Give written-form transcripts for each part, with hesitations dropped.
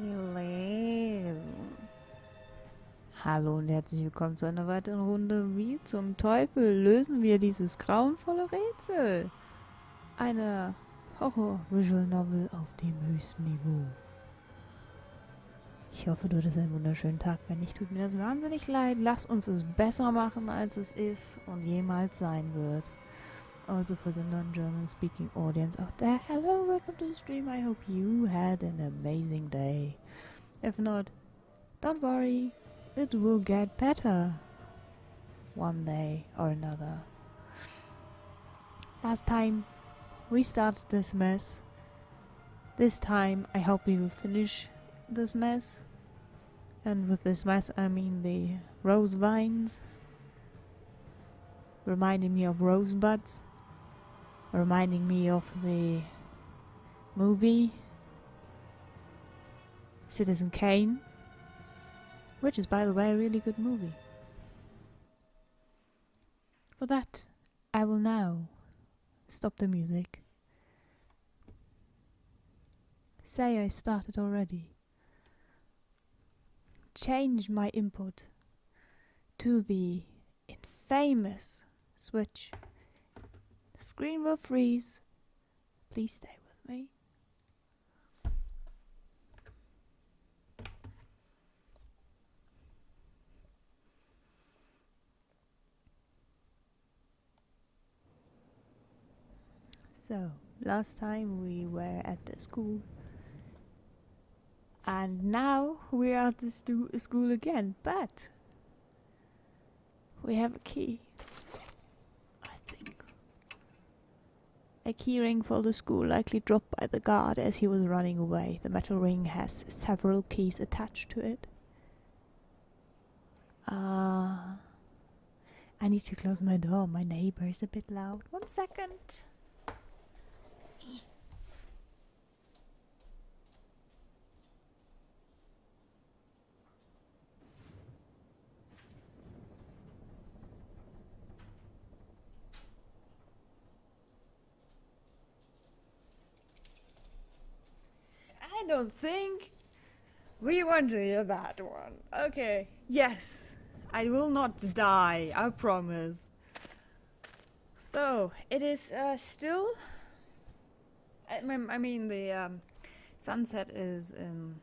Hello. Hallo und herzlich willkommen zu einer weiteren Runde. Wie zum Teufel lösen wir dieses grauenvolle Rätsel? Eine Horror-Visual Novel auf dem höchsten Niveau. Ich hoffe, du hattest einen wunderschönen Tag. Wenn nicht, tut mir das wahnsinnig leid. Lass uns es besser machen, als es ist und jemals sein wird. Also for the non-German speaking audience out there, hello, welcome to the stream. I hope you had an amazing day. If not, don't worry, it will get better one day or another. Last time we started this mess. This time I hope we will finish this mess. And with this mess I mean the rose vines, reminding me of rosebuds, reminding me of the movie Citizen Kane, which is, by the way, a really good movie. For that, I will now stop the music. Say I started already. Change my input to the infamous switch. The screen will freeze. Please stay with me. So, last time we were at the school, and now we are at the school again, but we have a key, I think. A key ring for the school, likely dropped by the guard as he was running away. The metal ring has several keys attached to it. I need to close my door. My neighbor is a bit loud. 1 second. I don't think we want to hear that one. Okay, yes, I will not die, I promise. So, it is still... I mean, the sunset is in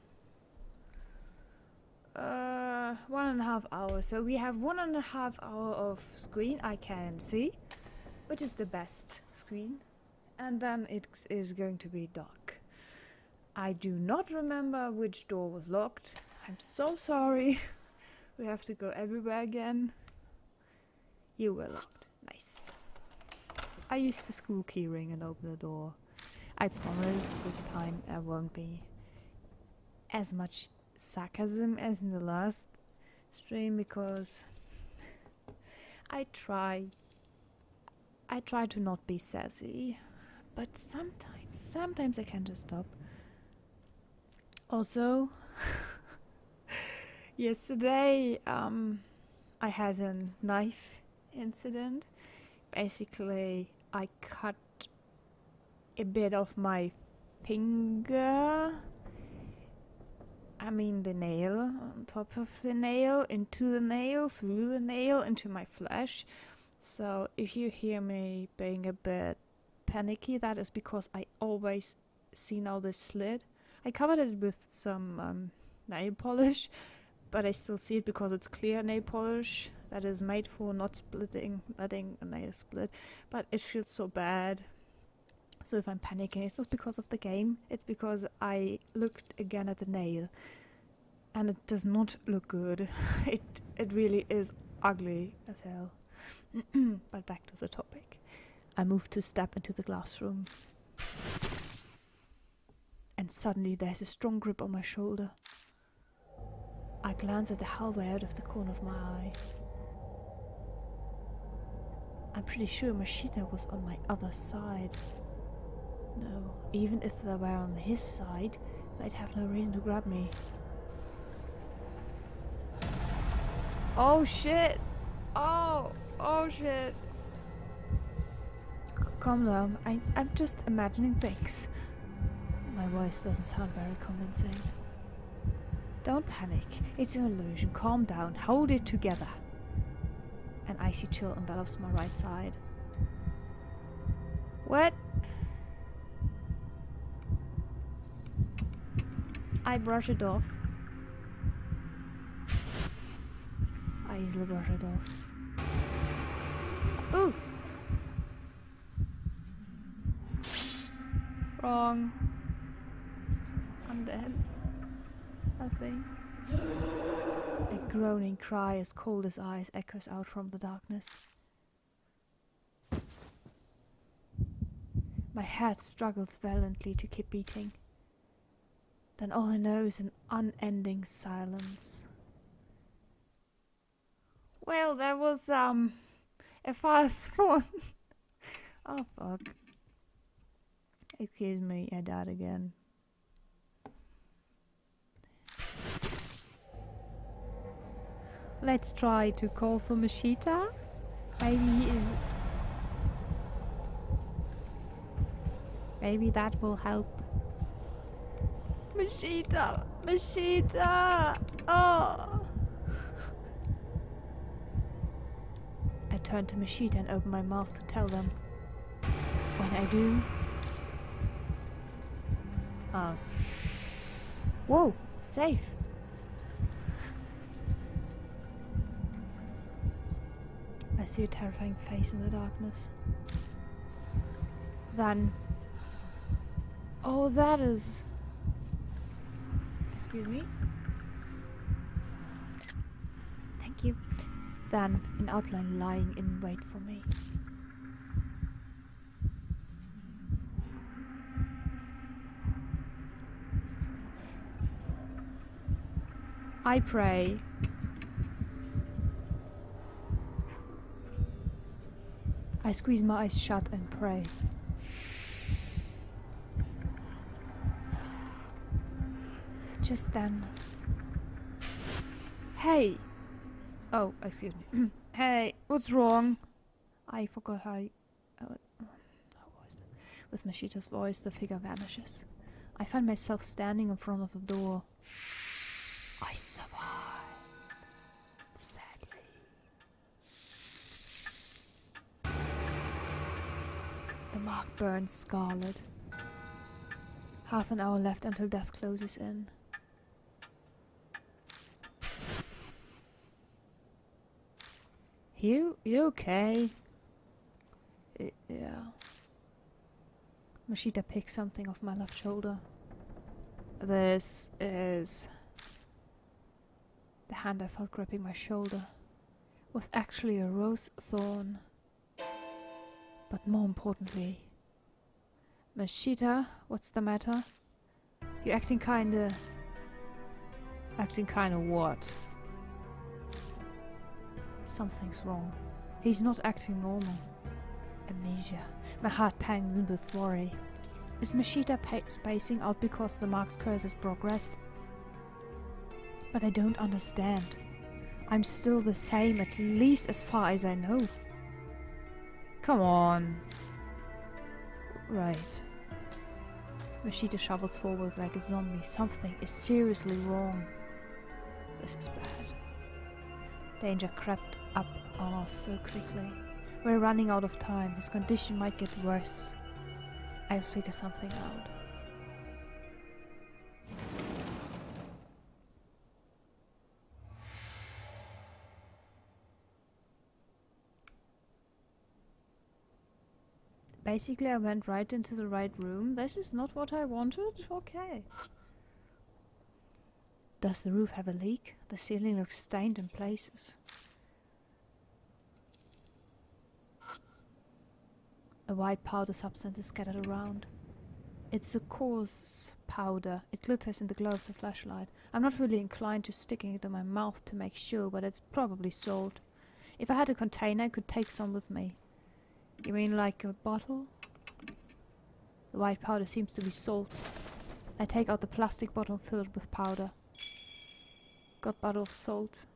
1.5 hours. So we have 1.5 hour of screen I can see, which is the best screen. And then it is going to be dark. I do not remember which door was locked. I'm so sorry. We have to go everywhere again. You were locked. Nice. I used the school key ring and opened the door. I promise this time I won't be as much sarcasm as in the last stream, because I try to not be sassy, but sometimes I can't just stop. Also, yesterday I had a knife incident. Basically, I cut a bit of my finger, I mean the nail, on top of the nail, into the nail, through the nail, into my flesh. So if you hear me being a bit panicky, that is because I always see now this slit. I covered it with some nail polish, but I still see it because it's clear nail polish that is made for not letting a nail split. But it feels so bad. So if I'm panicking, it's not because of the game, it's because I looked again at the nail and it does not look good. It really is ugly as hell. But back to the topic. I moved to step into the classroom. And suddenly there's a strong grip on my shoulder. I glance at the hallway out of the corner of my eye. I'm pretty sure Mashita was on my other side. No, even if they were on his side, they'd have no reason to grab me. Oh shit! Oh shit! Calm down, I'm just imagining things. My voice doesn't sound very convincing. Don't panic. It's an illusion. Calm down. Hold it together. An icy chill envelops my right side. What? I brush it off. I easily brush it off. Ooh! Wrong. I'm dead. I think. A groaning cry as cold as ice echoes out from the darkness. My heart struggles violently to keep beating. Then all I know is an unending silence. Well, that was a fast one. Oh fuck. Excuse me, I died again. Let's try to call for Mashita. Maybe that will help. Mashita! Mashita! Oh! I turn to Mashita and open my mouth to tell them. When I do... Whoa! Safe! I see a terrifying face in the darkness. Then... Oh, that is... Excuse me. Thank you. Then, an outline lying in wait for me. I pray. I squeeze my eyes shut and pray. Just then. Hey! Oh, excuse me. Hey, what's wrong? I forgot how was it? With Mashita's voice, the figure vanishes. I find myself standing in front of the door. I survived. Sadly. The mark burns scarlet. Half an hour left until death closes in. You okay? Yeah. Mashita picks something off my left shoulder. This is... The hand I felt gripping my shoulder was actually a rose thorn. But more importantly... Mashita, what's the matter? You're acting kinda... Acting kinda what? Something's wrong. He's not acting normal. Amnesia. My heart pangs with worry. Is Mashita spacing out because the Mark's curse has progressed? But I don't understand. I'm still the same, at least as far as I know. Come on. Right. Mashita shovels forward like a zombie. Something is seriously wrong. This is bad. Danger crept up on us so quickly. We're running out of time. His condition might get worse. I'll figure something out. Basically, I went right into the right room. This is not what I wanted? Okay. Does the roof have a leak? The ceiling looks stained in places. A white powder substance is scattered around. It's a coarse powder. It glitters in the glow of the flashlight. I'm not really inclined to sticking it in my mouth to make sure, but it's probably salt. If I had a container, I could take some with me. You mean like a bottle? The white powder seems to be salt. I take out the plastic bottle and fill it with powder. Got bottle of salt.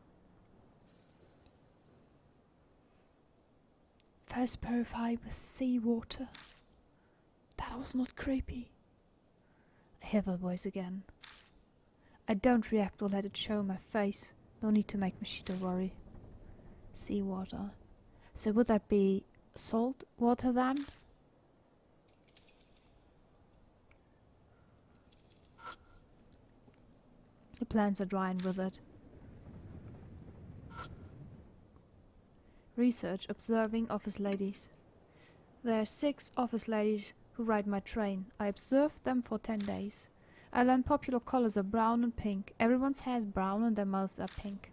First purified with seawater. That was not creepy. I hear that voice again. I don't react or let it show my face. No need to make Mosquito worry. Seawater. So would that be salt water then? The plants are dry and withered. Research observing office ladies. There are 6 office ladies who ride my train. I observed them for 10 days. I learned popular colors are brown and pink. Everyone's hair is brown and their mouths are pink.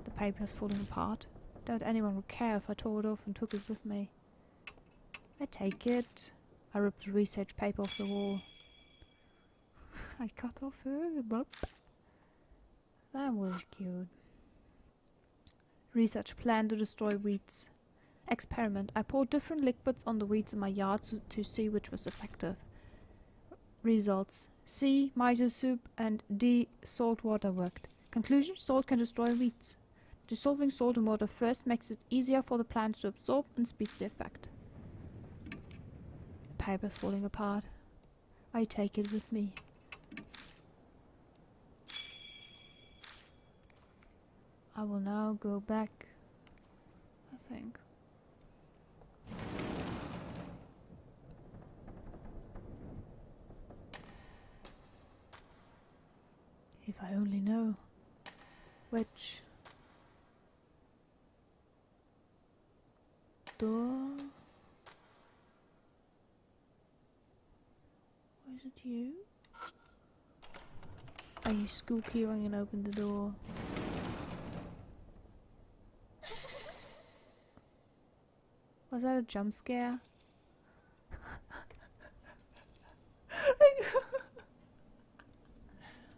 The paper is falling apart. Doubt anyone would care if I tore it off and took it with me. I take it. I ripped the research paper off the wall. I cut off her bump. That was cute. Research plan to destroy weeds. Experiment. I poured different liquids on the weeds in my yard to see which was effective. Results. C. Miso soup and D. Salt water worked. Conclusion. Salt can destroy weeds. Dissolving salt in water first makes it easier for the plants to absorb and speeds the effect. The paper's falling apart. I take it with me. I will now go back, I think. If I only know which door. Or is it you? Are you squeaking and open the door? Was that a jump scare?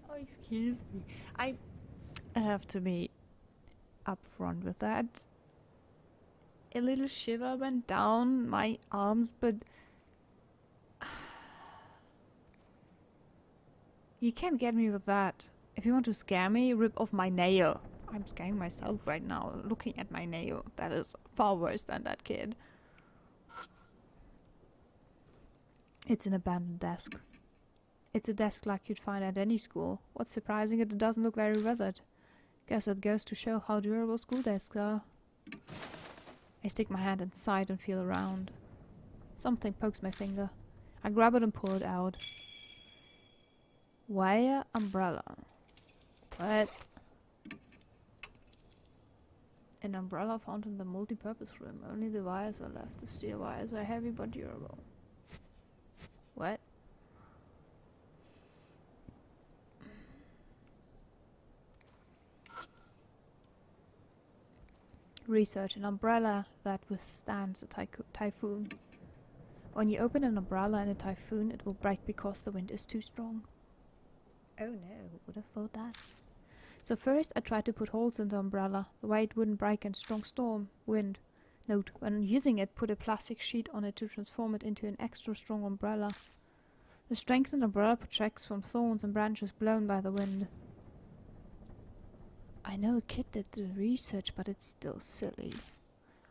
Oh, excuse me. I have to be upfront with that. A little shiver went down my arms, but you can't get me with that. If you want to scare me, rip off my nail. I'm scaring myself right now, looking at my nail. That is far worse than that kid. It's an abandoned desk. It's a desk like you'd find at any school. What's surprising, it doesn't look very weathered. Guess that goes to show how durable school desks are. I stick my hand inside and feel around. Something pokes my finger. I grab it and pull it out. Wire umbrella. What? An umbrella found in the multi-purpose room. Only the wires are left. The steel wires are heavy but durable. What? Research an umbrella that withstands a typhoon. When you open an umbrella in a typhoon, it will break because the wind is too strong. Oh no, who would have thought that? So first I tried to put holes in the umbrella, the way it wouldn't break in strong storm, wind. Note, when using it, put a plastic sheet on it to transform it into an extra strong umbrella. The strengthened umbrella protects from thorns and branches blown by the wind. I know a kid did the research, but it's still silly.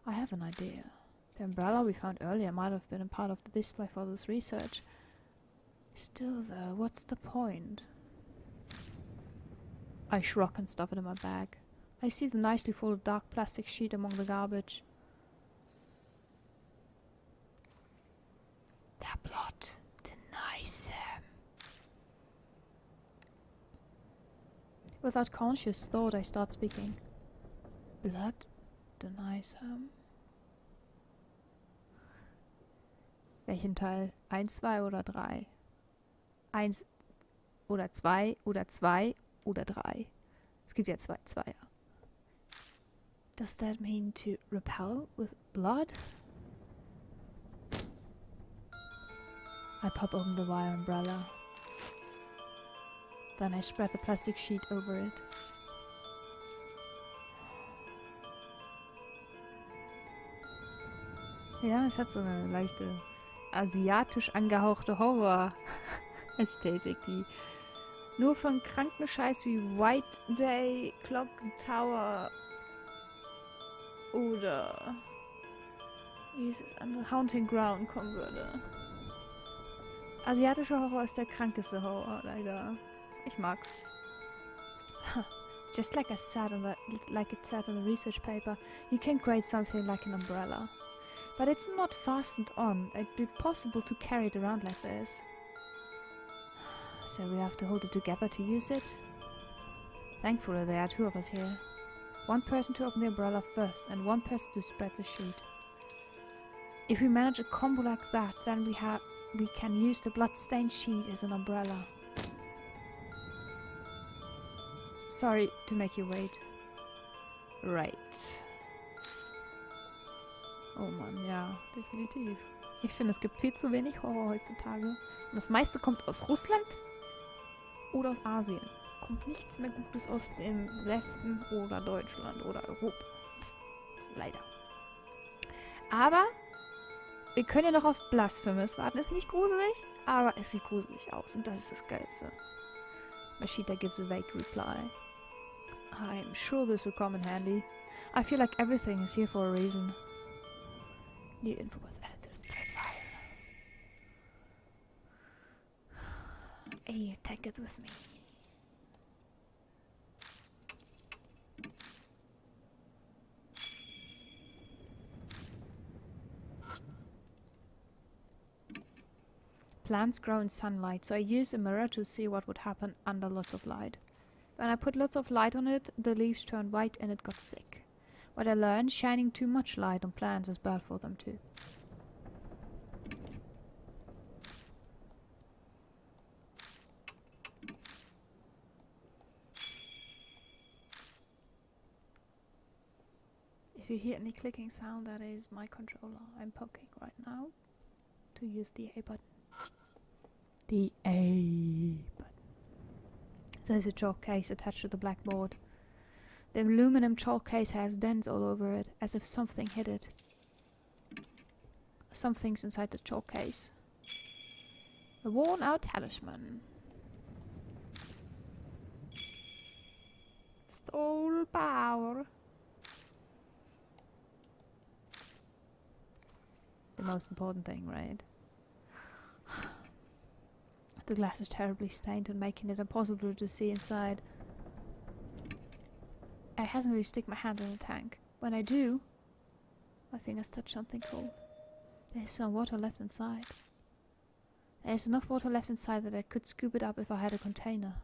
I have an idea. The umbrella we found earlier might have been a part of the display for this research. Still though, what's the point? I shrug and stuff it in my bag. I see the nicely folded dark plastic sheet among the garbage. The blood denies him. Without conscious thought, I start speaking. Blood denies him. Welchen Teil? 1, 2 oder 3? 1 oder 2 oder 2 oder 3. Es gibt ja 2 Zweier. Does that mean to repel with blood? I pop open the wire umbrella. Then I spread the plastic sheet over it. Ja, es hat so eine leichte asiatisch angehauchte Horror-Ästhetik, die nur von kranken Scheiß wie White Day, Clock Tower oder wie ist es andere? Haunting Ground kommen würde. Asiatischer Horror ist der krankeste Horror, leider. Ich mag's. Just like it said on the research paper, you can create something like an umbrella. But it's not fastened on. It'd be possible to carry it around like this. So we have to hold it together to use it. Thankfully there are 2 of us here. One person to open the umbrella first and one person to spread the sheet. If we manage a combo like that, then we can use the blood-stained sheet as an umbrella. Sorry to make you wait. Right. Oh Mann, ja, definitiv. Ich finde, es gibt viel zu wenig Horror heutzutage. Und das meiste kommt aus Russland oder aus Asien. Kommt nichts mehr Gutes aus dem Westen oder Deutschland oder Europa. Leider. Aber wir können ja noch auf Blasphemous warten. Ist nicht gruselig, aber es sieht gruselig aus. Und das ist das Geilste. Mashita gives a vague reply. I'm sure this will come in handy. I feel like everything is here for a reason. New info was added to the spirit file. Hey, take it with me. Plants grow in sunlight, so I use a mirror to see what would happen under lots of light. When I put lots of light on it, the leaves turned white and it got sick. What I learned, shining too much light on plants is bad for them too. If you hear any clicking sound, that is my controller. I'm poking right now to use the A button. The A button. There's a chalk case attached to the blackboard. The aluminum chalk case has dents all over it, as if something hit it. Something's inside the chalk case. A worn-out talisman. Soul power. The most important thing, right? The glass is terribly stained and making it impossible to see inside. I hesitantly stick my hand in the tank. When I do, my fingers touch something cold. There's some water left inside. There's enough water left inside that I could scoop it up if I had a container.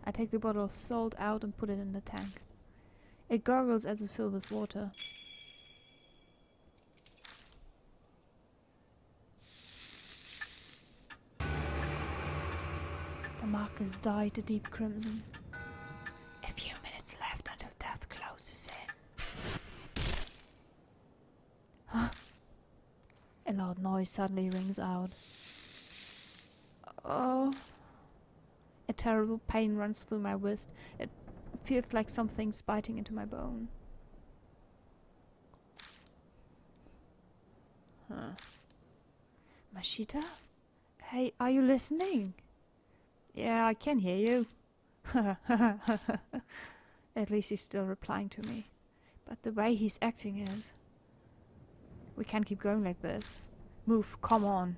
I take the bottle of salt out and put it in the tank. It gurgles as it's filled with water. The markers dye to deep crimson. A few minutes left until death closes in. Huh? A loud noise suddenly rings out. Oh. A terrible pain runs through my wrist. It feels like something's biting into my bone. Huh. Mashita? Hey, are you listening? Yeah, I can hear you. At least he's still replying to me. But the way he's acting is... We can't keep going like this. Move, come on.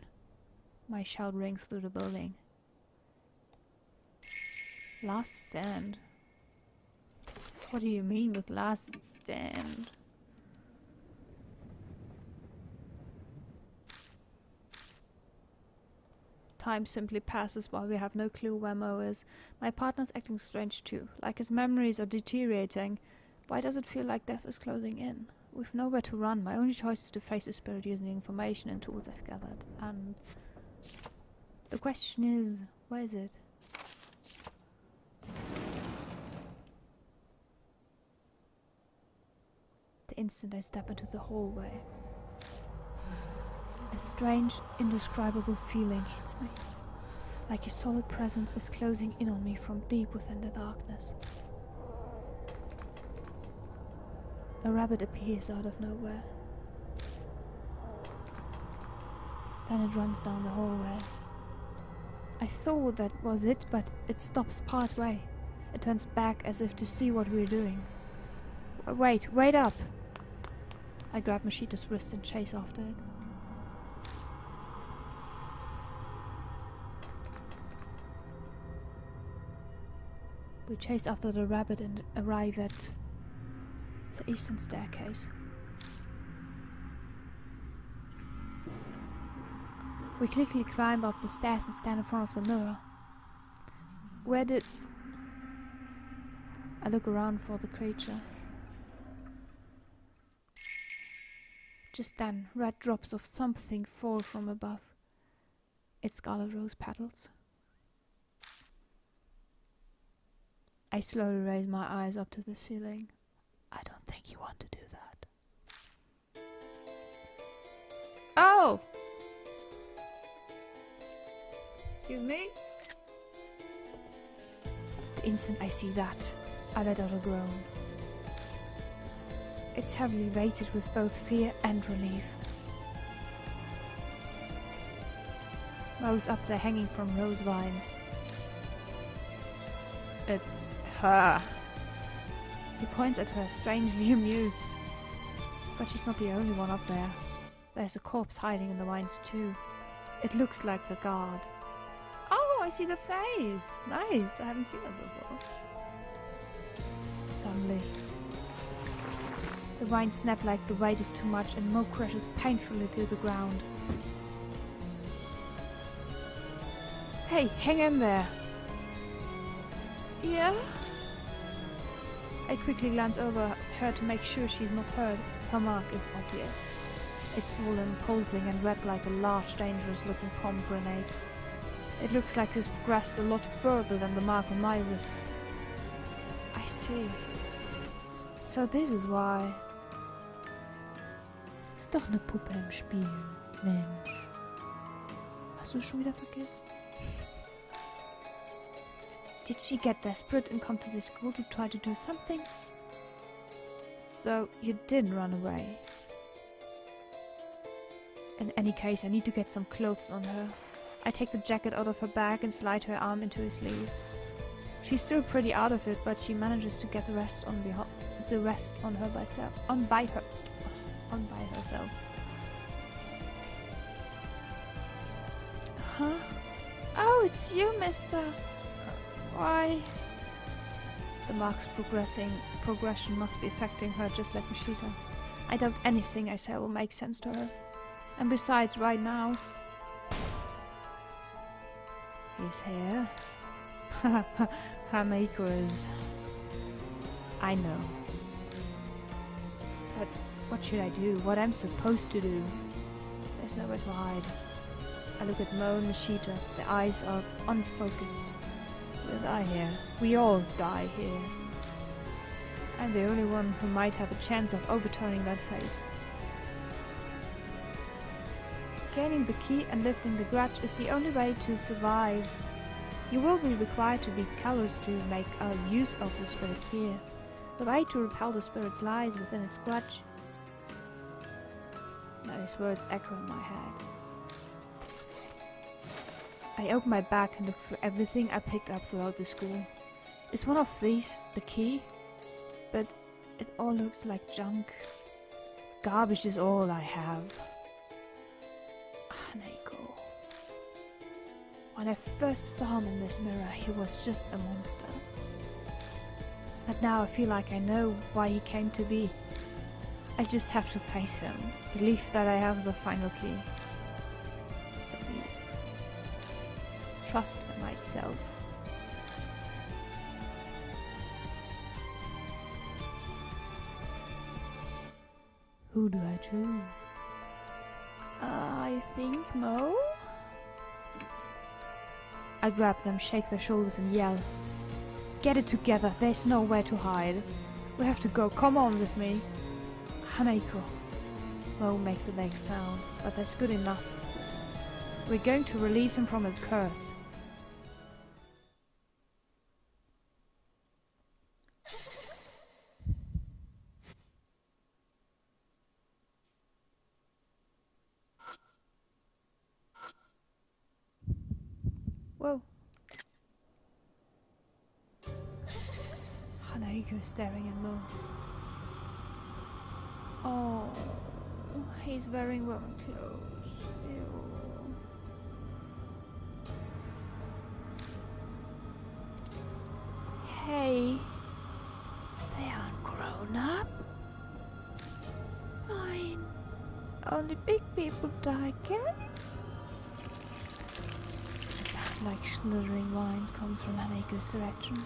My shout rings through the building. Last stand? What do you mean with last stand? Time simply passes while we have no clue where Mo is. My partner's acting strange too, like his memories are deteriorating. Why does it feel like death is closing in? With nowhere to run, my only choice is to face the spirit using the information and tools I've gathered. And the question is, where is it? The instant I step into the hallway, a strange, indescribable feeling hits me, like a solid presence is closing in on me from deep within the darkness. A rabbit appears out of nowhere. Then it runs down the hallway. I thought that was it, but it stops part way. It turns back as if to see what we're doing. Wait up! I grab Mashita's wrist and chase after it. We chase after the rabbit and arrive at the eastern staircase. We quickly climb up the stairs and stand in front of the mirror. Where did... I look around for the creature. Just then, red drops of something fall from above. It's scarlet rose petals. I slowly raise my eyes up to the ceiling. I don't think you want to do that. Oh! Excuse me? The instant I see that, I let out a groan. It's heavily weighted with both fear and relief. Mo's up there hanging from rose vines. It's her. He points at her, strangely amused. But she's not the only one up there. There's a corpse hiding in the vines too. It looks like the guard. Oh, I see the face! Nice, I haven't seen it before. Suddenly, the vines snap like the weight is too much and Mo crashes painfully through the ground. Hey, hang in there! Yeah? I quickly glance over her to make sure she's not hurt. Her mark is obvious. It's swollen, pulsing and red like a large, dangerous-looking pomegranate. It looks like it's progressed a lot further than the mark on my wrist. I see. So this is why. Es ist doch eine Puppe im Spiel, Mensch. Hast du schon wieder vergessen? Did she get desperate and come to this school to try to do something? So you didn't run away. In any case, I need to get some clothes on her. I take the jacket out of her bag and slide her arm into his sleeve. She's still pretty out of it, but she manages to get the rest on by herself. Huh? Oh, it's you, mister. Why? The mark's progression must be affecting her just like Mashita. I doubt anything I say will make sense to her. And besides, right now... He's here. Hanako is... I know. But what should I do? What I'm supposed to do? There's nowhere to hide. I look at Mo and Mashita. Their eyes are unfocused. We'll die here. We all die here. I'm the only one who might have a chance of overturning that fate. Gaining the key and lifting the grudge is the only way to survive. You will be required to be callous to make use of the spirits here. The way to repel the spirits lies within its grudge. Those words echo in my head. I open my bag and look through everything I picked up throughout the school. Is one of these the key? But it all looks like junk. Garbage is all I have. Hanako. When I first saw him in this mirror, he was just a monster. But now I feel like I know why he came to be. I just have to face him. Believe that I have the final key. Believe. Trust in myself. Who do I choose? I think Mo? I grab them, shake their shoulders and yell. Get it together, there's nowhere to hide. We have to go, come on with me. Hanako. Mo makes a vague sound, but that's good enough. We're going to release him from his curse. Whoa. Hanako staring at Mo. Oh, he's wearing woman clothes. Ew. Hey, they aren't grown up. Fine. Only big people die, okay? A sound like slithering vines comes from Haneko's direction.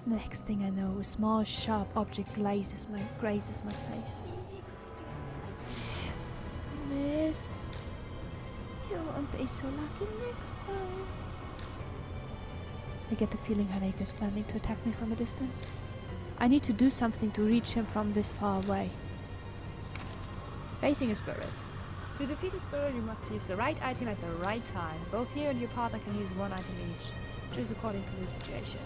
Next thing I know, a small sharp object grazes my face. Shh. Miss, you won't be so lucky next time. I get the feeling Haneko is planning to attack me from a distance. I need to do something to reach him from this far away. Facing a spirit. To defeat a spirit, you must use the right item at the right time. Both you and your partner can use one item each. Choose according to the situation.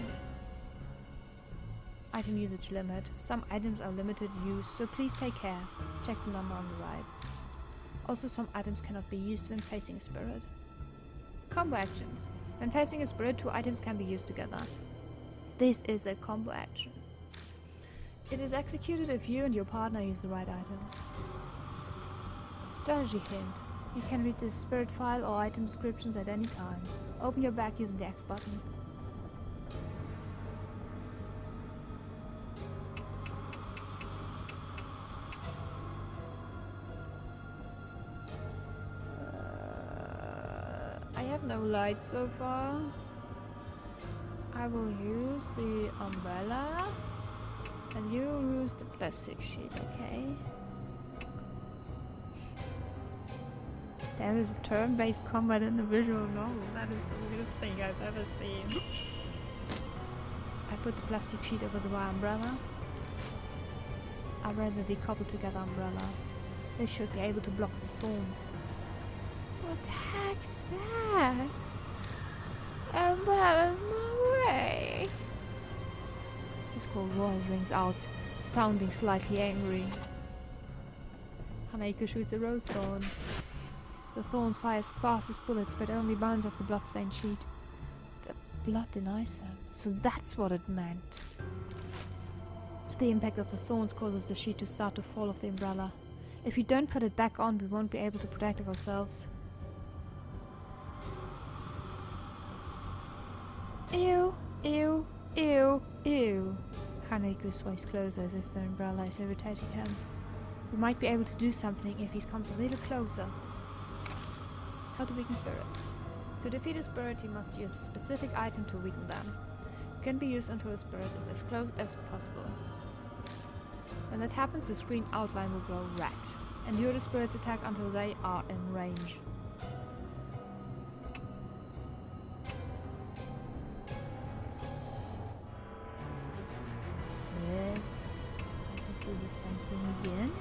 Item usage limit. Some items are limited use, so please take care. Check the number on the right. Also, some items cannot be used when facing a spirit. Combo actions. When facing a spirit, 2 items can be used together. This is a combo action. It is executed if you and your partner use the right items. Strategy hint. You can read the spirit file or item descriptions at any time. Open your bag using the X button. I have no light so far. I will use the umbrella and you use the plastic sheet, okay? There is a turn-based combat in the visual novel. That is the weirdest thing I've ever seen. I put the plastic sheet over the wire umbrella. I read the decoupled together umbrella. This should be able to block the thorns. What the heck's that? Umbrella's my way. His cold voice rings out, sounding slightly angry. Haneko shoots a rose thorn. The thorns fire as fast as bullets, but only bounce off the bloodstained sheet. The blood denies him, so that's what it meant. The impact of the thorns causes the sheet to start to fall off the umbrella. If we don't put it back on, we won't be able to protect ourselves. Ew, ew, ew, ew. Haneko sways closer as if the umbrella is irritating him. We might be able to do something if he comes a little closer. How to weaken spirits. To defeat a spirit, you must use a specific item to weaken them. It can be used until the spirit is as close as possible. When that happens, the screen outline will grow red. Endure the spirit's attack until they are in range. Then I just do the same thing again.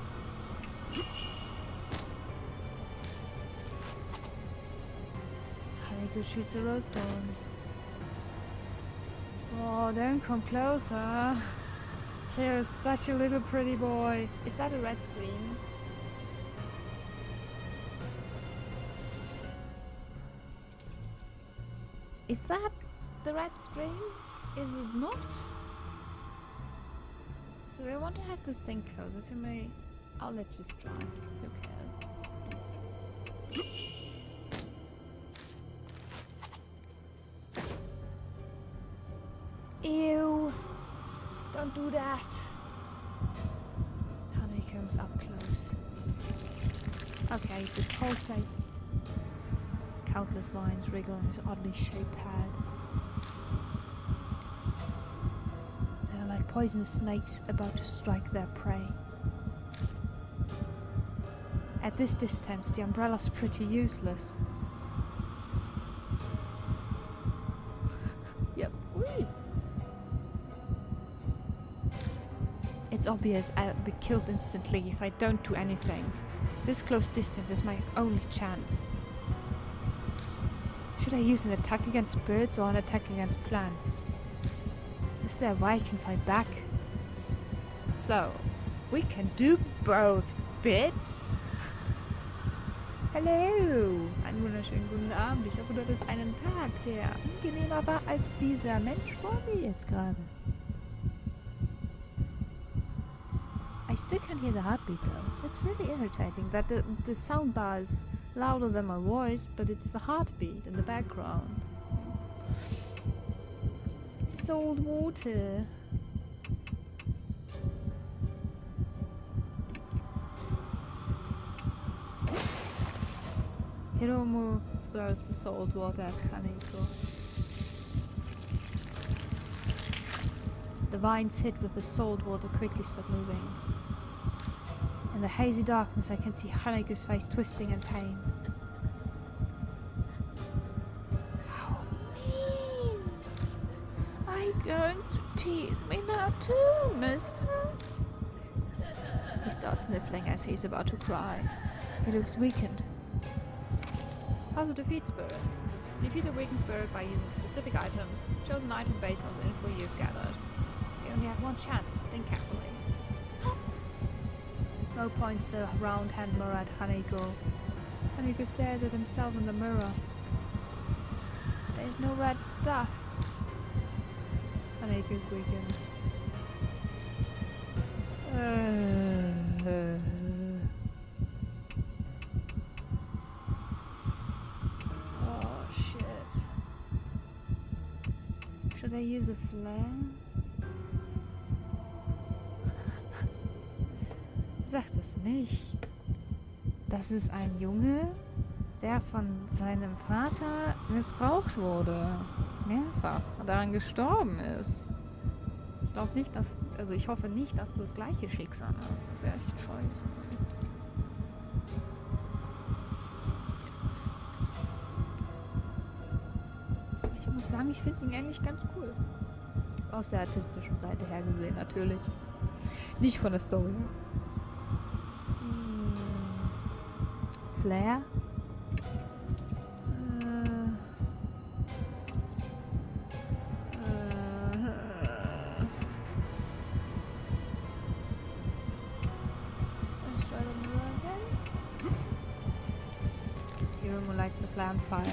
Haneko shoots a rose thorn. Oh, don't come closer. You're such a little pretty boy. Is that a red screen? Is that the red screen? Is it not? Do I want to have this thing closer to me? Oh, let's just try. Who cares? Ew! Don't do that! Honey comes up close. Okay, it's a pulsate. Countless vines wriggle on his oddly shaped head. They're like poisonous snakes about to strike their prey. At this distance, the umbrella's pretty useless. Yep, free! It's obvious I'll be killed instantly if I don't do anything. This close distance is my only chance. Should I use an attack against spirits or an attack against plants? Is there a way I can fight back? So, we can do both, bitch! Hallo! Einen wunderschönen guten Abend. Ich hoffe, du hattest einen Tag, der angenehmer war als dieser Mensch vor mir jetzt gerade. I still can't hear the heartbeat though. It's really irritating that the sound bar is louder than my voice, but it's the heartbeat in the background. Salt water. Hiromu throws the salt water at Kaneko. The vines hit with the salt water quickly stop moving. In the hazy darkness I can see Haneko's face twisting in pain. How mean! Are you going to tease me now too, mister? He starts sniffling as he's about to cry. He looks weakened. How to defeat Spirit. Defeat a weakened spirit by using specific items. Choose an item based on the info you've gathered. You only have one chance. Think carefully. Mo points the round hand mirror at Haneko. Haneko stares at himself in the mirror. There's no red stuff. Haneko's weakened. Oh shit. Should I use a flare? Sag das nicht. Das ist ein Junge, der von seinem Vater missbraucht wurde. Mehrfach. Und daran gestorben ist. Ich glaube nicht, ich hoffe nicht, dass du das gleiche Schicksal hast. Das wäre echt scheiße. Ich muss sagen, ich finde ihn eigentlich ganz cool. Aus der artistischen Seite her gesehen, natürlich. Nicht von der Story. Flair? Hiromu lights the flare on fire.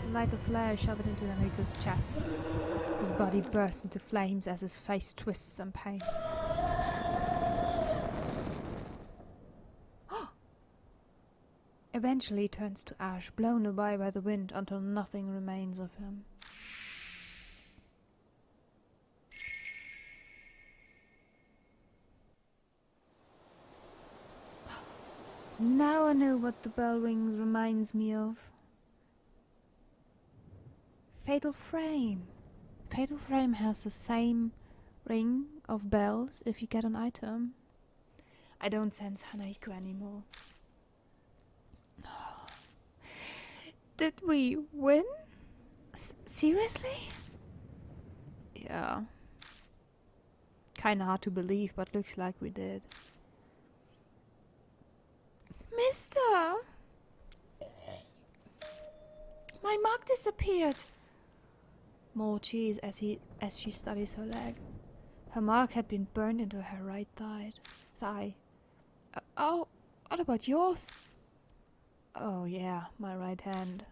The light of flare shove it into Haneko's chest. His body bursts into flames as his face twists in pain. Eventually he turns to ash, blown away by the wind until nothing remains of him. Now I know what the bell ring reminds me of. Fatal Frame. Fatal Frame has the same ring of bells if you get an item. I don't sense Haneko anymore. Did we win? Seriously? Yeah. Kinda hard to believe, but looks like we did. Mister! My mug disappeared! More cheese as she studies her leg. Her mark had been burned into her right thigh. Oh, what about yours? Oh yeah, my right hand.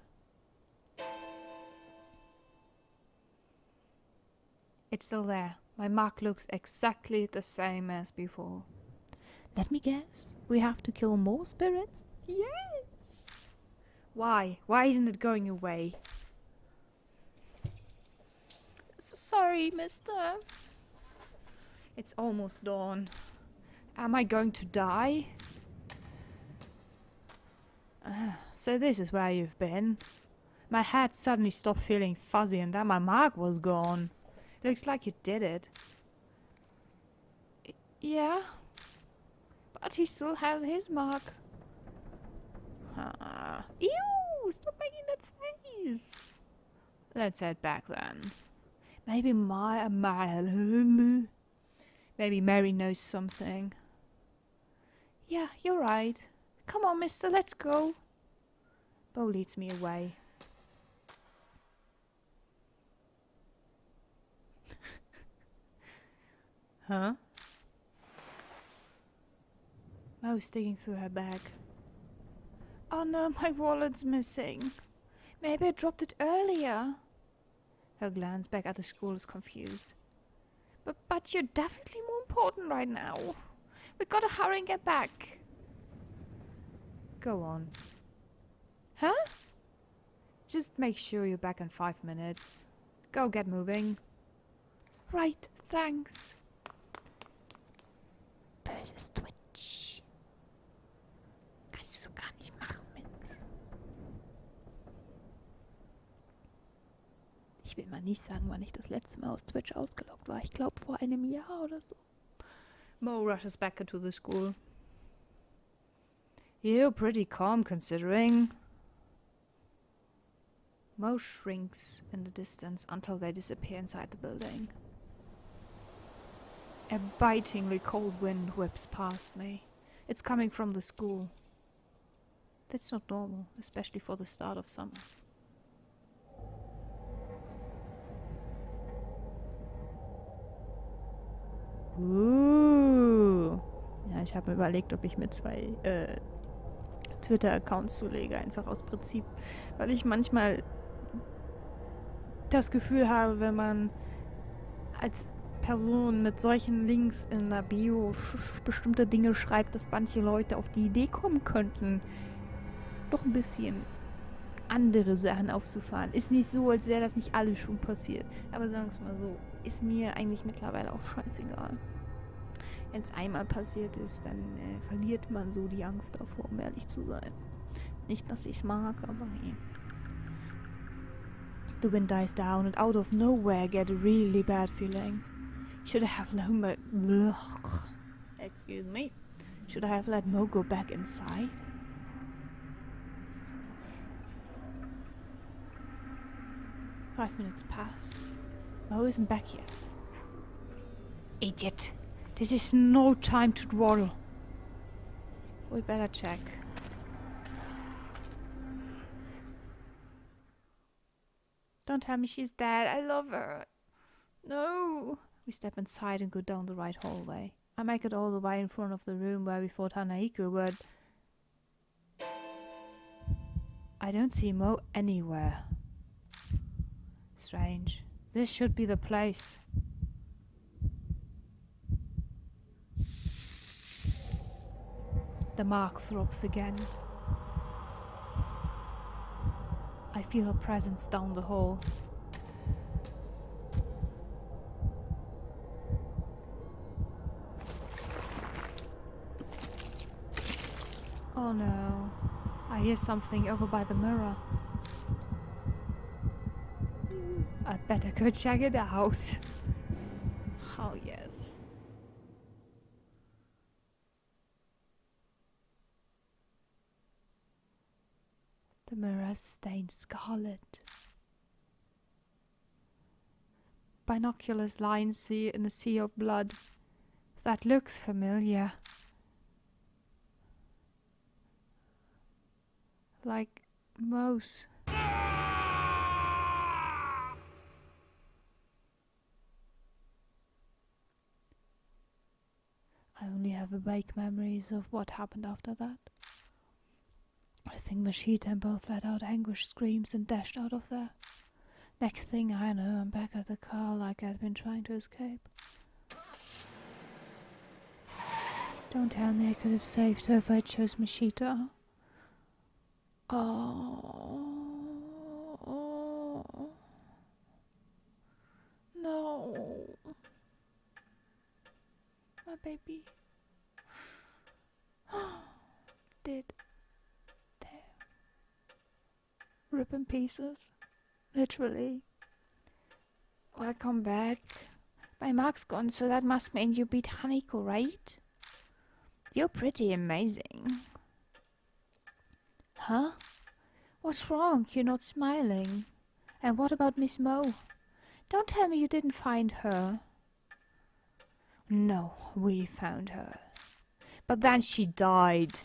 It's still there. My mark looks exactly the same as before. Let me guess. We have to kill more spirits? Yeah! Why? Why isn't it going away? Sorry, mister. It's almost dawn. Am I going to die? So this is where you've been. My head suddenly stopped feeling fuzzy and then my mark was gone. Looks like you did it. Yeah. But he still has his mark. Ew! Stop making that face! Let's head back then. Maybe maybe Mary knows something. Yeah, you're right. Come on, mister, let's go. Bo leads me away. Huh? Mo's digging through her bag. Oh no, my wallet's missing. Maybe I dropped it earlier. Her glance back at the school is confused. But you're definitely more important right now. We gotta hurry and get back. Go on. Huh? Just make sure you're back in 5 minutes. Go get moving. Right, thanks. Böses Twitch. Kannst du gar nicht machen, Mensch. Ich will mal nicht sagen, wann ich das letzte Mal aus Twitch ausgeloggt war. Ich glaube vor einem Jahr oder so. Mo rushes back into the school. You're pretty calm considering. Mo shrinks in the distance until they disappear inside the building. A bitingly cold wind whips past me. It's coming from the school. That's not normal, especially for the start of summer. Ja, ich habe mir überlegt, ob ich mir 2 Twitter-Accounts zulege, einfach aus Prinzip, weil ich manchmal das Gefühl habe, wenn man als Person mit solchen Links in der Bio bestimmte Dinge schreibt, dass manche Leute auf die Idee kommen könnten, doch ein bisschen andere Sachen aufzufahren. Ist nicht so, als wäre das nicht alles schon passiert. Aber sagen wir es mal so, ist mir eigentlich mittlerweile auch scheißegal. Wenn es einmal passiert ist, dann verliert man so die Angst davor, um ehrlich zu sein. Nicht, dass ich es mag, aber hey. The wind dies down and out of nowhere I get a really bad feeling. Should I have let Mo... Excuse me. Should I have let Mo go back inside? Five minutes pass. Mo isn't back yet. Idiot! This is no time to dawdle. We better check. Don't tell me she's dead. I love her. No. We step inside and go down the right hallway. I make it all the way in front of the room where we fought Hanahiko, but I don't see Mo anywhere. Strange. This should be the place. The mark throbs again. I feel a presence down the hall. Oh no. I hear something over by the mirror. I'd better go check it out. Oh yes. The mirror stained scarlet. Binoculars lie in a sea of blood. That looks familiar. Like Mo's. I only have vague memories of what happened after that. I think Mashita and both let out anguished screams and dashed out of there. Next thing I know, I'm back at the car like I'd been trying to escape. Don't tell me I could have saved her if I chose Mashita. Oh. No. My baby. Did they rip in pieces? Literally. Welcome back. My mark's gone, so that must mean you beat Hanako, right? You're pretty amazing. Huh? What's wrong? You're not smiling. And what about Miss Mo? Don't tell me you didn't find her. No, we found her. But then she died.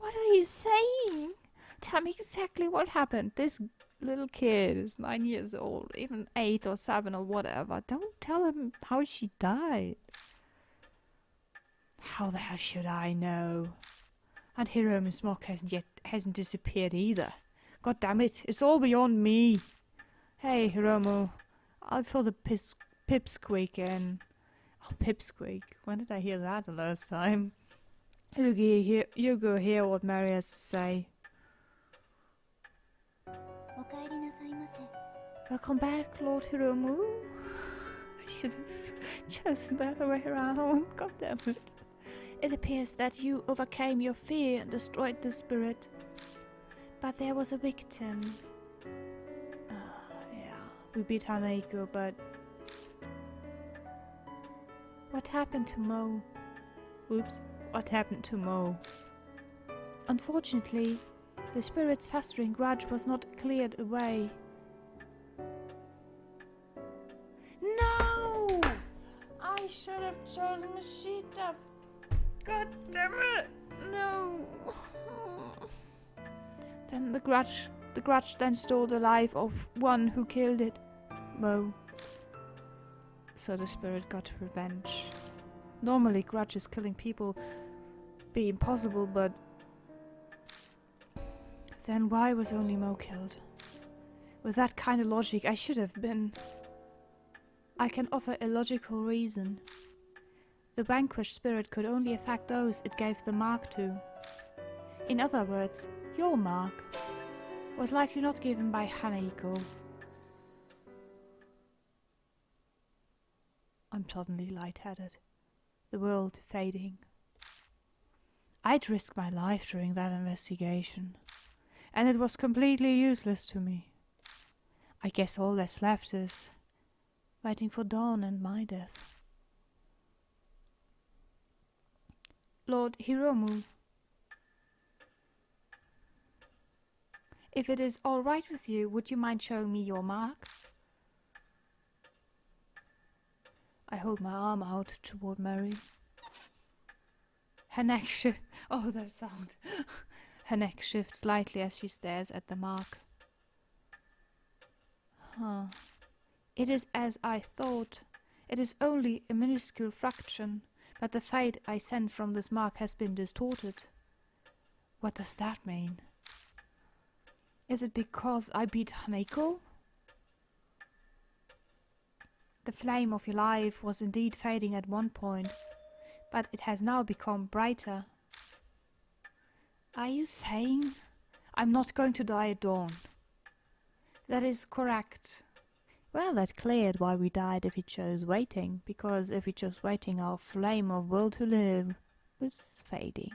What are you saying? Tell me exactly what happened. This little kid is 9 years old, even 8 or 7 or whatever. Don't tell him how she died. How the hell should I know? And Hiromu's mock hasn't disappeared either. God damn it, it's all beyond me. Hey, Hiromu, I'll fill the pipsqueak in. Oh, pipsqueak. When did I hear that the last time? You go hear what Mary has to say. Welcome back, Lord Hiromu. I should have chosen the other way around. God damn it. It appears that you overcame your fear and destroyed the spirit. But there was a victim. Yeah, we beat Hanako, but... What happened to Mo? Oops, what happened to Mo? Unfortunately, the spirit's festering grudge was not cleared away. No! I should have chosen Mashita. God damn it! No! Then the grudge then stole the life of one who killed it, Mo. So the spirit got revenge. Normally grudges killing people be impossible, but then why was only Mo killed? With that kind of logic, I should have been. I can offer a logical reason. The vanquished spirit could only affect those it gave the mark to. In other words, your mark was likely not given by Hanako. I'm suddenly lightheaded. The world fading. I'd risked my life during that investigation, and it was completely useless to me. I guess all that's left is waiting for dawn and my death. Lord Hiromu, if it is all right with you, would you mind showing me your mark? I hold my arm out toward Mary. Her neck shifts. Oh, that sound. Her neck shifts slightly as she stares at the mark. It is as I thought. It is only a minuscule fraction, but the fate I sense from this mark has been distorted. What does that mean? Is it because I beat Hanako? The flame of your life was indeed fading at one point, but it has now become brighter. Are you saying I'm not going to die at dawn? That is correct. Well, that cleared why we died if we chose waiting, because if we chose waiting, our flame of will to live was fading.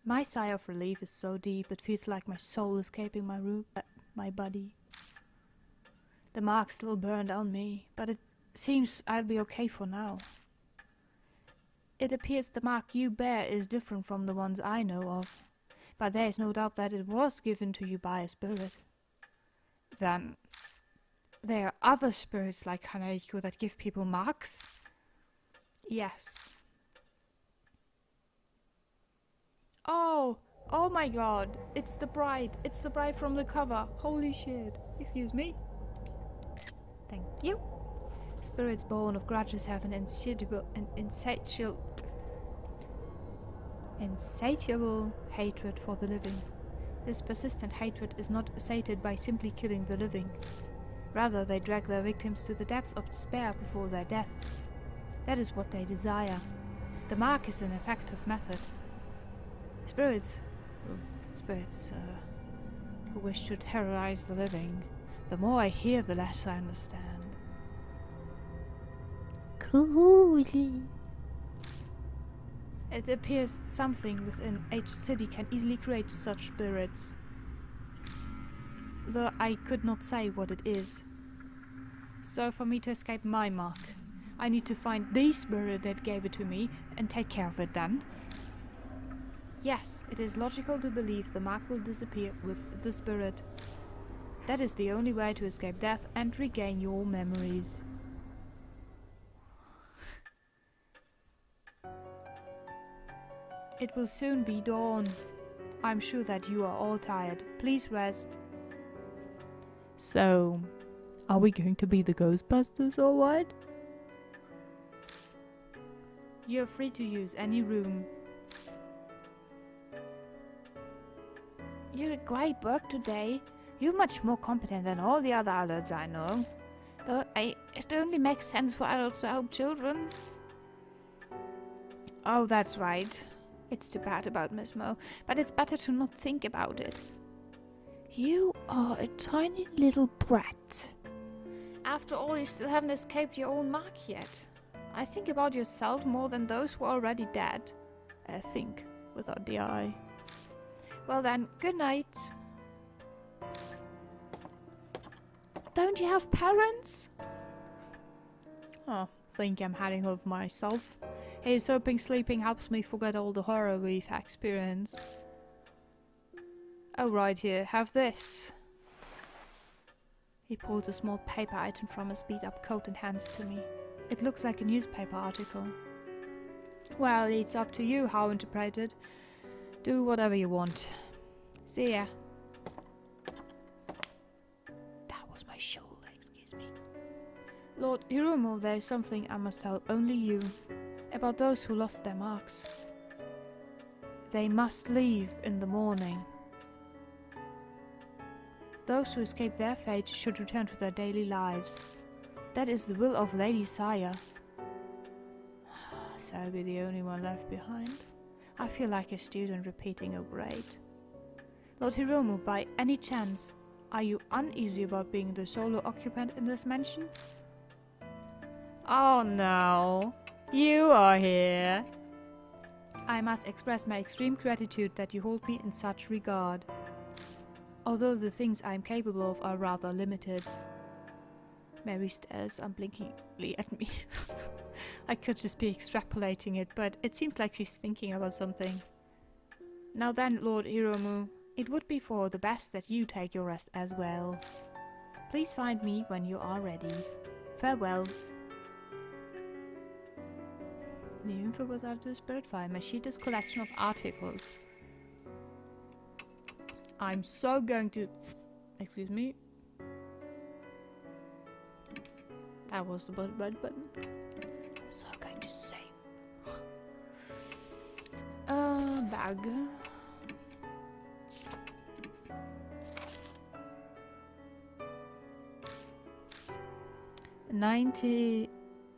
My sigh of relief is so deep it feels like my soul escaping my body. The mark still burned on me, but it seems I'll be okay for now. It appears the mark you bear is different from the ones I know of, but there is no doubt that it was given to you by a spirit. Then there are other spirits like Hanako that give people marks? Yes. Oh my god, it's the bride from the cover, holy shit. Excuse me. Thank you. Spirits born of grudges have an insatiable hatred for the living. This persistent hatred is not sated by simply killing the living. Rather, they drag their victims to the depths of despair before their death. That is what they desire. The mark is an effective method. Spirits who wish to terrorize the living. The more I hear, the less I understand. Cozy. It appears something within each city can easily create such spirits, though I could not say what it is. So for me to escape my mark, I need to find the spirit that gave it to me and take care of it then. Yes, it is logical to believe the mark will disappear with the spirit. That is the only way to escape death and regain your memories. It will soon be dawn. I'm sure that you are all tired. Please rest. So, are we going to be the Ghostbusters or what? You're free to use any room. You did great work today. You're much more competent than all the other adults I know. Though it only makes sense for adults to help children. Oh, that's right. It's too bad about Miss Mo, but it's better to not think about it. You are a tiny little brat. After all, you still haven't escaped your own mark yet. I think about yourself more than those who are already dead. Think, without the eye. Well then, good night. Don't you have parents? Oh, think I'm heading off myself. He's hoping sleeping helps me forget all the horror we've experienced. Oh, right here, have this. He pulls a small paper item from his beat-up coat and hands it to me. It looks like a newspaper article. Well, it's up to you how interpreted. Do whatever you want. See ya. That was my shoulder, excuse me. Lord Hiromu, there is something I must tell only you. About those who lost their marks. They must leave in the morning. Those who escape their fate should return to their daily lives. That is the will of Lady Saya. So I'll be the only one left behind. I feel like a student repeating a grade. Lord Hiromu, by any chance, are you uneasy about being the solo occupant in this mansion? Oh no, you are here. I must express my extreme gratitude that you hold me in such regard. Although the things I am capable of are rather limited. Mary stares unblinkingly at me. I could just be extrapolating it, but it seems like she's thinking about something. Now then, Lord Hiromu, it would be for the best that you take your rest as well. Please find me when you are ready. Farewell. New info without the spirit file. My sheet is collection of articles. I'm so going to... Excuse me. That was the red button. I'm so going to save. Bag.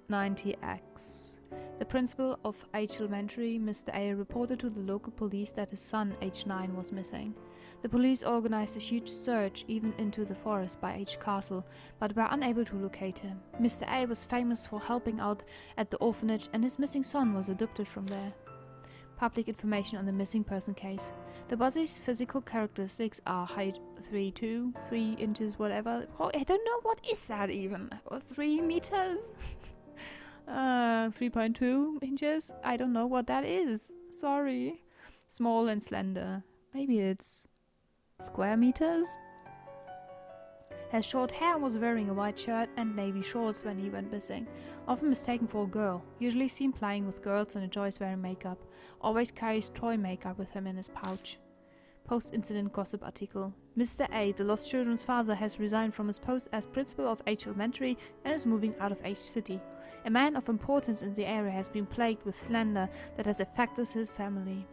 90X. The principal of H Elementary, Mr. A, reported to the local police that his son, H 9, was missing. The police organized a huge search even into the forest by H Castle, but were unable to locate him. Mr. A was famous for helping out at the orphanage, and his missing son was adopted from there. Public information on the missing person case. The body's physical characteristics are height 3'2", 3 inches, whatever. Oh, I don't know, what is that even? Or 3 meters? 3.2 inches? I don't know what that is. Sorry. Small and slender. Maybe it's square meters? Has short hair and was wearing a white shirt and navy shorts when he went missing. Often mistaken for a girl. Usually seen playing with girls and enjoys wearing makeup. Always carries toy makeup with him in his pouch. Post-incident gossip article. Mr. A, the lost children's father, has resigned from his post as principal of H Elementary and is moving out of H City. A man of importance in the area has been plagued with slander that has affected his family.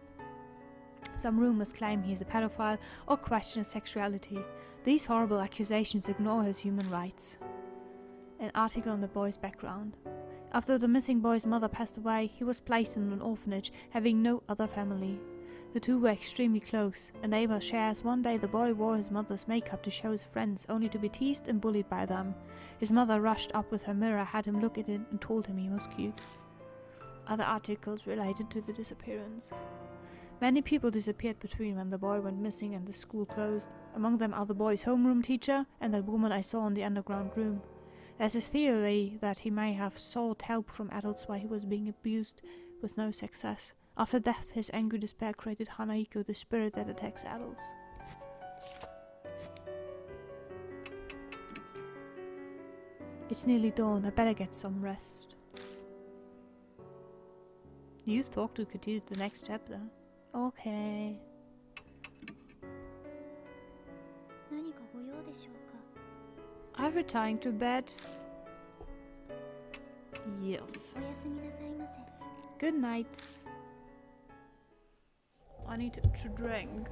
Some rumors claim he is a pedophile or question his sexuality. These horrible accusations ignore his human rights. An article on the boy's background. After the missing boy's mother passed away, he was placed in an orphanage, having no other family. The two were extremely close. A neighbor shares one day the boy wore his mother's makeup to show his friends, only to be teased and bullied by them. His mother rushed up with her mirror, had him look at it and told him he was cute. Other articles related to the disappearance. Many people disappeared between when the boy went missing and the school closed. Among them are the boy's homeroom teacher and that woman I saw in the underground room. There's a theory that he may have sought help from adults while he was being abused, with no success. After death, his angry despair created Hanahiko, the spirit that attacks adults. It's nearly dawn, I better get some rest. Use talk to continue the next chapter. Okay. I'm retiring to bed. Yes. Good night. I need to drink.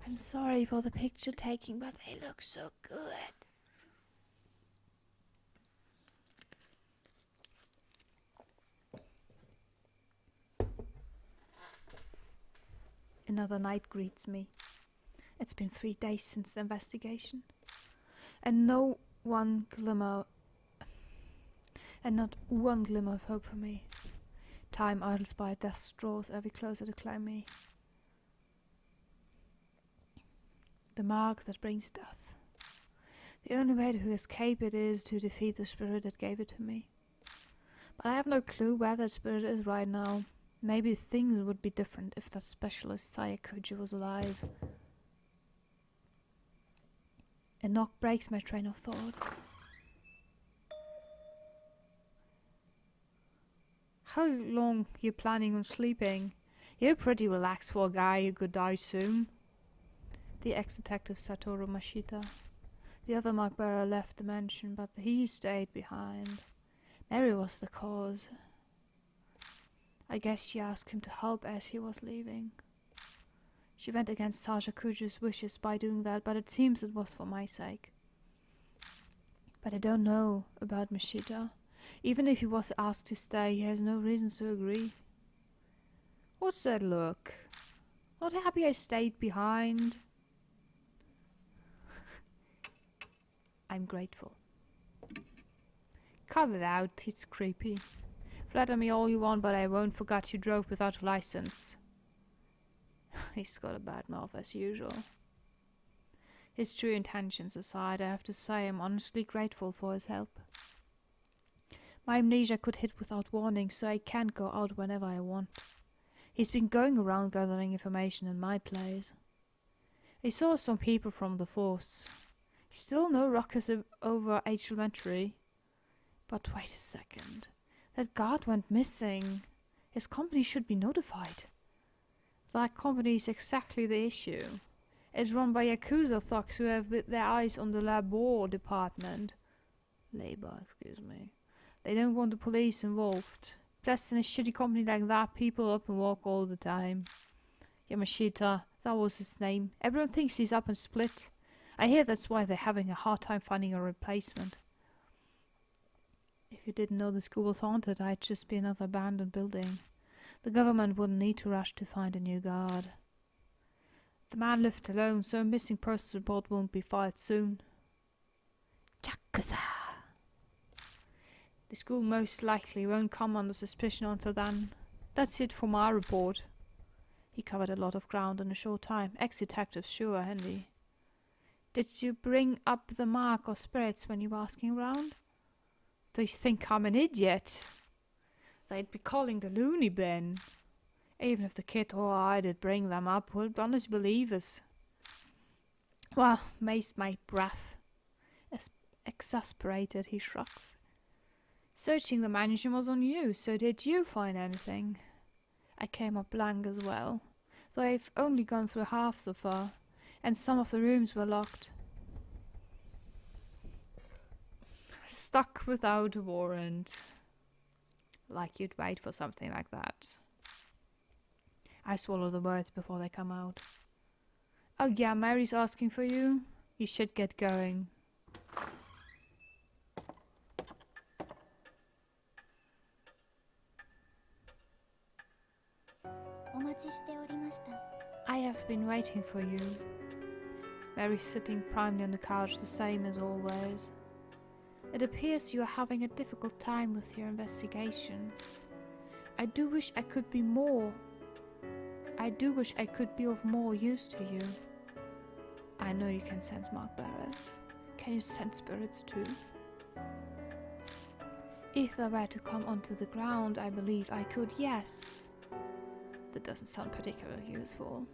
I'm sorry for the picture taking, but they look so good. Another night greets me. It's been 3 days since the investigation, and not one glimmer of hope for me. Time idles by, death draws ever closer to claim me. The mark that brings death. The only way to escape it is to defeat the spirit that gave it to me. But I have no clue where that spirit is right now. Maybe things would be different if that specialist Sayakuji was alive. A knock breaks my train of thought. How long you planning on sleeping? You're pretty relaxed for a guy who could die soon. The ex-detective Satoru Mashita. The other mark bearer left the mansion, but he stayed behind. Mary was the cause. I guess she asked him to help as he was leaving. She went against Sayakuji's wishes by doing that, but it seems it was for my sake. But I don't know about Mashita. Even if he was asked to stay, he has no reason to agree. What's that look? Not happy I stayed behind? I'm grateful. Cut it out, it's creepy. Flatter me all you want, but I won't forget you drove without a license. He's got a bad mouth as usual. His true intentions aside, I have to say I'm honestly grateful for his help. My amnesia could hit without warning, so I can't go out whenever I want. He's been going around gathering information in my place. I saw some people from the force. Still no ruckus over H Elementary. But wait a second. That guard went missing. His company should be notified. That company is exactly the issue. It's run by Yakuza thugs who have their eyes on the labor department. Labor, excuse me. They don't want the police involved. Plus, in a shitty company like that, people up and walk all the time. Yamashita, that was his name. Everyone thinks he's up and split. I hear that's why they're having a hard time finding a replacement. If you didn't know the school was haunted, I'd just be another abandoned building. The government wouldn't need to rush to find a new guard. The man lived alone, so a missing persons report won't be filed soon. Yakuza! The school most likely won't come under suspicion until then. That's it for my report. He covered a lot of ground in a short time. Ex-detectives sure are handy. Did you bring up the mark or spirits when you were asking around? Do you think I'm an idiot? They'd be calling the loony bin. Even if the kid or I did bring them up, would honestly believe us. Well, maced my breath. Exasperated, he shrugs. Searching the mansion was on you, so did you find anything? I came up blank as well, though I've only gone through half so far, and some of the rooms were locked. Stuck without a warrant. Like you'd wait for something like that. I swallow the words before they come out. Oh yeah, Mary's asking for you. You should get going. I have been waiting for you. Mary's sitting primly on the couch, the same as always. It appears you are having a difficult time with your investigation. I do wish I could be of more use to you. I know you can sense mark bearers. Can you sense spirits too? If they were to come onto the ground, I believe I could, yes. That doesn't sound particularly useful.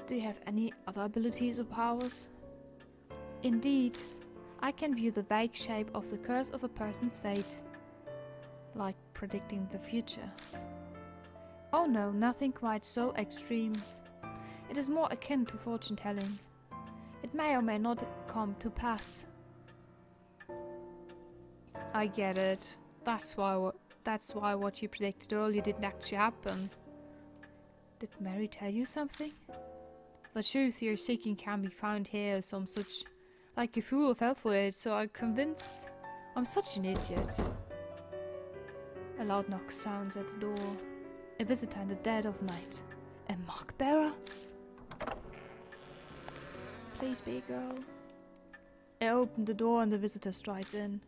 Do you have any other abilities or powers? Indeed, I can view the vague shape of the curse of a person's fate, like predicting the future. Oh no, nothing quite so extreme. It is more akin to fortune-telling. It may or may not come to pass. I get it. That's why what you predicted earlier didn't actually happen. Did Mary tell you something? The truth you're seeking can be found here or some such... Like a fool fell for it, so I'm convinced I'm such an idiot. A loud knock sounds at the door. A visitor in the dead of night. A mark bearer? Please be a girl. I open the door and the visitor strides in.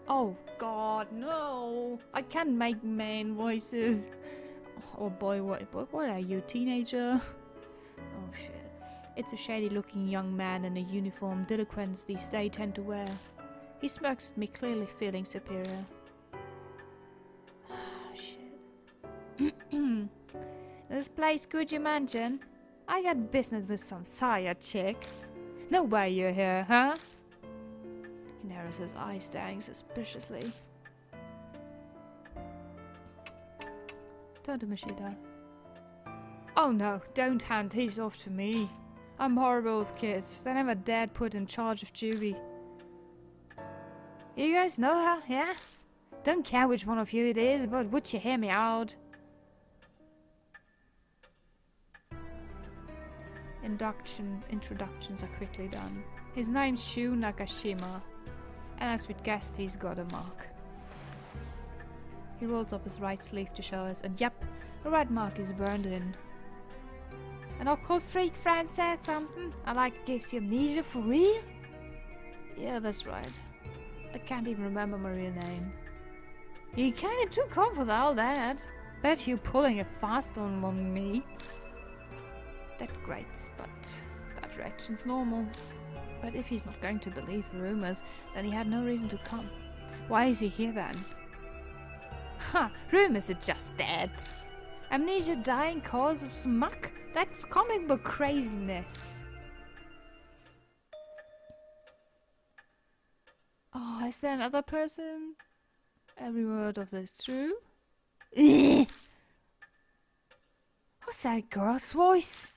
Oh god, no! I can't make man voices. Oh boy, what are you, teenager? Oh shit. It's a shady looking young man in a uniform delinquents these days tend to wear. He smirks at me, clearly feeling superior. Shit. This place Gucci Mansion? I got business with some Saya chick. No way you're here, huh? He narrows his eyes, staring suspiciously. Turn to Mashida. Oh no, don't hand these off to me. I'm horrible with kids. They never dared put in charge of Juby. You guys know her, yeah? Don't care which one of you it is, but would you hear me out? Introductions are quickly done. His name's Shu Nakashima, and as we'd guessed, he's got a mark. He rolls up his right sleeve to show us, and yep, the red mark is burned in. An occult freak friend said something? I like gives you amnesia for real? Yeah, that's right. I can't even remember my real name. You kinda took off with all that. Bet you pulling a fast one on me. That grates, but that reaction's normal. But if he's not going to believe the rumors, then he had no reason to come. Why is he here then? Ha! Rumors are just that. Amnesia dying cause of some muck? That's comic book craziness. Oh, is there another person? Every word of this true? What's that girl's voice?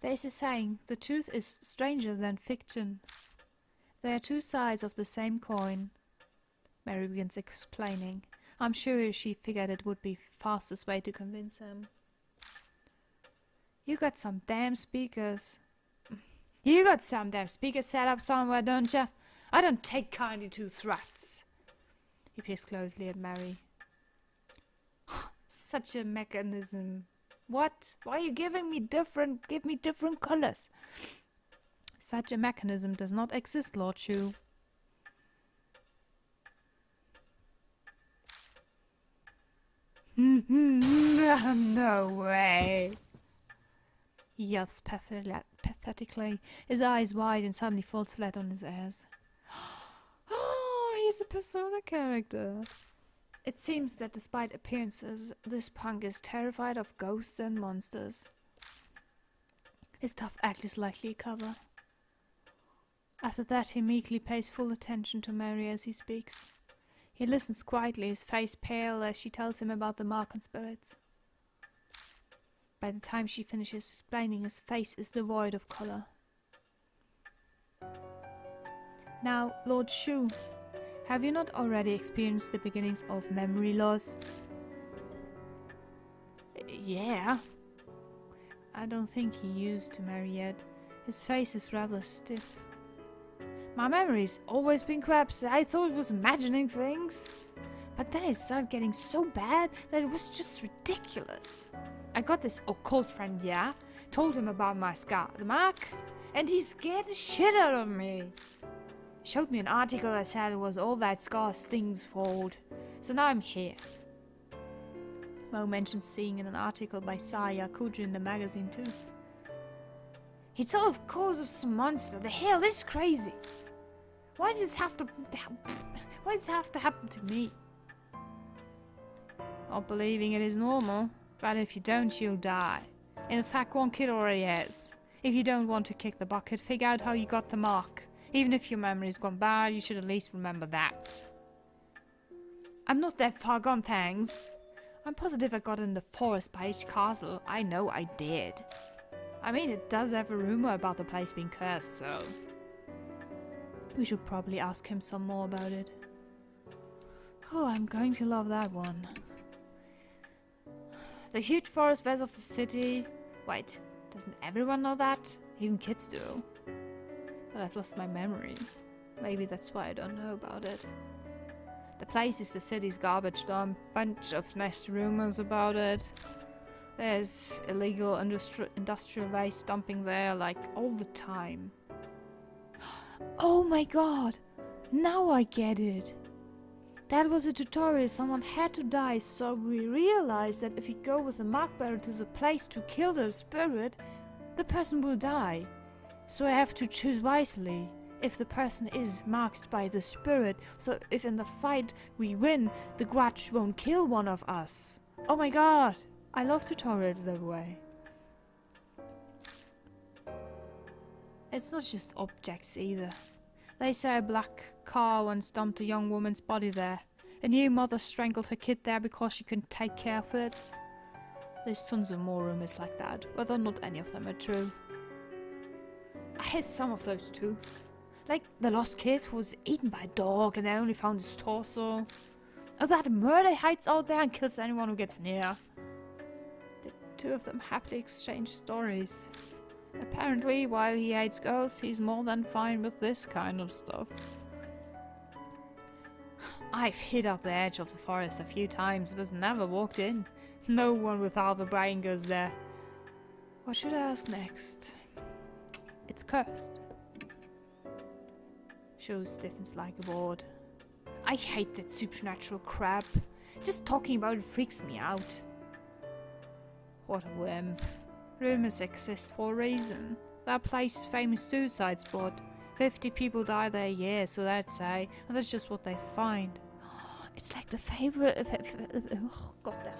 There's a saying, the truth is stranger than fiction. There are two sides of the same coin. Mary begins explaining. I'm sure she figured it would be fastest way to convince him. You got some damn speakers. You got some damn speakers set up somewhere, don't ya? I don't take kindly to threats. He peers closely at Mary. Such a mechanism. What? Why are you giving me different colors? Such a mechanism does not exist, Lord Shu. No way. He yelps pathetically, his eyes wide and suddenly falls flat on his ass. Oh, he's a Persona character. It seems that despite appearances, this punk is terrified of ghosts and monsters. His tough act is likely a cover. After that, he meekly pays full attention to Mary as he speaks. He listens quietly, his face pale as she tells him about the mark and spirits. By the time she finishes explaining, his face is devoid of color. Now, Lord Shu, have you not already experienced the beginnings of memory loss? Yeah. I don't think he used to marry yet. His face is rather stiff. My memory's always been crap, so I thought it was imagining things. But then it started getting so bad that it was just ridiculous. I got this occult friend, yeah? Told him about my scar, the mark, and he scared the shit out of me. Showed me an article that said it was all that scar's thing's fault. So now I'm here. Mo mentions seeing in an article by Saya Kuju in the magazine too. It's all of course of some monster. The hell, this is crazy. Why does this have to happen to me? Not believing it is normal, but if you don't, you'll die. In fact, one kid already has. If you don't want to kick the bucket, figure out how you got the mark. Even if your memory's gone bad, you should at least remember that. I'm not that far gone, thanks. I'm positive I got it in the forest by H Castle. I know I did. I mean, it does have a rumor about the place being cursed, so... We should probably ask him some more about it. Oh, I'm going to love that one. The huge forest west of the city... Wait, doesn't everyone know that? Even kids do. But I've lost my memory. Maybe that's why I don't know about it. The place is the city's garbage dump. Bunch of nice rumors about it. There's illegal industrial waste dumping there like all the time. Oh my god! Now I get it! That was a tutorial. Someone had to die, so we realized that if we go with the mark bearer to the place to kill the spirit, the person will die. So I have to choose wisely. If the person is marked by the spirit, so if in the fight we win, the grudge won't kill one of us. Oh my god! I love tutorials that way. It's not just objects either. They say a black car once dumped a young woman's body there. A new mother strangled her kid there because she couldn't take care of it. There's tons of more rumors like that, whether not any of them are true. I had some of those too. Like the lost kid who was eaten by a dog and they only found his torso. Or that a murder hides out there and kills anyone who gets near. The two of them happily exchange stories. Apparently, while he hates ghosts, he's more than fine with this kind of stuff. I've hid up the edge of the forest a few times, but never walked in. No one with half a brain goes there. What should I ask next? It's cursed. Sho stiffens like a board. I hate that supernatural crap. Just talking about it freaks me out. What a wimp. Rumors exist for a reason. That place is a famous suicide spot. 50 people die there a year, so that's say, and that's just what they find. It's like the favorite, oh god damn,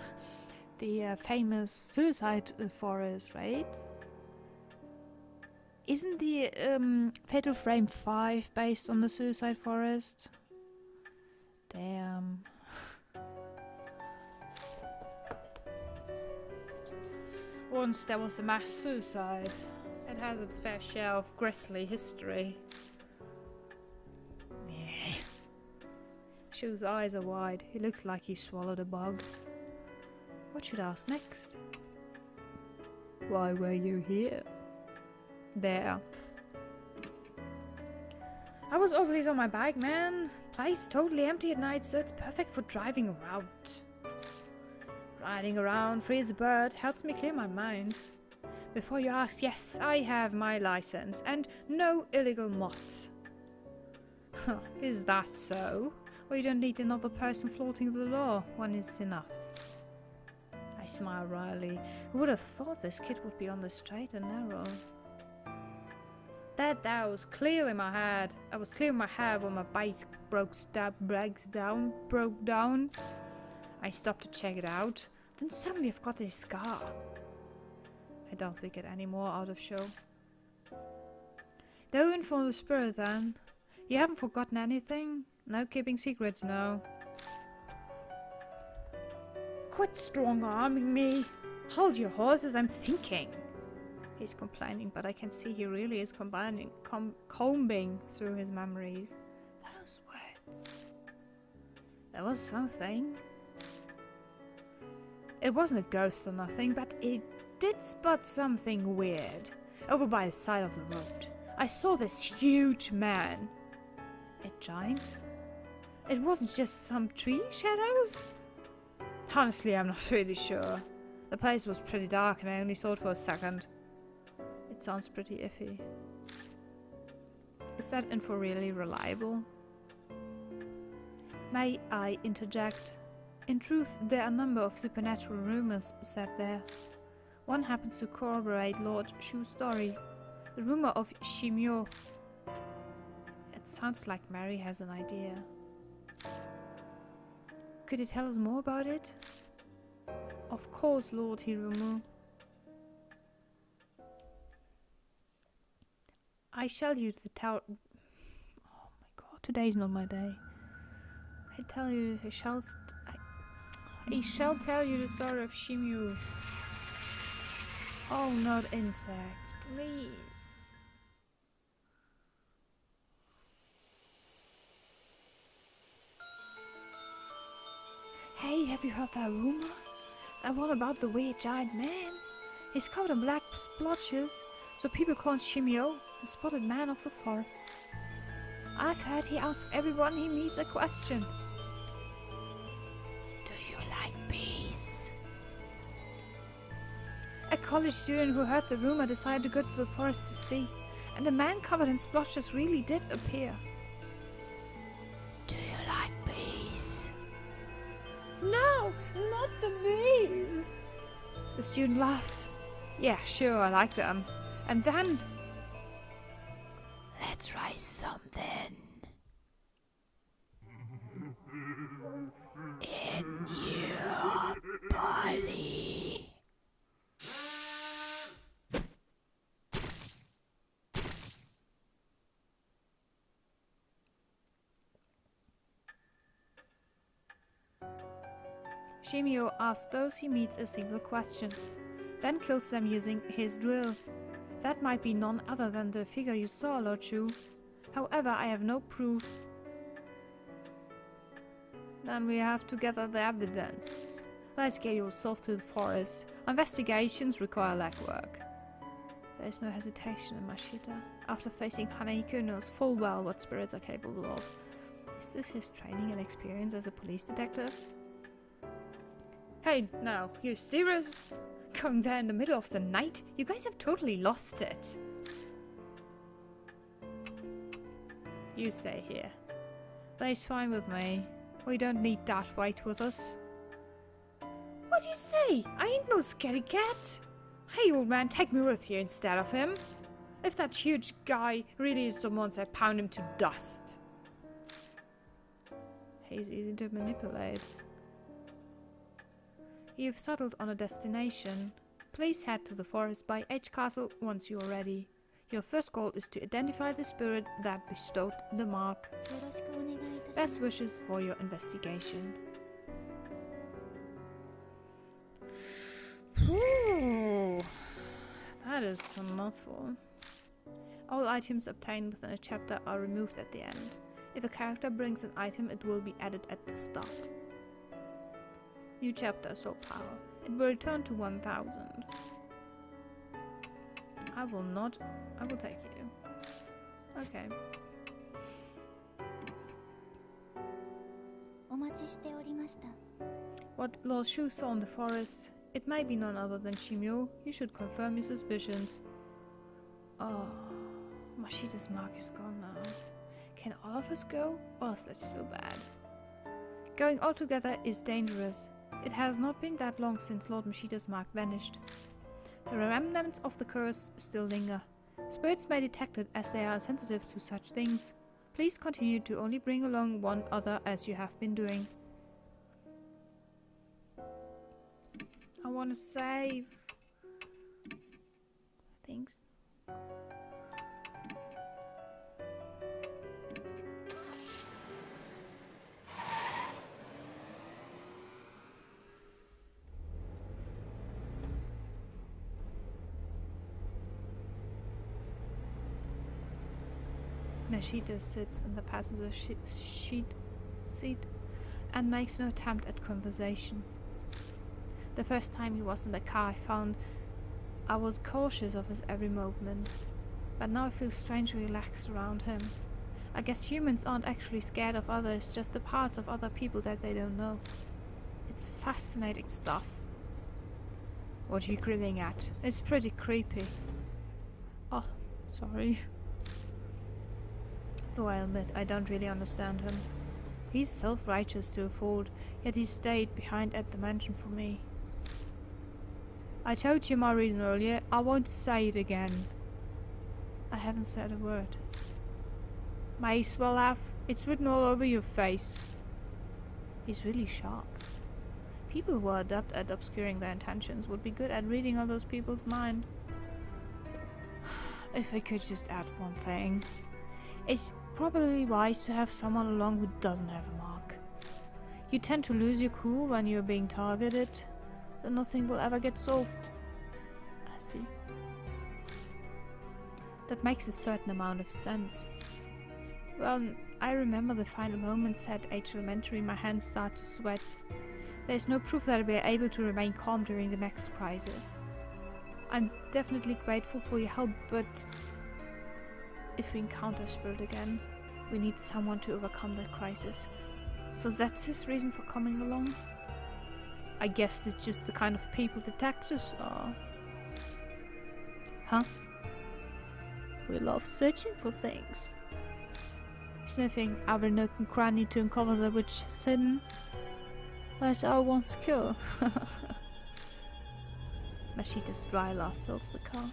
the famous suicide forest, right? Isn't the Fatal Frame 5 based on the suicide forest? Damn. Once there was a mass suicide. It has its fair share of grisly history. Yeah. Shu's eyes are wide. He looks like he swallowed a bug. What should I ask next? Why were you here? There. I was always on my bike, man. Place totally empty at night, so it's perfect for driving around. Riding around, free as a bird, helps me clear my mind. Before you ask, yes, I have my license and no illegal mods. Is that so? Or you don't need another person flaunting the law? One is enough. I smile wryly. Who would have thought this kid would be on the straight and narrow? That was clearly my head. I was clearing my head when my bike broke down. I stopped to check it out. Then suddenly I've got this scar. I doubt we get any more out of Sho. Don't for the spirit then. You haven't forgotten anything? No keeping secrets, no. Quit strong-arming me. Hold your horses, I'm thinking. He's complaining, but I can see he really is combing through his memories. Those words. There was something. It wasn't a ghost or nothing, but it did spot something weird. Over by the side of the road. I saw this huge man. A giant? It wasn't just some tree shadows? Honestly, I'm not really sure. The place was pretty dark and I only saw it for a second. It sounds pretty iffy. Is that info really reliable? May I interject? In truth, there are a number of supernatural rumors said there. One happens to corroborate Lord Shu's story. The rumor of Shimyo. It sounds like Mary has an idea. Could you tell us more about it? Of course, Lord Hirumu. I shall use the tower. Oh my god, today's not my day. I tell you, I shall tell you the story of Shimyu. Oh, not insects, please. Hey, have you heard that rumor? That one about the weird giant man? He's covered in black splotches, so people call him Shimio, the spotted man of the forest. I've heard he asks everyone he meets a question. college student who heard the rumor decided to go to the forest to see, and a man covered in splotches really did appear. Do you like bees? No, not the bees! The student laughed. Yeah, sure, I like them. And then... Let's try something. In your body. Shimio asks those he meets a single question, then kills them using his drill. That might be none other than the figure you saw, Lord Shu. However, I have no proof. Then we have to gather the evidence. Let's get yourself to the forest. Investigations require legwork. There is no hesitation in Mashita. After facing Hanehiko, knows full well what spirits are capable of. Is this his training and experience as a police detective? Hey, now, you serious? Going there in the middle of the night? You guys have totally lost it. You stay here. That's fine with me. We don't need that weight with us. What do you say? I ain't no scaredy cat. Hey, old man, take me with you instead of him. If that huge guy really is the monster, pound him to dust. He's easy to manipulate. You've settled on a destination. Please head to the forest by H Castle once you are ready. Your first goal is to identify the spirit that bestowed the mark. Best wishes for your investigation. Ooh, that is a mouthful. All items obtained within a chapter are removed at the end. If a character brings an item, it will be added at the start. New chapter, Soul Power. It will return to 1000. I will take you. Okay. What Lord Shu saw in the forest, it may be none other than Shimio. You should confirm your suspicions. Oh, Mashita's mark is gone now. Can all of us go? Or is that still bad? Going all together is dangerous. It has not been that long since Lord Mashita's mark vanished. The remnants of the curse still linger. Spirits may detect it as they are sensitive to such things. Please continue to only bring along one other as you have been doing. I want to save things. Mashita sits in the passenger seat and makes no attempt at conversation. The first time he was in the car, I was cautious of his every movement, but now I feel strangely relaxed around him. I guess humans aren't actually scared of others, just the parts of other people that they don't know. It's fascinating stuff. What are you grinning at? It's pretty creepy. Oh, sorry. Though I admit, I don't really understand him. He's self-righteous to a fault, yet he stayed behind at the mansion for me. I told you my reason earlier, I won't say it again. I haven't said a word. May as well have. It's written all over your face. He's really sharp. People who are adept at obscuring their intentions would be good at reading others people's mind. If I could just add one thing. It's probably wise to have someone along who doesn't have a mark. You tend to lose your cool when you're being targeted, then nothing will ever get solved. I see. That makes a certain amount of sense. Well, I remember the final moments at H Elementary, my hands start to sweat. There's no proof that we are able to remain calm during the next crisis. I'm definitely grateful for your help, but if we encounter Spirit again, we need someone to overcome that crisis. So that's his reason for coming along? I guess it's just the kind of people detectives are. Huh? We love searching for things. Sniffing every nook and cranny to uncover the witch's hidden. That's our one skill. Mashita's dry laugh fills the car.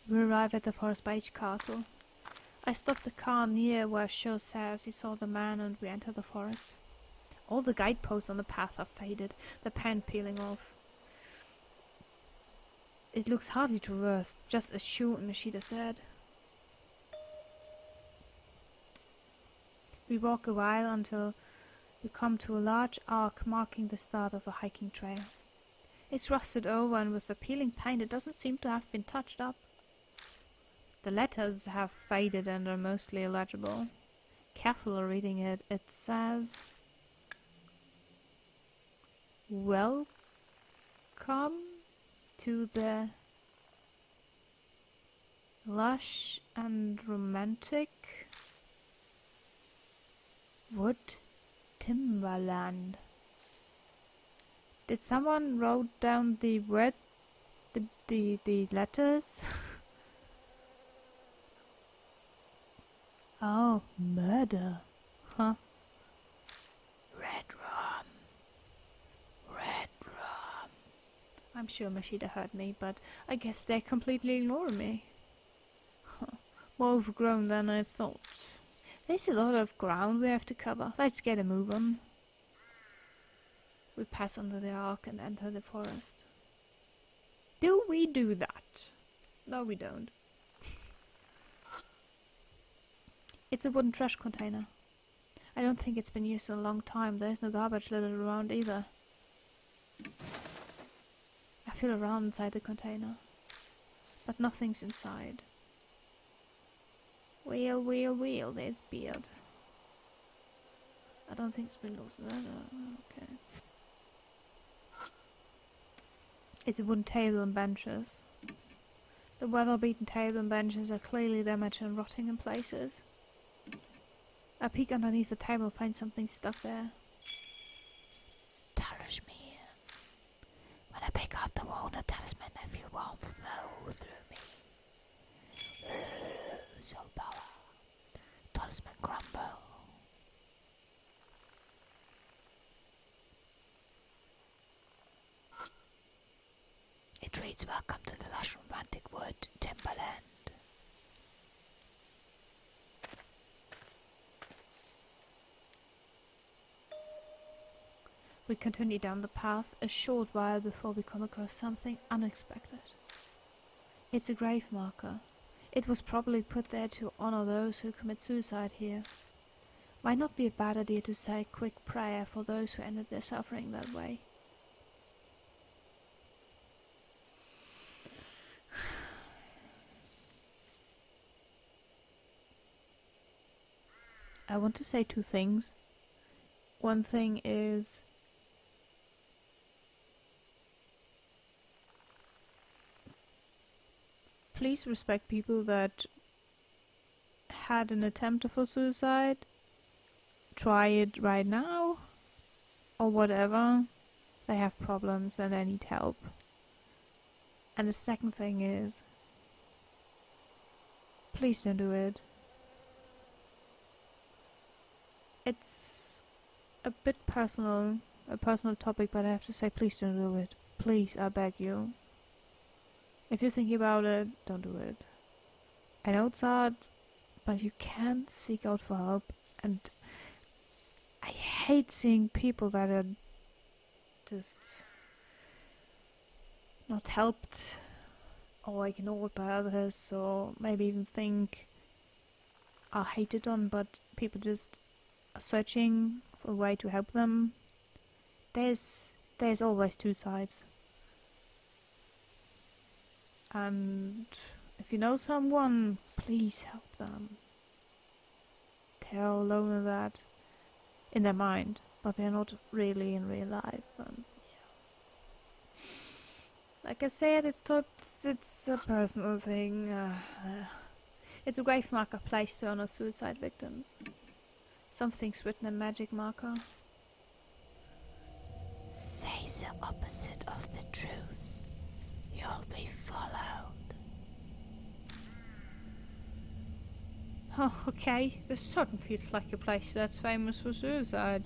We arrive at the Forest Beach Castle. I stop the car near where Sho says he saw the man and we enter the forest. All the guideposts on the path are faded, the paint peeling off. It looks hardly traversed, just as Sho and Mashita said. We walk a while until we come to a large arc marking the start of a hiking trail. It's rusted over and with the peeling paint it doesn't seem to have been touched up. The letters have faded and are mostly illegible. Careful reading it, it says, "Welcome to the lush and romantic wood timberland." Did someone wrote down the words, the letters? Oh, murder. Huh? Red rum. Red rum. I'm sure Mashita heard me, but I guess they completely ignore me. More overgrown than I thought. There's a lot of ground we have to cover. Let's get a move on. We pass under the arc and enter the forest. Do we do that? No, we don't. It's a wooden trash container. I don't think it's been used in a long time. There's no garbage littered around either. I feel around inside the container, but nothing's inside. Wheel, wheel, wheel, there's beard. I don't think it's been lost. Okay. It's a wooden table and benches. The weather-beaten table and benches are clearly damaged and rotting in places. I peek underneath the table and find something stuck there. Talisman. When I pick out the wound, a talisman, I feel warmth flow through me. Soul power. Talisman crumble. It reads, "Welcome to the lush romantic wood timberland." We continue down the path a short while before we come across something unexpected. It's a grave marker. It was probably put there to honor those who commit suicide here. Might not be a bad idea to say a quick prayer for those who ended their suffering that way. I want to say two things. One thing is, please respect people that had an attempt for suicide. Try it right now, or whatever. They have problems and they need help. And the second thing is, please don't do it. It's a bit personal, a personal topic, but I have to say, please don't do it. Please, I beg you. If you're thinking about it, don't do it. I know it's hard, but you can seek out for help. And I hate seeing people that are just not helped or ignored by others, or maybe even think are hated on, but people just are searching for a way to help them. There's always two sides. And if you know someone, please help them. They're alone in that, in their mind, but they're not really in real life. And, Like I said, it's a personal thing. It's a grave marker placed to honor suicide victims. Something's written in magic marker. Say the opposite of the truth. You'll be followed. Oh, okay. This certain feels like a place that's famous for suicide.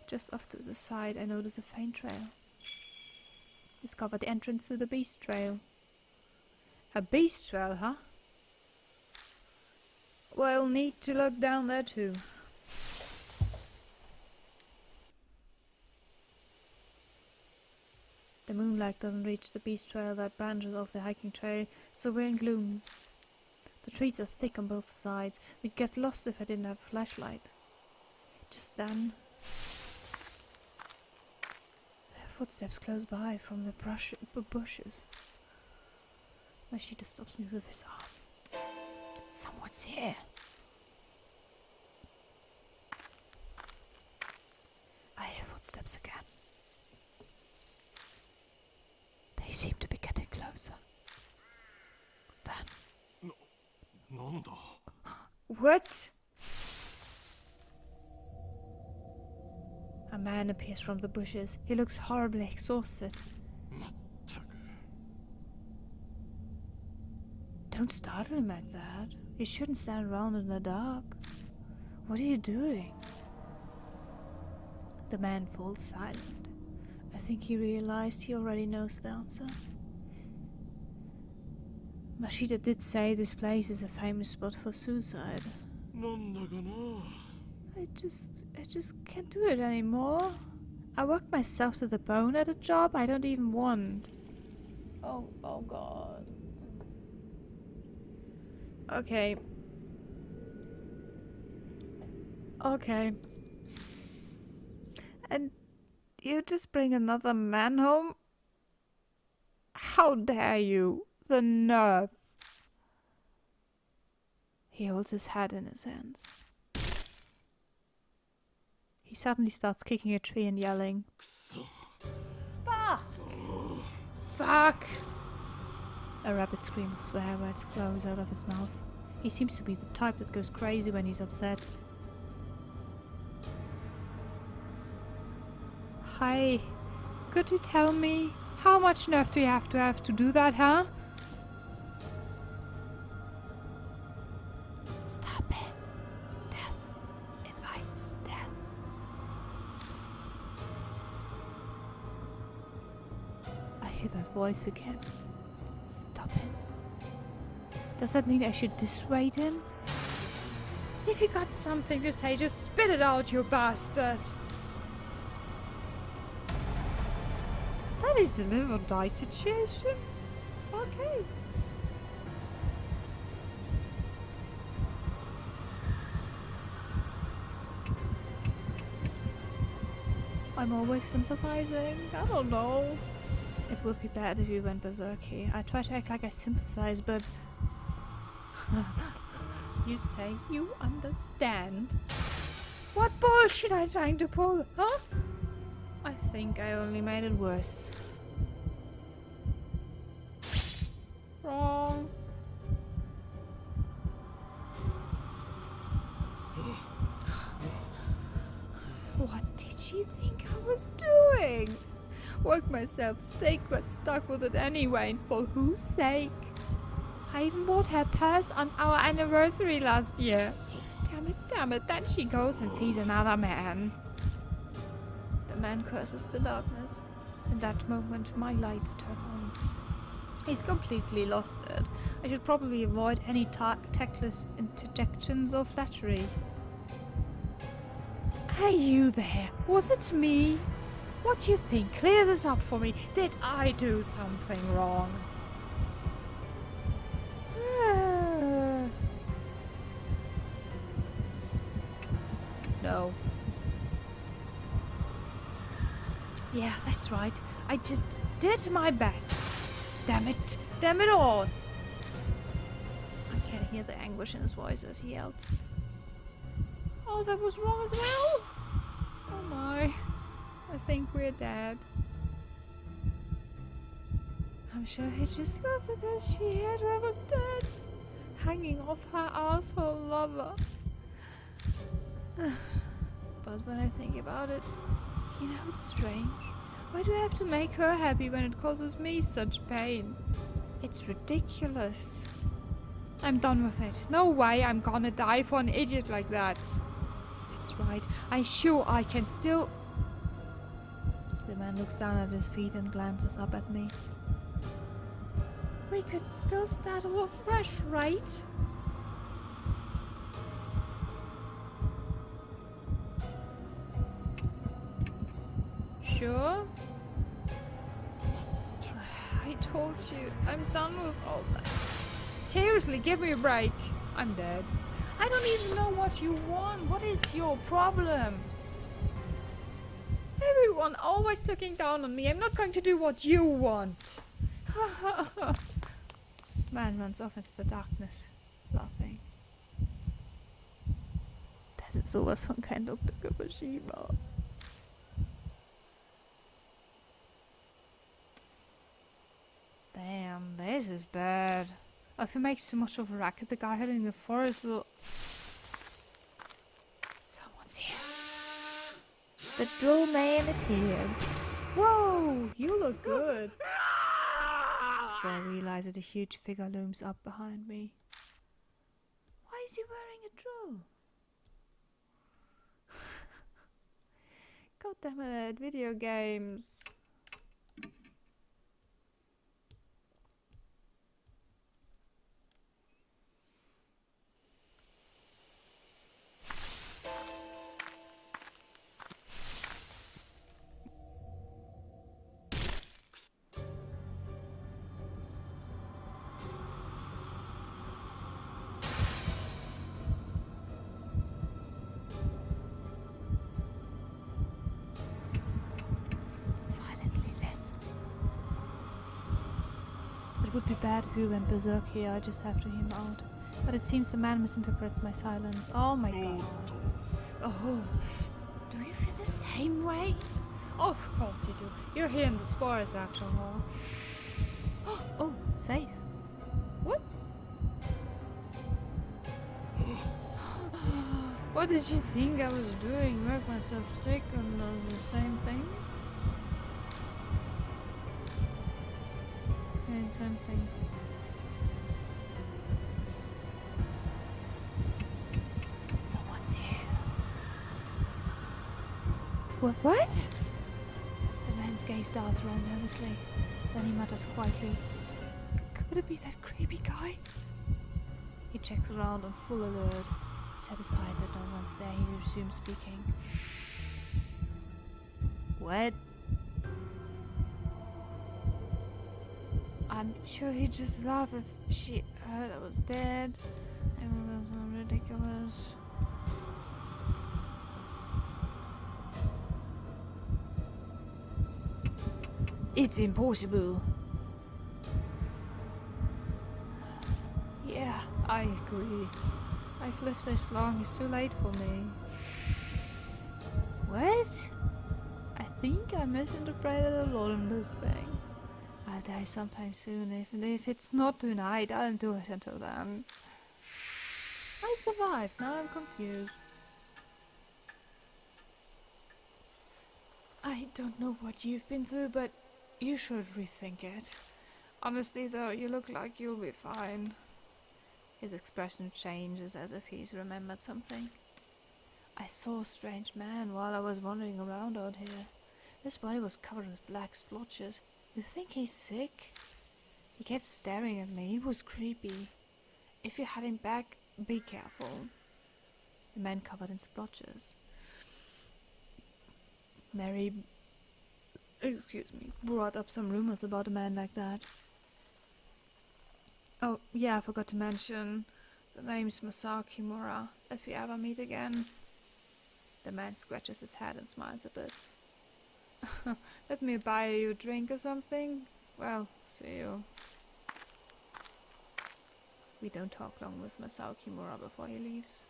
Just off to the side, I notice a faint trail. Discover the entrance to the beast trail. A beast trail, huh? Well, need to look down there too. The moonlight doesn't reach the beast trail that branches off the hiking trail, so we're in gloom. The trees are thick on both sides. We'd get lost if I didn't have a flashlight. Just then, footsteps close by from the bushes. Mashita stops me with his arm. Someone's here. I hear footsteps again. They seem to be getting closer. Then... What? A man appears from the bushes. He looks horribly exhausted. Don't startle him like that. You shouldn't stand around in the dark. What are you doing? The man falls silent. I think he realized he already knows the answer. Mashita did say this place is a famous spot for suicide. I just can't do it anymore. I worked myself to the bone at a job I don't even want. Oh God. Okay. And you just bring another man home? How dare you? The nerve. He holds his head in his hands. He suddenly starts kicking a tree and yelling. Fuck! Fuck! A rapid scream of swear words flows out of his mouth. He seems to be the type that goes crazy when he's upset. Hi, could you tell me how much nerve do you have to do that, huh? Stop him. Death invites death. I hear that voice again. Stop him. Does that mean I should dissuade him? If you got something to say, just spit it out, you bastard! That is a live or die situation. Okay. I'm always sympathizing. I don't know. It would be bad if you went berserky. I try to act like I sympathize, but... You say you understand. What bullshit are you trying to pull, huh? I think I only made it worse. Wrong. What did she think I was doing? Work myself sick, but stuck with it anyway, and for whose sake? I even bought her purse on our anniversary last year. Damn it, then she goes and sees another man. The man curses the darkness. In that moment, my lights turn on. He's completely lost it. I should probably avoid any tactless interjections or flattery. Hey, you there. Was it me? What do you think? Clear this up for me. Did I do something wrong? No. Yeah, that's right. I just did my best. Damn it all. I can hear the anguish in his voice as he yells. Oh, that was wrong as well? Oh my. I think we're dead. I'm sure he just loved it that she heard I was dead, hanging off her asshole lover. But when I think about it, it's strange. Why do I have to make her happy when it causes me such pain? It's ridiculous. I'm done with it. No way I'm gonna die for an idiot like that. That's right. I'm sure I can still... The man looks down at his feet and glances up at me. We could still start all fresh, right? Sure. I told you, I'm done with all that. Seriously, give me a break. I'm dead. I don't even know what you want. What is your problem? Everyone always looking down on me. I'm not going to do what you want. Man runs off into the darkness, laughing. Das ist sowas von kein Dr. Kubashima. Damn, this is bad. If he makes too much of a racket, the guy hiding in the forest will... Someone's here. The droll man appeared. Whoa, you look good. Before I realize that a huge figure looms up behind me. Why is he wearing a drill? God damn it, video games. It would be bad if we went berserk here. I just have to hear him out. But it seems the man misinterprets my silence. Oh my god. Oh, do you feel the same way? Of course you do. You're here in this forest after all. Oh, safe. What? What did you think I was doing? Make myself sick and the same thing? Same thing. Someone's here. What? The man's gaze darts around nervously. Then he mutters quietly. Could it be that creepy guy? He checks around on full alert. Satisfied that no one's there, he resumes speaking. What? I'm sure he'd just laugh if she heard I was dead. It was so ridiculous. It's impossible. Yeah, I agree. I've lived this long, it's too late for me. What? I think I misinterpreted a lot in this thing. I'll die sometime soon. If it's not tonight, I'll do it until then. I survived, now I'm confused. I don't know what you've been through, but you should rethink it. Honestly though, you look like you'll be fine. His expression changes as if he's remembered something. I saw a strange man while I was wandering around out here. His body was covered with black splotches. You think he's sick? He kept staring at me. He was creepy. If you have him back, be careful. The man covered in splotches. Mary, brought up some rumors about a man like that. Oh, yeah, I forgot to mention. The name's Masao Kimura, if we ever meet again. The man scratches his head and smiles a bit. Let me buy you a drink or something? Well, see you. We don't talk long with Masao Kimura before he leaves.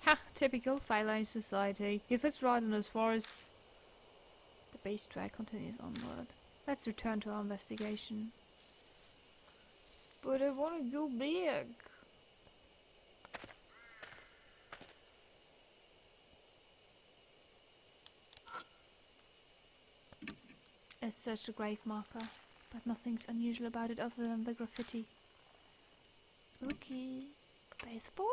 Ha! Typical feline society. If it's right in this forest. The base track continues onward. Let's return to our investigation. But I want to go big. It's such a grave marker, but nothing's unusual about it other than the graffiti. Spooky. Baseball?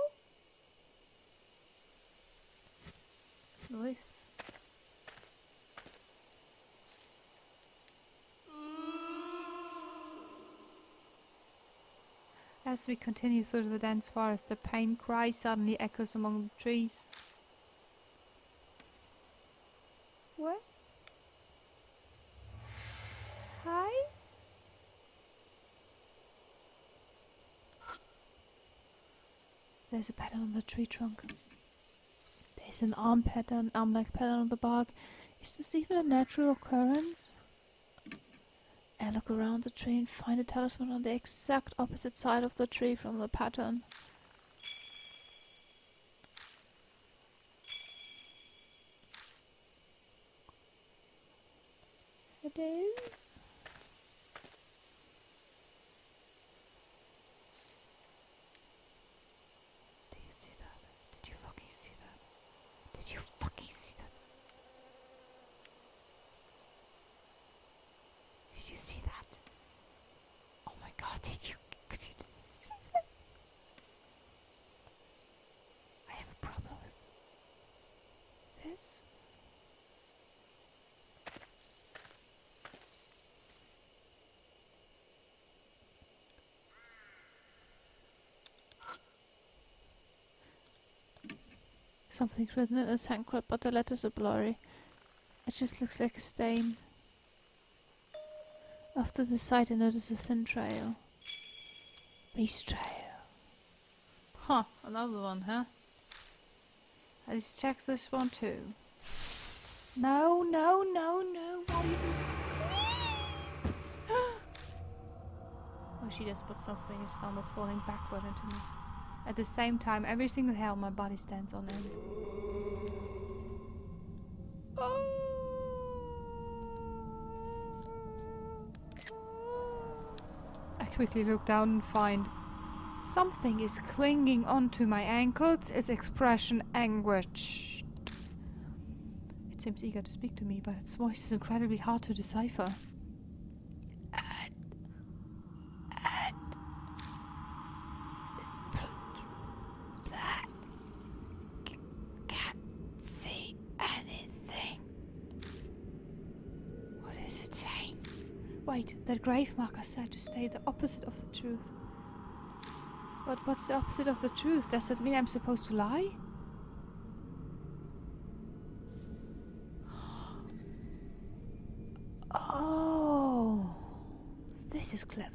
Nice. As we continue through the dense forest, the pain cry suddenly echoes among the trees. What? Hi? There's a pattern on the tree trunk. There's an arm-like pattern on the bark. Is this even a natural occurrence? I look around the tree and find a talisman on the exact opposite side of the tree from the pattern. It is. Do you see that? Did you fucking see that? Did you fucking see that? Did you see that? Oh my god, could you just see that? I have a problem with this. Something's written in a Sanskrit, but the letters are blurry. It just looks like a stain. After the sight, I notice a thin trail. Base trail. Huh, another one, huh? Let's check this one too. No. Oh, she does put something and stumbles falling backward into me. At the same time, every single hair on my body stands on end. I quickly look down and find something is clinging onto my ankles, its expression anguished. It seems eager to speak to me, but its voice is incredibly hard to decipher. Wait, that grave marker said to stay the opposite of the truth. But what's the opposite of the truth? Does that mean I'm supposed to lie? Oh, this is clever.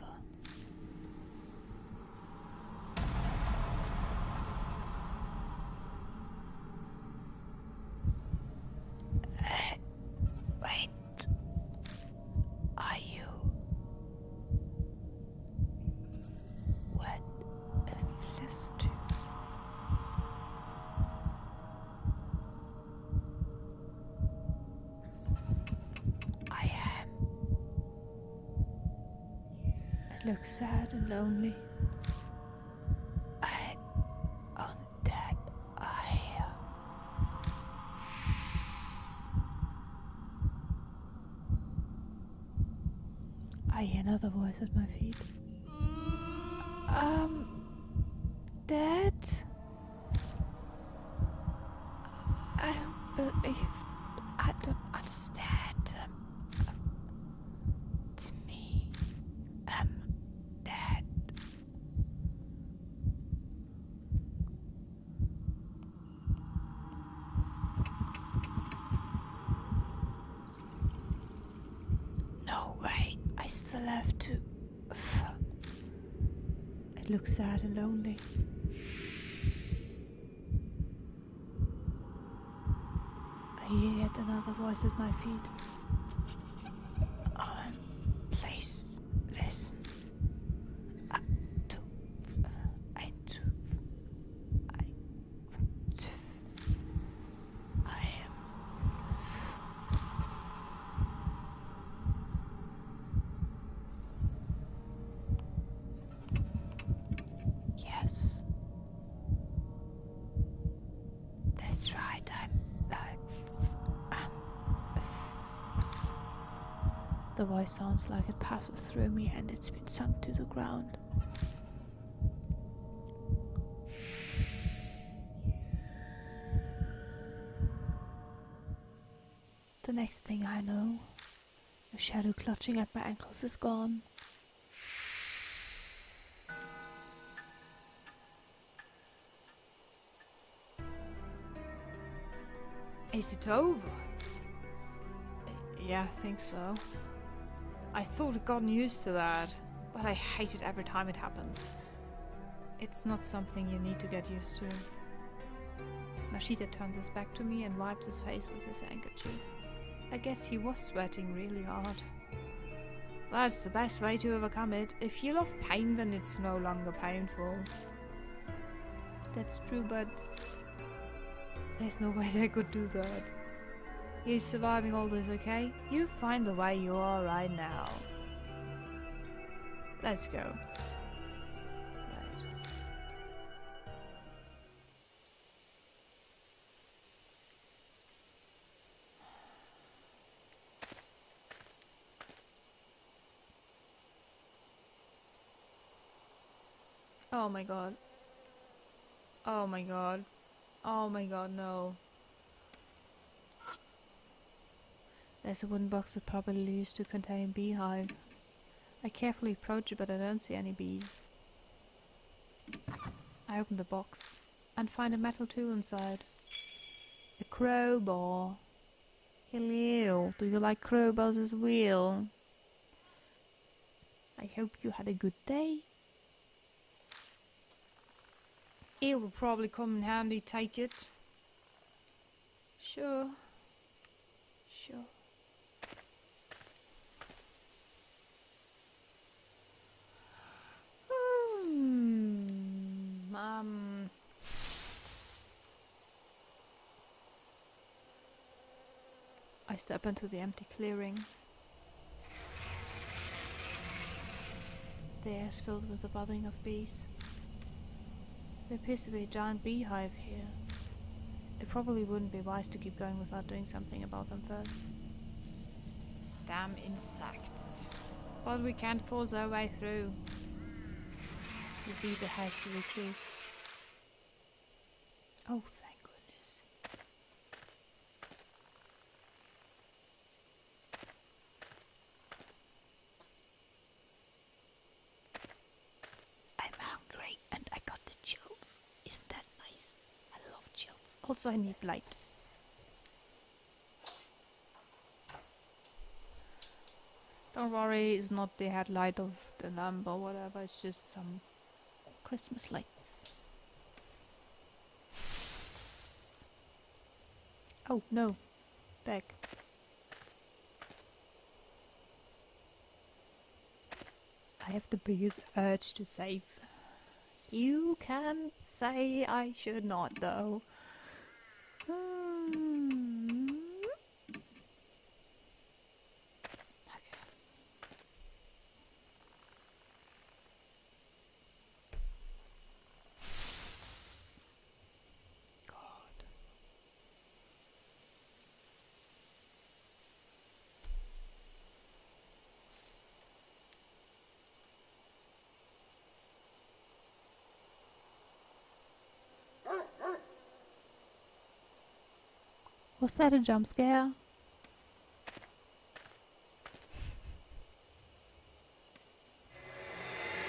Looks sad and lonely. Undead. I hear another voice at my feet. Dad? I don't believe. I don't understand. To me, Dad. No way. I still have to. It looks sad and lonely. I hear yet another voice at my feet. Please listen. I The voice sounds like it passes through me and it's been sunk to the ground. The next thing I know, the shadow clutching at my ankles is gone. Is it over? Yeah, I think so. I thought I'd gotten used to that, but I hate it every time it happens. It's not something you need to get used to. Mashita turns his back to me and wipes his face with his handkerchief. I guess he was sweating really hard. That's the best way to overcome it. If you love pain, then it's no longer painful. That's true, but there's no way they could do that. You're surviving all this, okay? You find the way you are right now. Let's go. Right. Oh my god. Oh my god. Oh my god, no. There's a wooden box that probably used to contain beehive. I carefully approach it, but I don't see any bees. I open the box and find a metal tool inside. A crowbar. Hello, do you like crowbars as well? I hope you had a good day. It will probably come in handy, take it. Sure. Sure. I step into the empty clearing. The air is filled with the buzzing of bees. There appears to be a giant beehive here. It probably wouldn't be wise to keep going without doing something about them first. Damn insects. But we can't force our way through. The beaver has to retreat. Oh, thank goodness. I'm hungry and I got the chills. Isn't that nice? I love chills. Also, I need light. Don't worry, it's not the headlight of the lamp or whatever, it's just some Christmas lights. Oh no, back. I have the biggest urge to save. You can say I should not though. Was that a jump scare?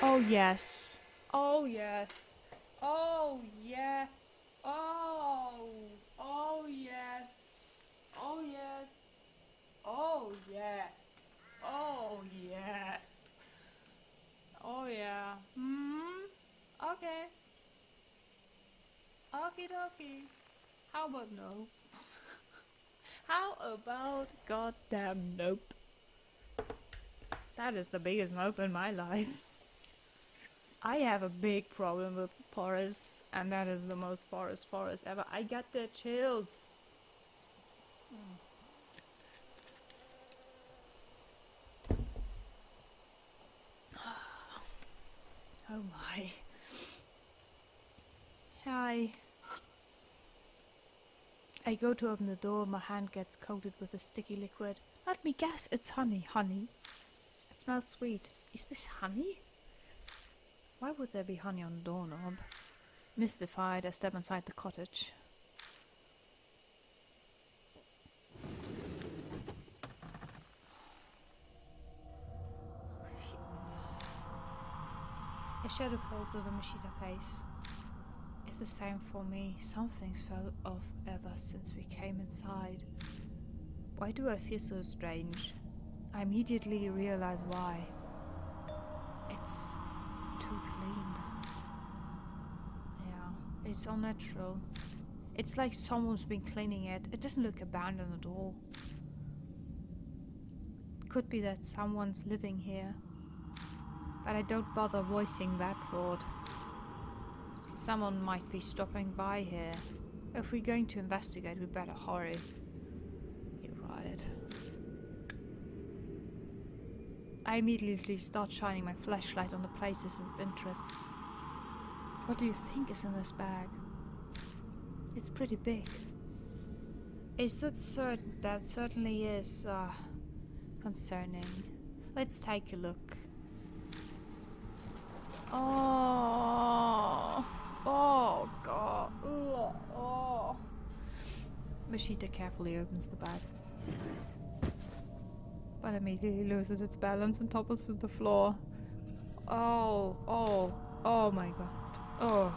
Oh yes. Oh yes. Oh yes. Oh. Oh yes. Oh yes. Oh yes. Oh yes. Oh yeah. Okay. Okie dokie. How about no? How about goddamn nope? That is the biggest nope in my life. I have a big problem with forests, and that is the most forest ever. I get the chills. Oh my. I go to open the door, my hand gets coated with a sticky liquid. Let me guess, it's honey. Honey? It smells sweet. Is this honey? Why would there be honey on the doorknob? Mystified, I step inside the cottage. A shadow falls over Mashita's face. It's the same for me. Something's fell off ever since we came inside. Why do I feel so strange? I immediately realize why. It's too clean. Yeah, it's unnatural. It's like someone's been cleaning it. It doesn't look abandoned at all. Could be that someone's living here. But I don't bother voicing that thought. Someone might be stopping by here. If we're going to investigate, we better hurry. You're right. I immediately start shining my flashlight on the places of interest. What do you think is in this bag? It's pretty big. Is that certain? That certainly is concerning. Let's take a look. Oh God. Oh. Mashita carefully opens the bag, but immediately loses its balance and topples to the floor. Oh my God. Oh,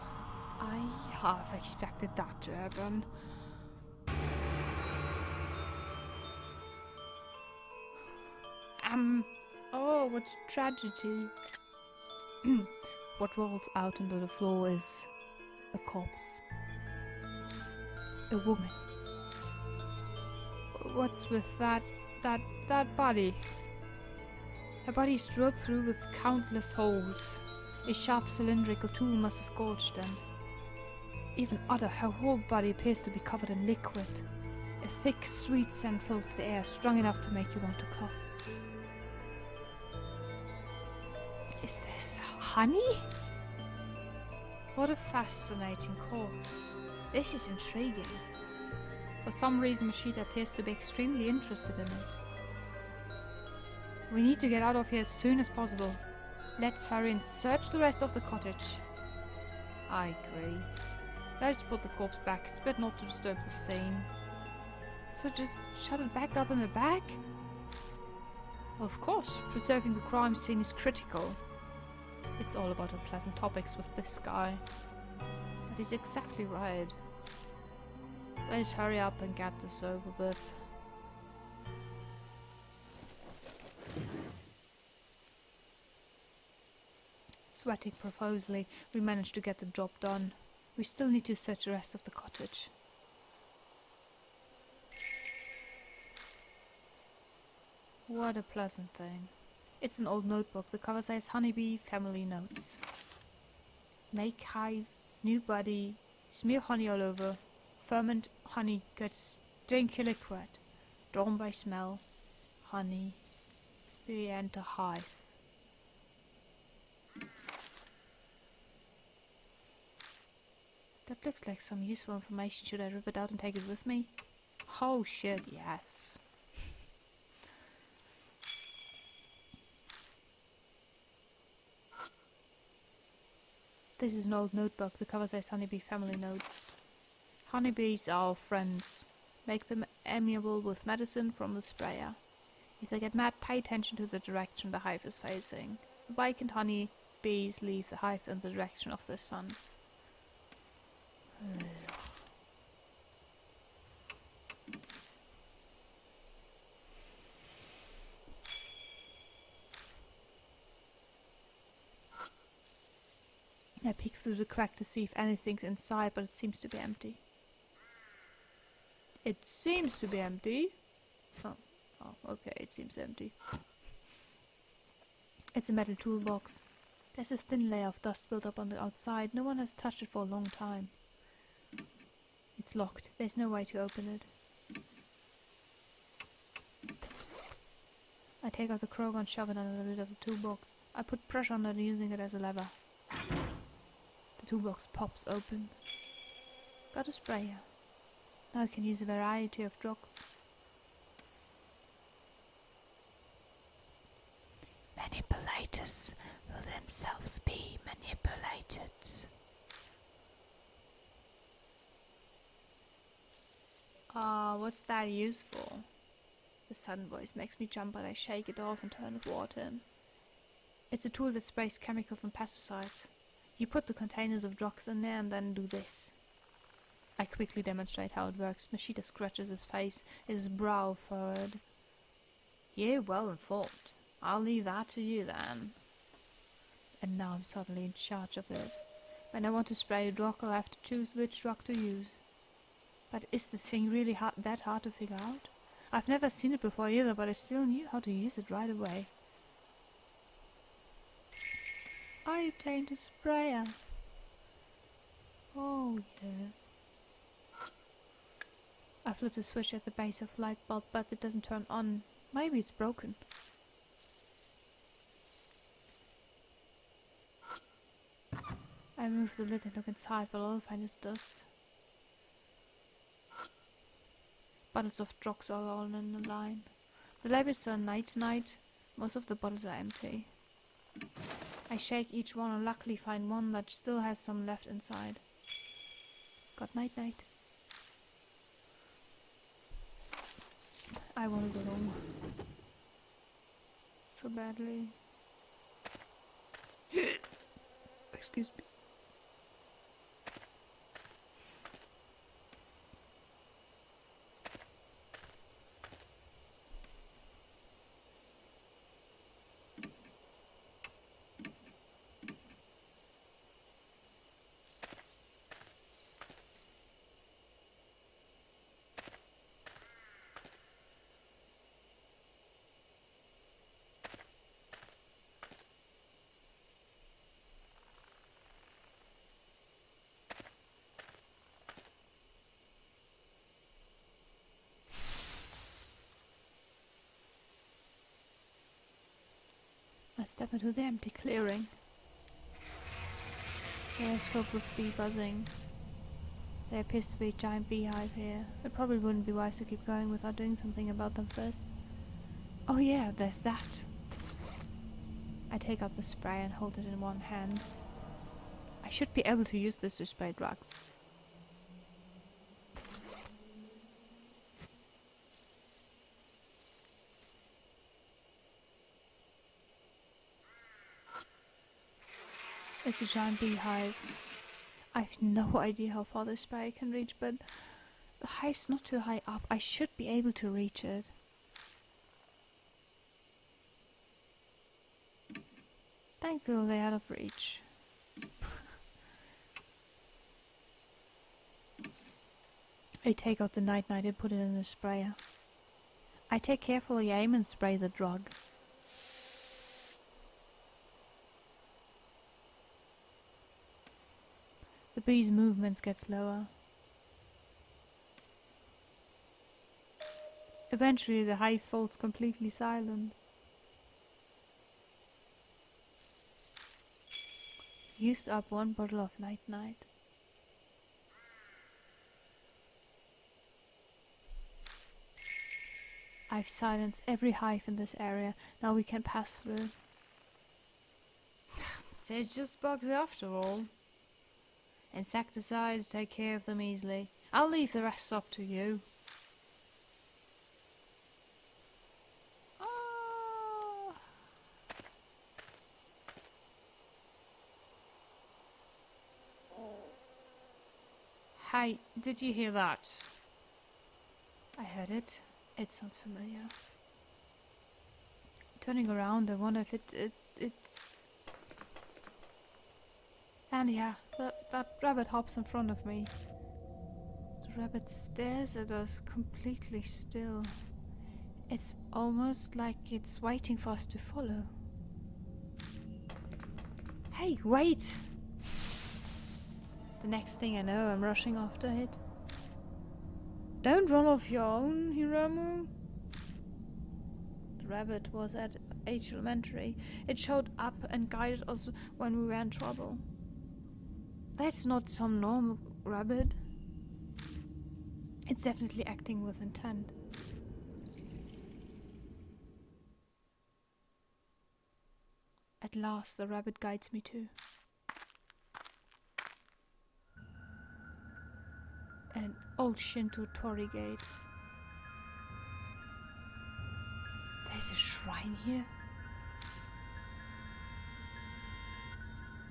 I half expected that to happen. Oh, what a tragedy. What rolls out onto the floor is a corpse. A woman. What's with that body? Her body is drilled through with countless holes. A sharp cylindrical tool must have gorged them. Even odder, her whole body appears to be covered in liquid. A thick, sweet scent fills the air, strong enough to make you want to cough. Is this honey? What a fascinating corpse. This is intriguing. For some reason, Mashita appears to be extremely interested in it. We need to get out of here as soon as possible. Let's hurry and search the rest of the cottage. I agree. Let's put the corpse back. It's better not to disturb the scene. So just shut it back up in the bag? Of course, preserving the crime scene is critical. It's all about unpleasant topics with this guy. But he's exactly right. Let's hurry up and get this over with. Sweating profusely, we managed to get the job done. We still need to search the rest of the cottage. What a pleasant thing. It's an old notebook. The cover says Honeybee Family Notes. Make hive, new body, smear honey all over, ferment honey gets stinky liquid, drawn by smell, honey, re-enter hive. That looks like some useful information. Should I rip it out and take it with me? Oh shit, yes. This is an old notebook. The cover says Honeybee Family Notes. Honeybees are our friends. Make them amiable with medicine from the sprayer. If they get mad, pay attention to the direction the hive is facing. The vacant honeybees leave the hive in the direction of the sun. I peek through the crack to see if anything's inside, but it seems to be empty. It seems to be empty. Oh, okay, it seems empty. It's a metal toolbox. There's a thin layer of dust built up on the outside. No one has touched it for a long time. It's locked. There's no way to open it. I take out the crowbar and shove it under the lid of the toolbox. I put pressure on it, using it as a lever. The toolbox pops open. Got a sprayer. Now I can use a variety of drugs. Manipulators will themselves be manipulated. What's that used for? The sudden voice makes me jump, but I shake it off and turn the water in. It's a tool that sprays chemicals and pesticides. You put the containers of drugs in there and then do this. I quickly demonstrate how it works. Mashita scratches his face, his brow furrowed. You're well informed. I'll leave that to you then. And now I'm suddenly in charge of it. When I want to spray a drug, I'll have to choose which drug to use. But is the thing really that hard to figure out? I've never seen it before either, but I still knew how to use it right away. I obtained a sprayer. Oh, yes. I flip the switch at the base of the light bulb, but it doesn't turn on. Maybe it's broken. I move the lid and look inside, but all I find is dust. Bottles of drugs are all in a line. The labels are night-night. Most of the bottles are empty. I shake each one and luckily find one that still has some left inside. Good night-night. I want to go home. So badly. Excuse me. I step into the empty clearing. The air is filled with bee buzzing. There appears to be a giant beehive here. It probably wouldn't be wise to keep going without doing something about them first. Oh yeah, there's that. I take out the spray and hold it in one hand. I should be able to use this to spray drugs. It's a giant beehive. I've no idea how far this spray can reach, but the hive's not too high up. I should be able to reach it. Thankfully they're out of reach. I take out the night-night and put it in the sprayer. I take carefully aim and spray the drug. The bee's movements get slower. Eventually the hive falls completely silent. Used up one bottle of night-night. I've silenced every hive in this area. Now we can pass through. They're just bugs after all. Insecticides take care of them easily. I'll leave the rest up to you. Hey, did you hear that? I heard it. It sounds familiar. Turning around, I wonder if it's... And yeah, that rabbit hops in front of me. The rabbit stares at us completely still. It's almost like it's waiting for us to follow. Hey, wait! The next thing I know, I'm rushing after it. Don't run off your own, Hiramu. The rabbit was at H Elementary. It showed up and guided us when we were in trouble. That's not some normal rabbit. It's definitely acting with intent. At last, the rabbit guides me to an old Shinto torii gate. There's a shrine here.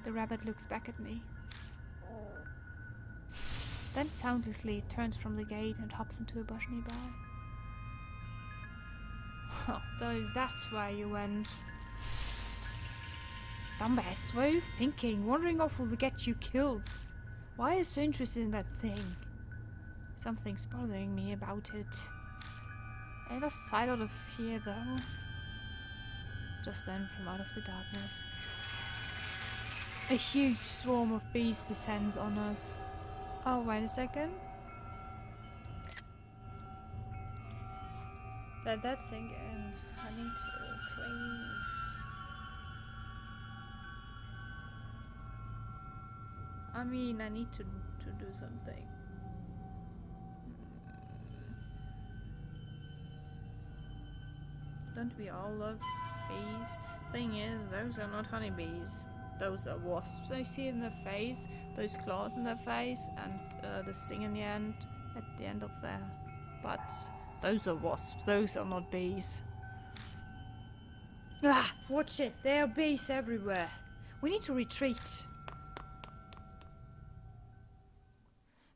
The rabbit looks back at me. Then soundlessly turns from the gate and hops into a bush nearby. Oh, that's where you went. Dumbass, what are you thinking? Wandering off will get you killed. Why are you so interested in that thing? Something's bothering me about it. I lost sight out of here though. Just then, from out of the darkness, a huge swarm of bees descends on us. Oh, wait a second. Let that sink in. I need to clean. I mean, I need to do something. Don't we all love bees? Thing is, those are not honeybees. Those are wasps. I see it in their face, those claws in their face, and the sting in the end, at the end of their butts. Those are wasps. Those are not bees. Ah, watch it. There are bees everywhere. We need to retreat.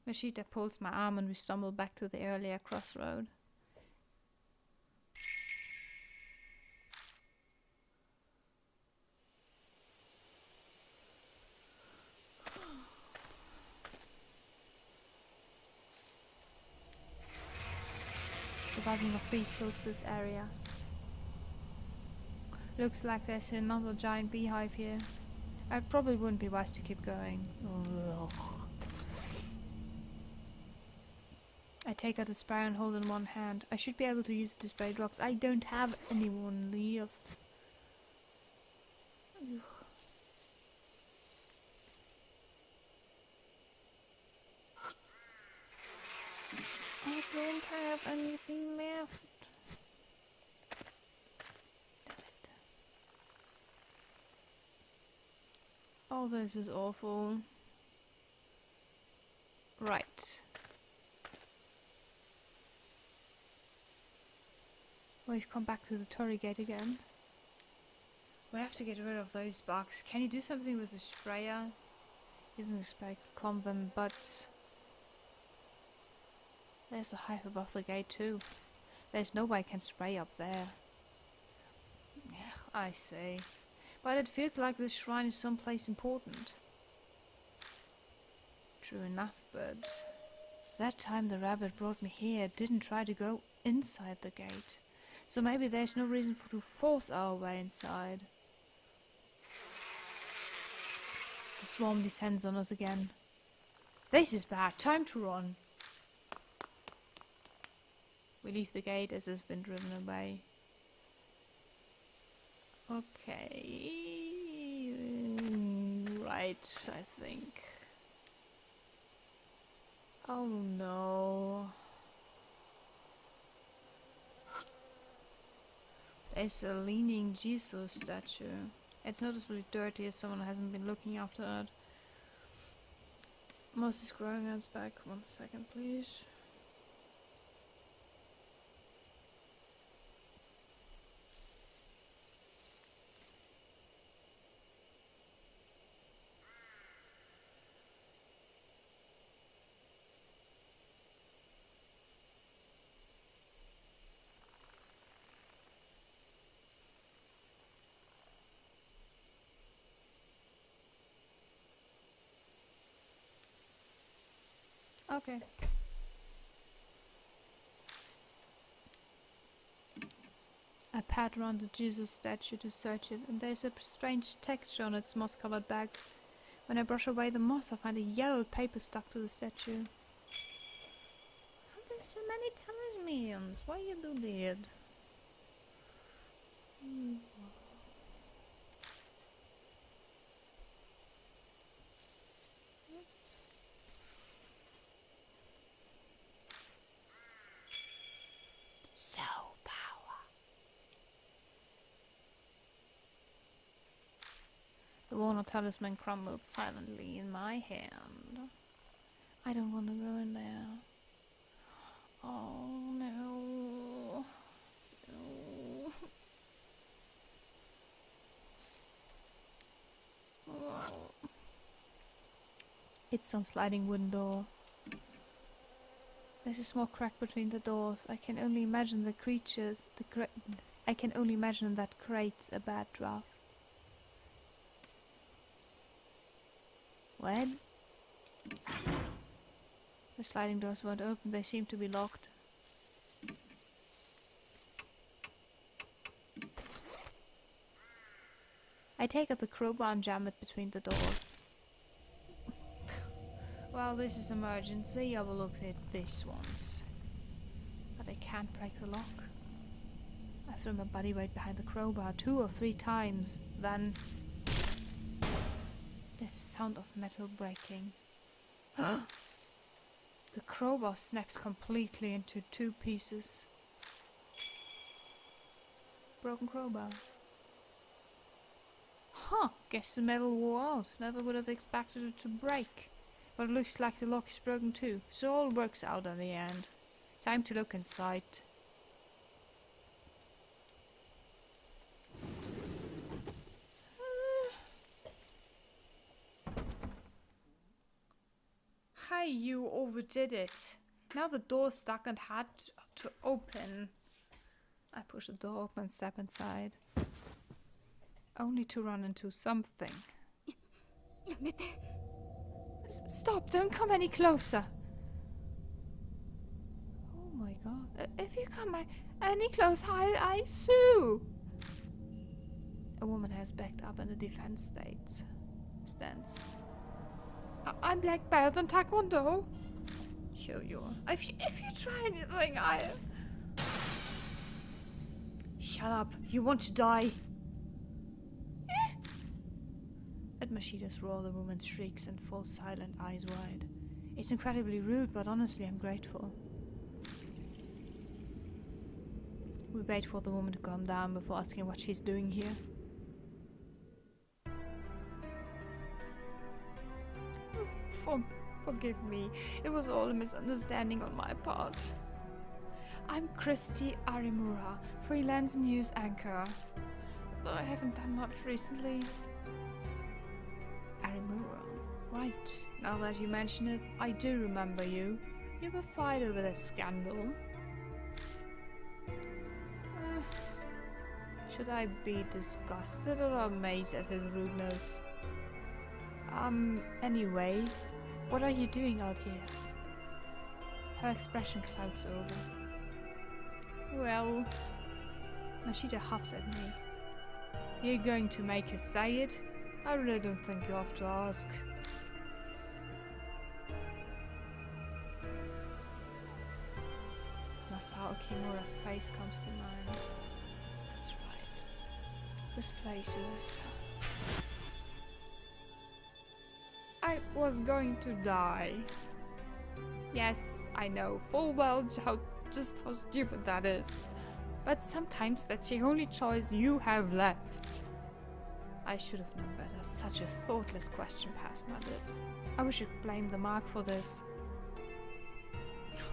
Mashita pulls my arm and we stumble back to the earlier crossroad. The buzzing of bees fills this area. Looks like there's another giant beehive here. I probably wouldn't be wise to keep going. Ugh. I take out the spray and hold it in one hand. I should be able to use it to spray drugs. I don't have anyone near. I don't have anything left. Damn it. Oh, this is awful. Right. We've come back to the torii gate again. We have to get rid of those bugs. Can you do something with the sprayer? Isn't expect to calm them, but there's a hive above the gate too. There's no way I can spray up there. Yeah, I see. But it feels like this shrine is someplace important. True enough, but that time the rabbit brought me here didn't try to go inside the gate. So maybe there's no reason to force our way inside. The swarm descends on us again. This is bad. Time to run. We leave the gate as it's been driven away. Okay. Right, I think. Oh no. There's a leaning Jesus statue. It's noticeably dirty as someone hasn't been looking after it. Moss is growing on its back. 1 second, please. Okay. I pat around the Jesus statue to search it, and there's a strange texture on its moss-covered back. When I brush away the moss, I find a yellow paper stuck to the statue. There's so many talismans. Why you do that? The Warner talisman crumbled silently in my hand. I don't want to go in there. Oh no. No. Oh. It's some sliding wooden door. There's a small crack between the doors. I can only imagine the creatures. I can only imagine that creates a bad draft. What? The sliding doors won't open. They seem to be locked. I take out the crowbar and jam it between the doors. Well, this is emergency. I will look at this once. But I can't break the lock. I threw my body weight behind the crowbar 2 or 3 times. Then there's a sound of metal breaking. The crowbar snaps completely into 2 pieces. Broken crowbar. Huh, guess the metal wore out. Never would have expected it to break. But it looks like the lock is broken too, so all works out in the end. Time to look inside. Hi, you overdid it. Now the door's stuck and hard to open. I push the door open and step inside. Only to run into something. Stop, don't come any closer. Oh my god. If you come any closer, I sue. A woman has backed up in the defense stance. I'm black belt in Taekwondo. Sure you are. If you try anything, Shut up. You want to die. At Mashida's roar, the woman shrieks and falls silent, eyes wide. It's incredibly rude, but honestly, I'm grateful. We wait for the woman to calm down before asking what she's doing here. Forgive me. It was all a misunderstanding on my part. I'm Christy Arimura, freelance news anchor. Though I haven't done much recently. Arimura. Right. Now that you mention it, I do remember you. You were fired over that scandal. Should I be disgusted or amazed at his rudeness? Anyway, what are you doing out here? Her expression clouds over. Well, Mashida huffs at me. You're going to make her say it? I really don't think you have to ask. Masao Kimura's face comes to mind. That's right. This place is... I was going to die. Yes, I know full well just how stupid that is. But sometimes that's the only choice you have left. I should have known better. Such a thoughtless question passed my lips. I wish I'd blame the mark for this.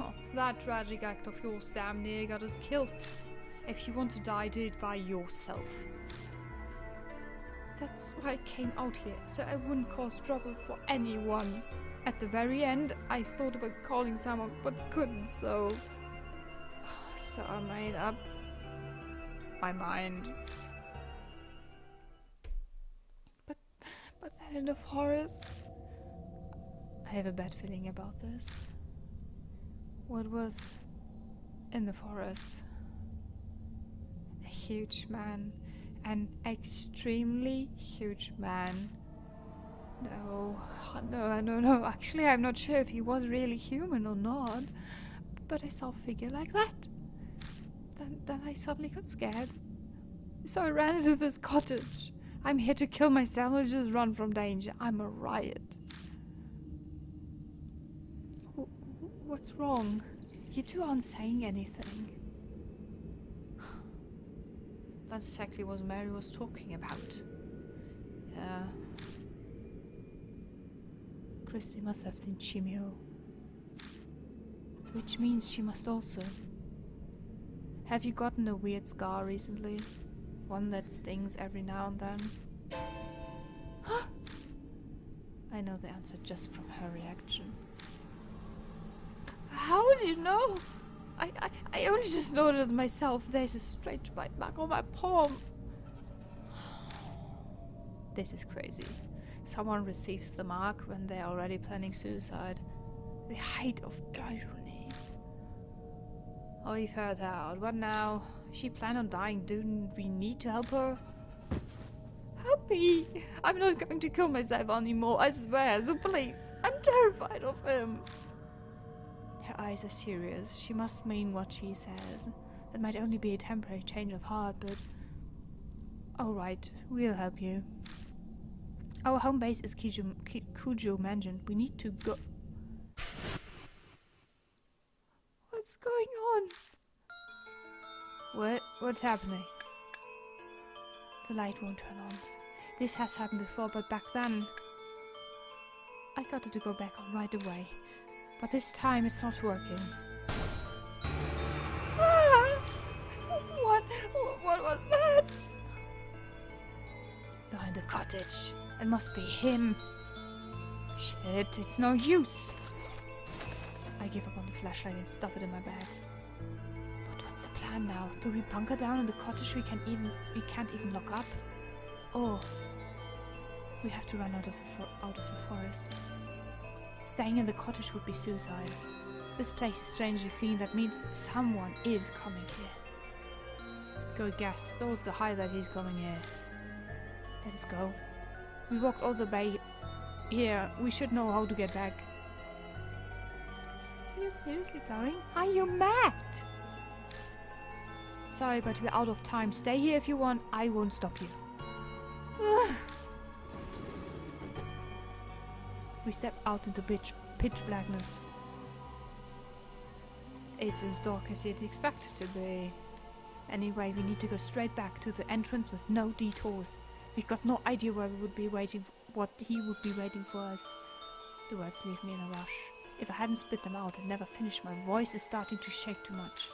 Oh, that tragic act of yours damn near got us killed. If you want to die, do it by yourself. That's why I came out here, so I wouldn't cause trouble for anyone. At the very end, I thought about calling someone, but couldn't, so I made up my mind. But then in the forest, I have a bad feeling about this. What was in the forest? A huge man. An extremely huge man. No. Actually, I'm not sure if he was really human or not. But I saw a figure like that. Then I suddenly got scared. So I ran into this cottage. I'm here to kill myself and just run from danger. I'm a riot. What's wrong? You two aren't saying anything. That's exactly what Mary was talking about. Christy must have seen Chimio. Which means she must also. Have you gotten a weird scar recently? One that stings every now and then? I know the answer just from her reaction. How do you know? I only just noticed myself. There's a strange bite mark on my palm. This is crazy. Someone receives the mark when they're already planning suicide. The height of irony. Oh, we've heard her out. What now? She planned on dying. Do we need to help her? Help me! I'm not going to kill myself anymore, I swear, so please. I'm terrified of him. Her eyes are serious. She must mean what she says. It might only be a temporary change of heart, but... Alright, we'll help you. Our home base is Kujo Mansion. We need to go... What's going on? What's happening? The light won't turn on. This has happened before, but back then... I got it to go back on right away. But this time it's not working. What was that? Behind the cottage. It must be him. Shit, it's no use. I give up on the flashlight and stuff it in my bag. But what's the plan now? Do we bunker down in the cottage we can't even lock up? Or we have to run out of the forest. Staying in the cottage would be suicide. This place is strangely clean. That means someone is coming here. Good guess. The odds are high that he's coming here. Let us go. We walked all the way here. We should know how to get back. Are you seriously going? Are you mad? Sorry, but we're out of time. Stay here if you want. I won't stop you. We step out into pitch blackness. It's as dark as you'd expect it to be. Anyway, we need to go straight back to the entrance with no detours. We've got no idea where we would be waiting, what he would be waiting for us. The words leave me in a rush. If I hadn't spit them out, I'd never finished. My voice is starting to shake too much.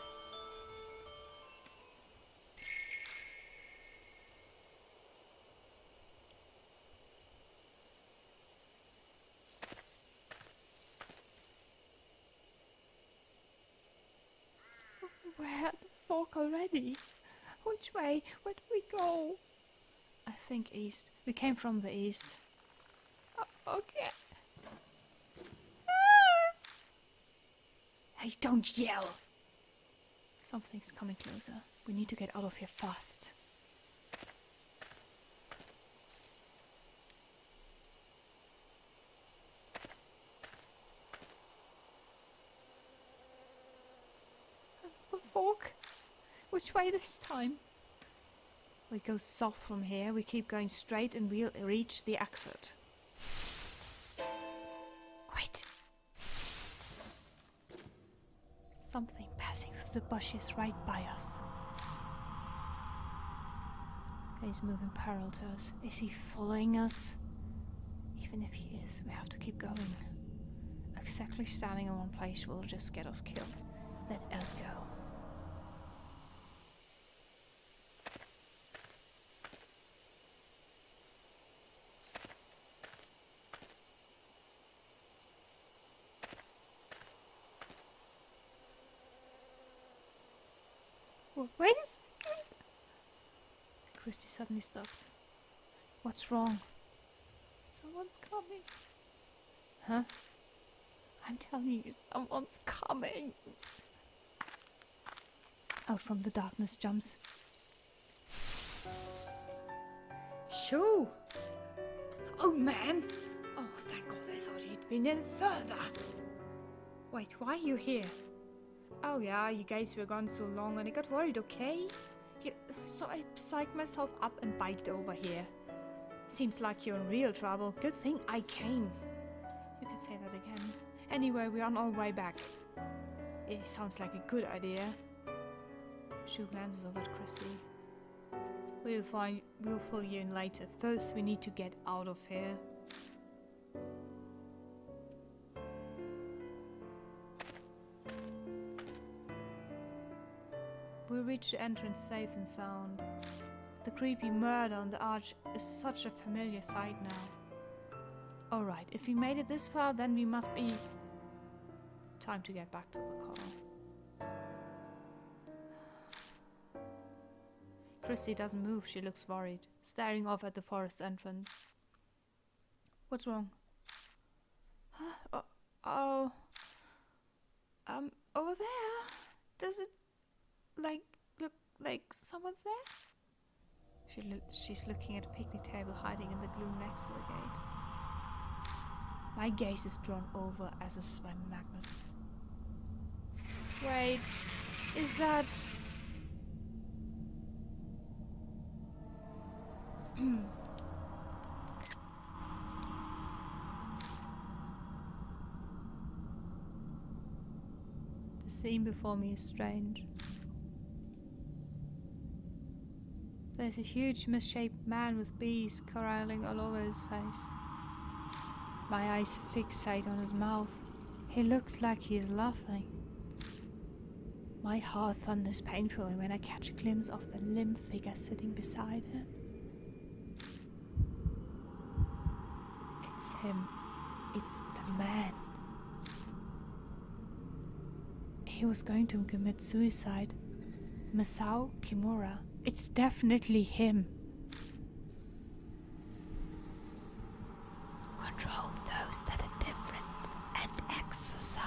We're at the fork already. Which way? Where do we go? I think east. We came from the east. Okay. Hey, don't yell! Something's coming closer. We need to get out of here fast. The fork? Which way this time? We go south from here, we keep going straight and we'll reach the exit. Wait! Something passing through the bushes right by us. He's moving parallel to us. Is he following us? Even if he is, we have to keep going. Exactly standing in one place will just get us killed. Let us go. Wait a second. Christy suddenly stops. What's wrong? Someone's coming. Huh? I'm telling you, someone's coming. Out from the darkness jumps. Shoo! Oh man! Oh, thank God, I thought he'd been in further. Wait, why are you here? Oh yeah, you guys were gone so long and I got worried, okay? Yeah, so I psyched myself up and biked over here. Seems like you're in real trouble. Good thing I came. You can say that again. Anyway, we're on our way back. It sounds like a good idea. Shu glances over at Christy. We'll fill you in later. First, we need to get out of here. We reach the entrance safe and sound. The creepy murder on the arch is such a familiar sight now. Alright, if we made it this far, then we must be... Time to get back to the car. Christy doesn't move, she looks worried, staring off at the forest entrance. What's wrong? Huh? Over there? Does it, look like someone's there? She's looking at a picnic table hiding in the gloom next to the gate. My gaze is drawn over as if by magnets. Wait, is that... The scene before me is strange. There's a huge misshaped man with bees corralling all over his face. My eyes fixate on his mouth. He looks like he is laughing. My heart thunders painfully when I catch a glimpse of the limp figure sitting beside him. It's him. It's the man. He was going to commit suicide. Masao Kimura. It's definitely him. Control those that are different and exercise.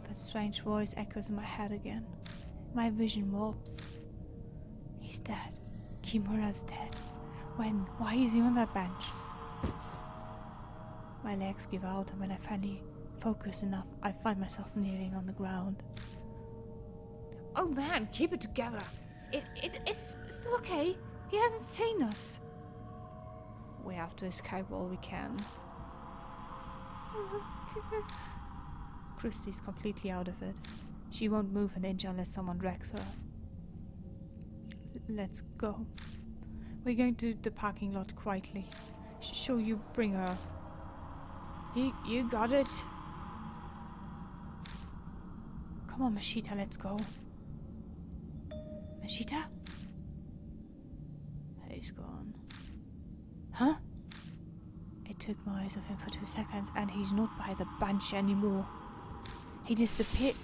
That strange voice echoes in my head again. My vision warps. He's dead. Kimura's dead. When? Why is he on that bench? My legs give out, and when I finally focus enough, I find myself kneeling on the ground. Oh man, keep it together. It's still okay. He hasn't seen us. We have to escape while we can. Christy's completely out of it. She won't move an inch unless someone drags her. Let's go. We're going to the parking lot quietly. Sure, you bring her. You got it. Come on, Mashita, let's go. Mashita? He's gone. Huh? I took my eyes off him for 2 seconds and he's not by the bench anymore. He disappeared.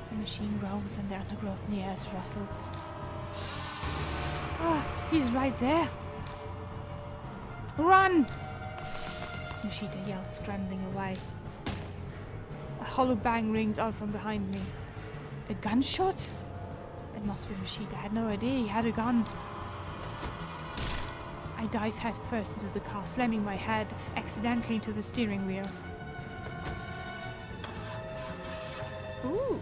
The machine growls and the undergrowth near us rustles. Ah, he's right there. Run! Mashita yelled, scrambling away. A hollow bang rings out from behind me. A gunshot? It must be Mashita. I had no idea he had a gun. I dive head first into the car, slamming my head accidentally into the steering wheel. Ooh.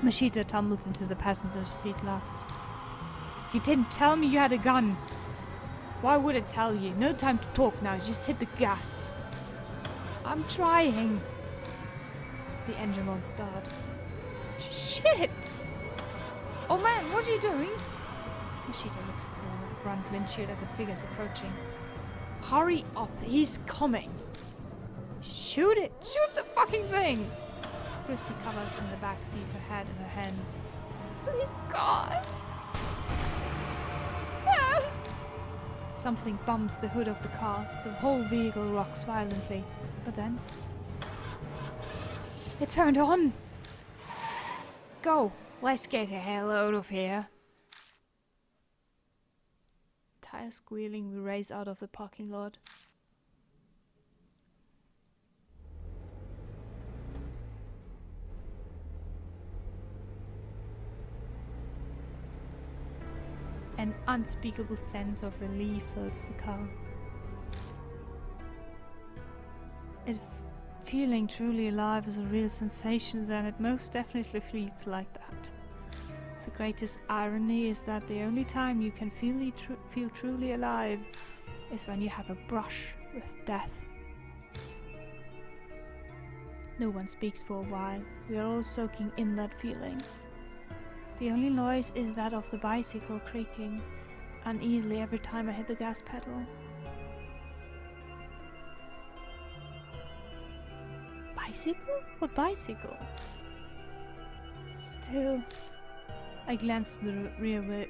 Mashita tumbles into the passenger seat last. You didn't tell me you had a gun. Why would I tell you? No time to talk now, just hit the gas. I'm trying. The engine won't start. Shit! Oh man, what are you doing? Mashita looks through the front windshield at the figures approaching. Hurry up, he's coming. Shoot it! Shoot the fucking thing! Christy covers in the back seat, her head in her hands. Please, God! Ah! Something bumps the hood of the car. The whole vehicle rocks violently. But then... it turned on! Go! Let's get the hell out of here! Tires squealing, we race out of the parking lot. An unspeakable sense of relief fills the car. Feeling truly alive is a real sensation, and it most definitely feels like that. The greatest irony is that the only time you can feel truly alive is when you have a brush with death. No one speaks for a while. We are all soaking in that feeling. The only noise is that of the bicycle creaking uneasily every time I hit the gas pedal. bicycle? What bicycle? Still, I glanced through the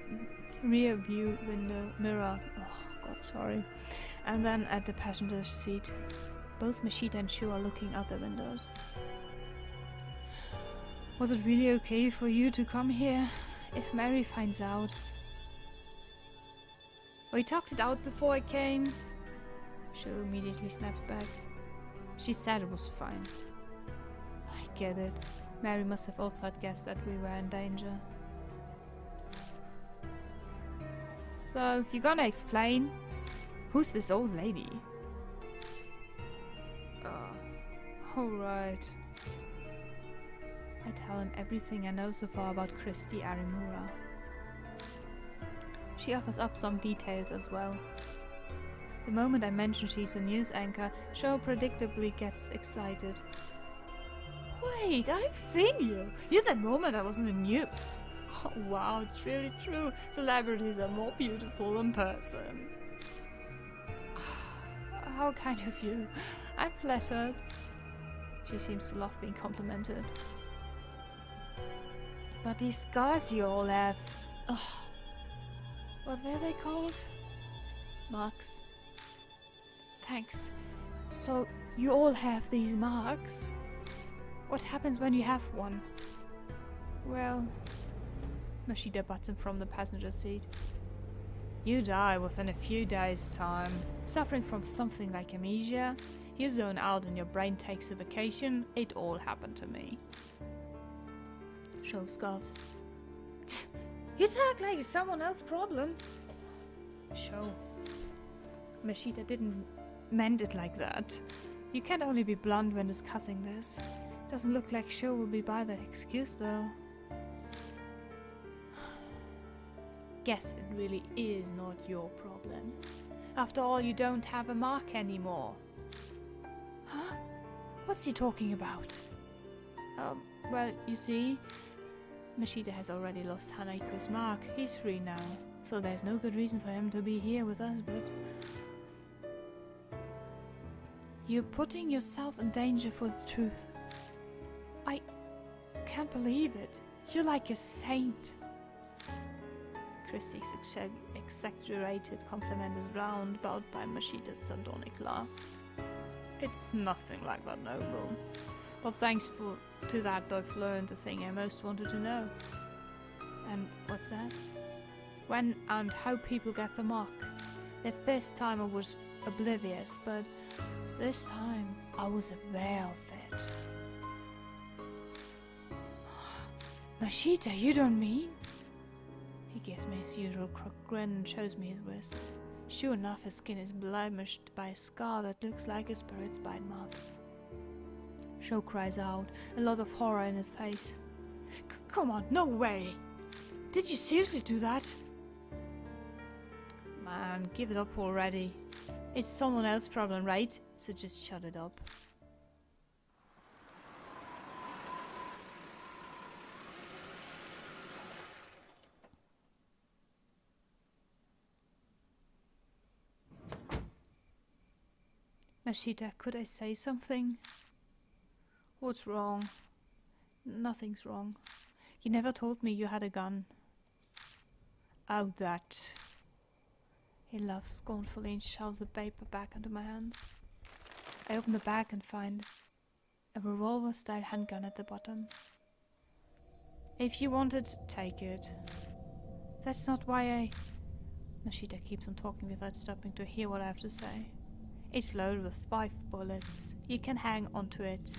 rear view window mirror. Oh god, sorry. And then at the passenger's seat. Both Mashita and Shu are looking out the windows. Was it really okay for you to come here? If Mary finds out. We talked it out before I came. Shu immediately snaps back. She said it was fine. I get it. Mary must have also guessed that we were in danger. So, you gonna explain? Who's this old lady? Alright. I tell him everything I know so far about Christy Arimura. She offers up some details as well. The moment I mention she's a news anchor, Sho predictably gets excited. Wait, I've seen you! You're that moment I was in the news. Oh wow, it's really true. Celebrities are more beautiful in person. How kind of you. I'm flattered. She seems to love being complimented. But these scars you all have... Ugh. What were they called? Marks. Thanks. So, you all have these marks? What happens when you have one? Well... Mashita butts him from the passenger seat. You die within a few days' time. Suffering from something like amnesia, you zone out and your brain takes a vacation. It all happened to me. Sho scoffs. You talk like it's someone else's problem. Sho. Mashita didn't meant it like that. You can't only be blunt when discussing this. Doesn't look like Sho will be by that excuse though. Guess it really is not your problem. After all, you don't have a mark anymore. Huh? What's he talking about? Well, you see, Mashita has already lost Hanaiko's mark. He's free now, so there's no good reason for him to be here with us, but... You're putting yourself in danger for the truth. I can't believe it. You're like a saint. Christie's exaggerated compliment is roundabout by Mashita's sardonic laugh. It's nothing like that, Noble. But thanks to that, I've learned the thing I most wanted to know. And what's that? When and how people get the mark. The first time I was oblivious, but this time I was aware of it. Mashita, you don't mean? He gives me his usual crook grin and shows me his wrist. Sure enough, his skin is blemished by a scar that looks like a spirit's bite mark. Sho cries out, a lot of horror in his face. Come on, no way! Did you seriously do that? Man, give it up already. It's someone else's problem, right? So just shut it up. Mashita, could I say something? What's wrong? Nothing's wrong. You never told me you had a gun. Oh, that. He laughs scornfully and shoves the paper back into my hand. I open the bag and find a revolver-style handgun at the bottom. If you want it, take it. That's not why I... Mashita keeps on talking without stopping to hear what I have to say. It's loaded with 5 bullets. You can hang onto it.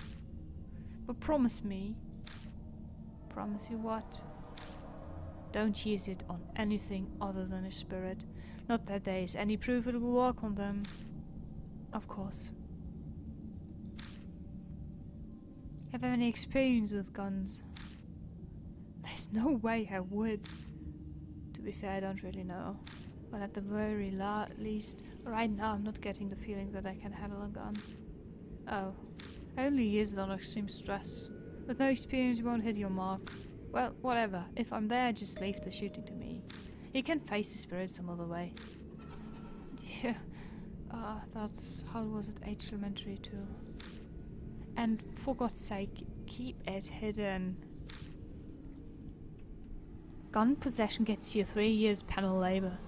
But promise me. Promise you what? Don't use it on anything other than a spirit. Not that there is any proof it will work on them. Of course. Have you any experience with guns? There's no way I would. To be fair, I don't really know. But at the very least, right now I'm not getting the feeling that I can handle a gun. Oh, I only use it on extreme stress. With no experience, you won't hit your mark. Well, whatever. If I'm there, just leave the shooting to me. You can face the spirit some other way. Yeah, that's how was it age elementary too. And for God's sake, keep it hidden. Gun possession gets you 3 years penal labor.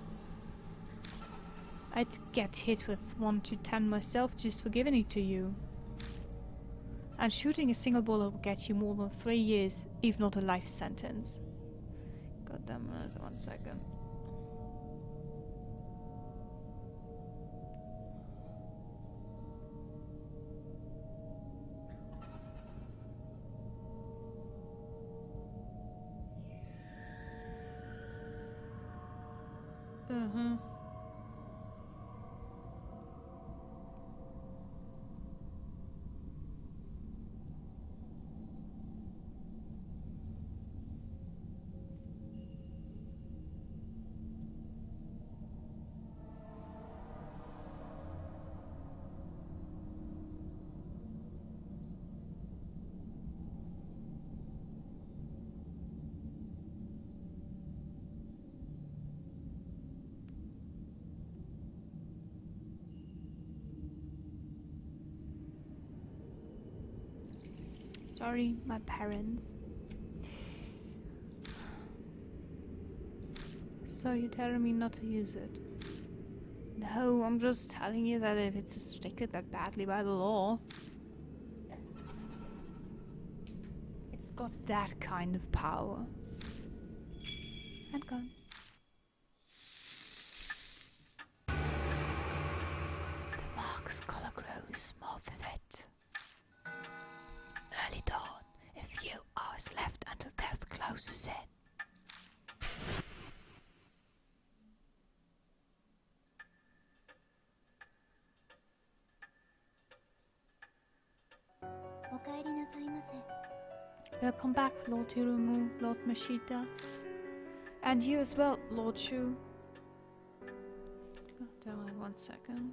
I'd get hit with 1 to 10 myself just for giving it to you. And shooting a single bullet will get you more than 3 years, if not a life sentence. God damn it, 1 second. Sorry, my parents. So you're telling me not to use it? No, I'm just telling you that if it's restricted that badly by the law, it's got that kind of power. And gone. The mark's color grows more vivid. Early dawn, a few hours left until death closes in. Welcome back, Lord Hiromu, Lord Mashita. And you as well, Lord Shu. Oh, damn it, 1 second.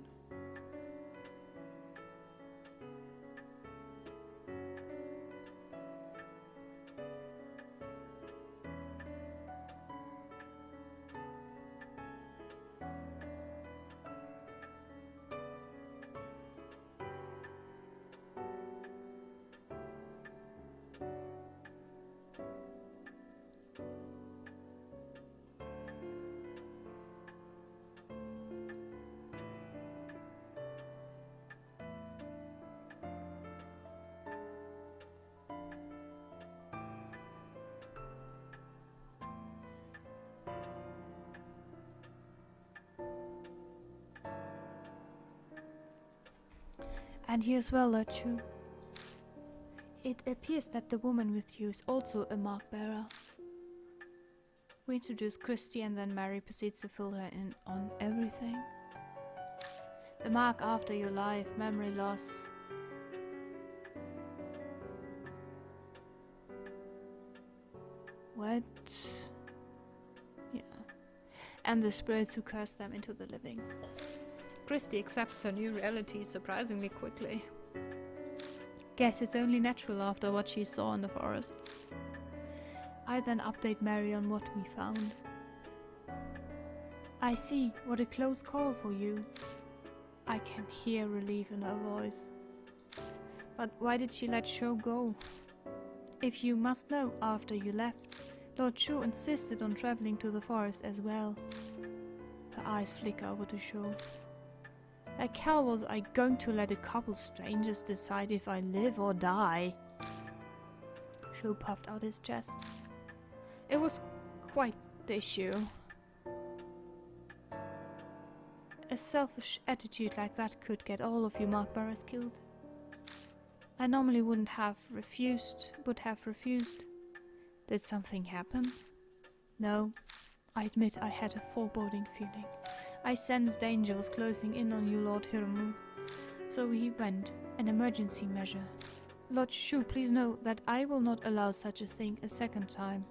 And you as well, Lord Shu. It appears that the woman with you is also a mark bearer. We introduce Christy and then Mary proceeds to fill her in on everything. The mark after your life, memory loss. What? Yeah. And the spirits who curse them into the living. Christy accepts her new reality surprisingly quickly. Guess it's only natural after what she saw in the forest. I then update Mary on what we found. I see, what a close call for you. I can hear relief in her voice. But why did she let Sho go? If you must know, after you left, Lord Shu insisted on traveling to the forest as well. Her eyes flicker over to Sho. Like hell was I going to let a couple strangers decide if I live or die? Sho puffed out his chest. It was quite the issue. A selfish attitude like that could get all of you Markbearers killed. I normally would have refused. Did something happen? No. I admit I had a foreboding feeling. I sensed danger was closing in on you, Lord Hiromu. So we went, an emergency measure. Lord Shu, please know that I will not allow such a thing a second time.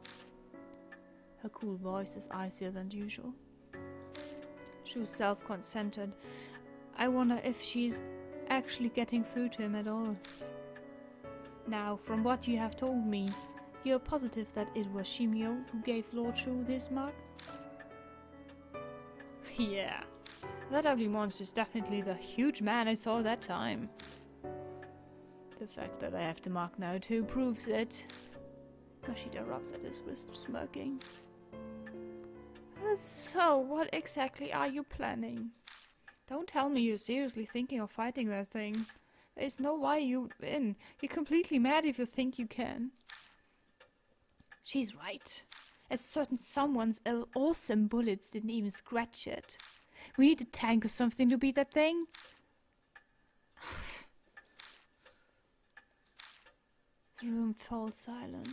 Her cool voice is icier than usual. Shu's self-concentrated. I wonder if she's actually getting through to him at all. Now, from what you have told me, you're positive that it was Shimio who gave Lord Shu this mark? Yeah, that ugly monster is definitely the huge man I saw that time. The fact that I have the mark now too proves it. Mashita rubs at his wrist, smirking. So, what exactly are you planning? Don't tell me you're seriously thinking of fighting that thing. There's no way you'd win. You're completely mad if you think you can. She's right. A certain someone's awesome bullets didn't even scratch it. We need a tank or something to beat that thing. The room falls silent.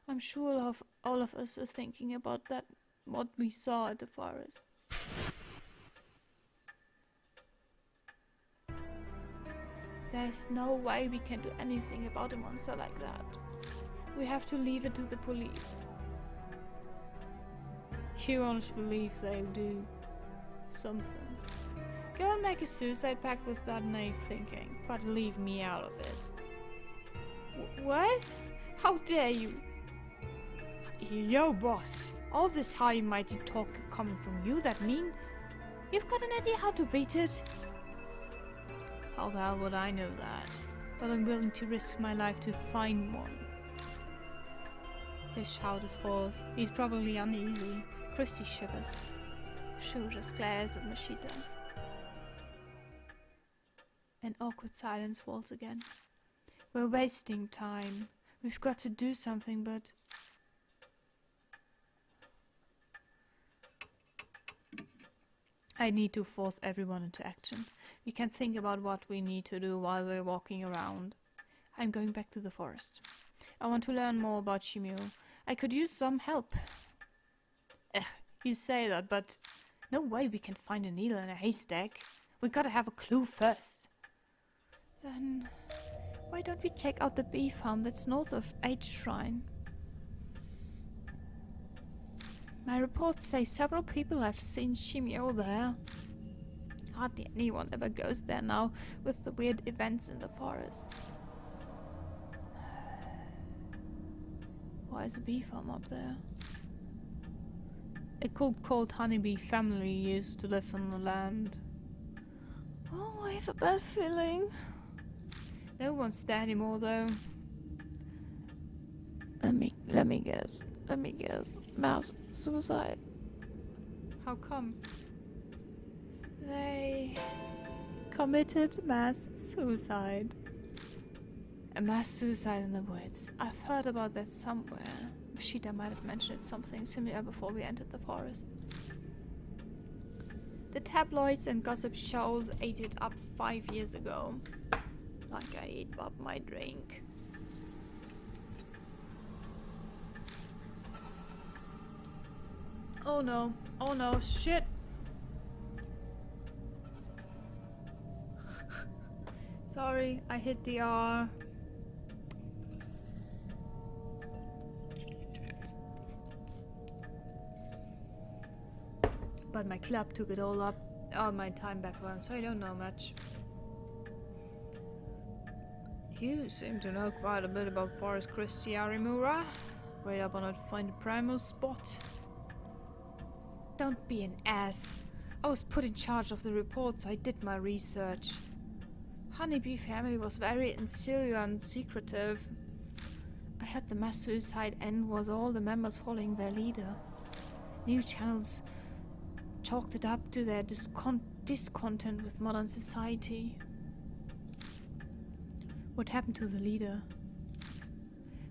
I'm sure all of us are thinking about that, what we saw at the forest. There's no way we can do anything about a monster like that. We have to leave it to the police. You honestly believe they'll do something? Go and make a suicide pact with that naive thinking, but leave me out of it. What? How dare you? Yo, boss. All this high and mighty talk coming from you, that mean? You've got an idea how to beat it? How the hell would I know that? But I'm willing to risk my life to find one. His shout is hoarse. He's probably uneasy. Christy shivers. Shu just glares at Mashita. An awkward silence falls again. We're wasting time. We've got to do something, but... I need to force everyone into action. We can think about what we need to do while we're walking around. I'm going back to the forest. I want to learn more about Shimio. I could use some help. You say that, but no way we can find a needle in a haystack. We gotta have a clue first. Then, why don't we check out the bee farm that's north of H Shrine? My reports say several people have seen Shimio there. Hardly anyone ever goes there now with the weird events in the forest. Why is a bee farm up there? A cult called Honeybee family used to live on the land. Oh, I have a bad feeling. No one's there anymore, though. Let me guess. Mass suicide. How come? They committed mass suicide. A mass suicide in the woods. I've heard about that somewhere. Mashita might have mentioned something similar before we entered the forest. The tabloids and gossip shows ate it up 5 years ago. Like I ate up my drink. Oh no, shit! Sorry, I hit the R. But my club took it all my time back around, so I don't know much. You seem to know quite a bit about Forest Christie Arimura. Right up on that find the primal spot. Don't be an ass. I was put in charge of the report, so I did my research. Honeybee family was very insular and secretive. I had the mass suicide end was all the members following their leader. New channels chalked it up to their discontent with modern society. What happened to the leader?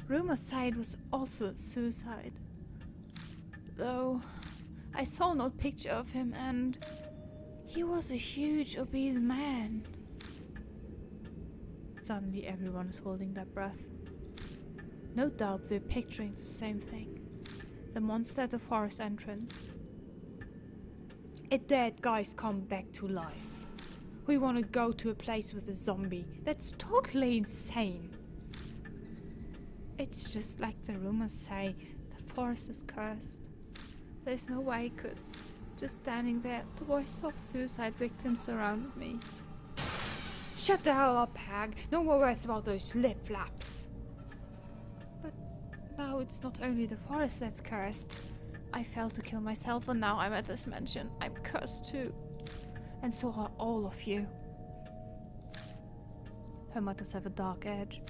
Rumors say it was also suicide. Though I saw no picture of him, and he was a huge obese man. Suddenly everyone is holding their breath. No doubt we're picturing the same thing. The monster at the forest entrance. A dead guy's come back to life. We want to go to a place with a zombie. That's totally insane. It's just like the rumors say, the forest is cursed. There's no way I could. Just standing there, the voice of suicide victims surrounded me. Shut the hell up, hag. No more words about those lip flaps. But now it's not only the forest that's cursed. I failed to kill myself and now I'm at this mansion. I'm cursed too. And so are all of you. Her might does have a dark edge.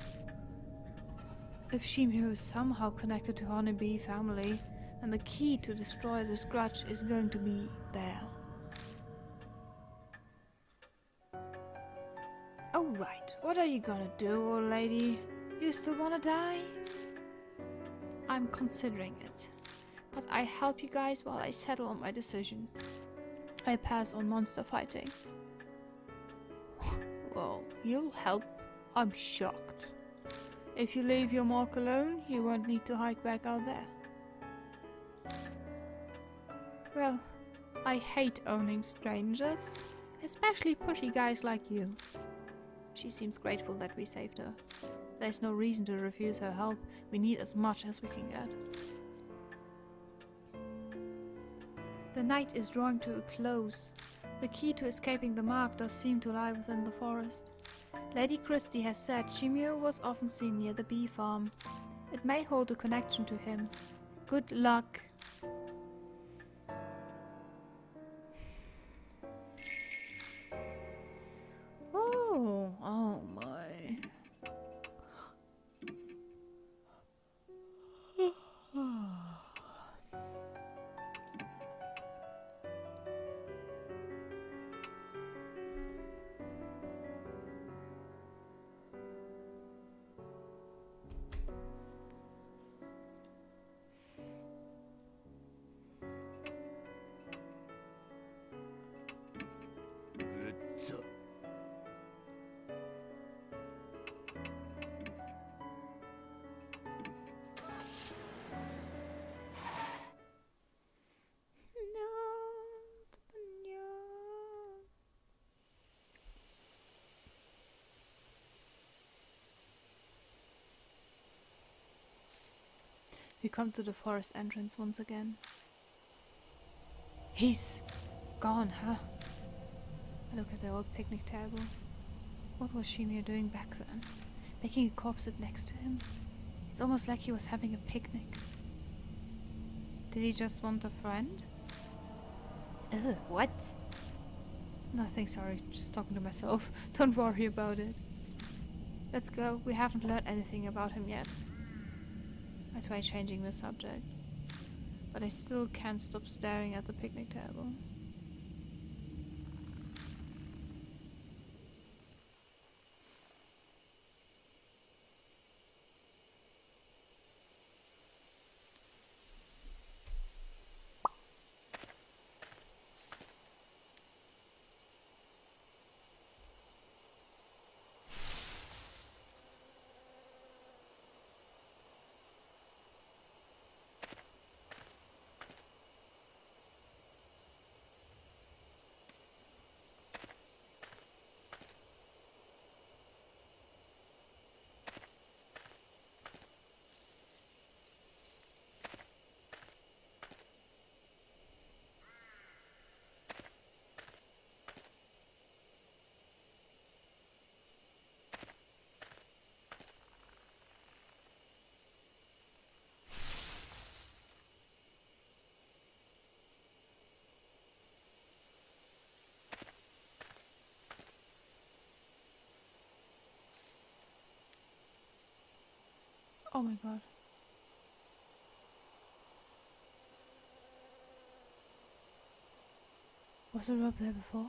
If Shimio is somehow connected to Honeybee family, then the key to destroy this grudge is going to be there. Oh right, what are you gonna do, old lady? You still wanna die? I'm considering it, but I help you guys while I settle on my decision. I pass on monster fighting. Well, you'll help? I'm shocked. If you leave your mark alone, you won't need to hike back out there. Well, I hate owning strangers, especially pushy guys like you. She seems grateful that we saved her. There's no reason to refuse her help. We need as much as we can get. The night is drawing to a close. The key to escaping the mark does seem to lie within the forest. Lady Christie has said Shimio was often seen near the bee farm. It may hold a connection to him. Good luck. Oh my. We come to the forest entrance once again. He's gone, huh? I look at the old picnic table. What was Shimio doing back then? Making a corpse sit next to him? It's almost like he was having a picnic. Did he just want a friend? Ugh, what? Nothing, sorry, just talking to myself. Don't worry about it. Let's go, we haven't learned anything about him yet. I try changing the subject, but I still can't stop staring at the picnic table. Oh my god. Was there up there before?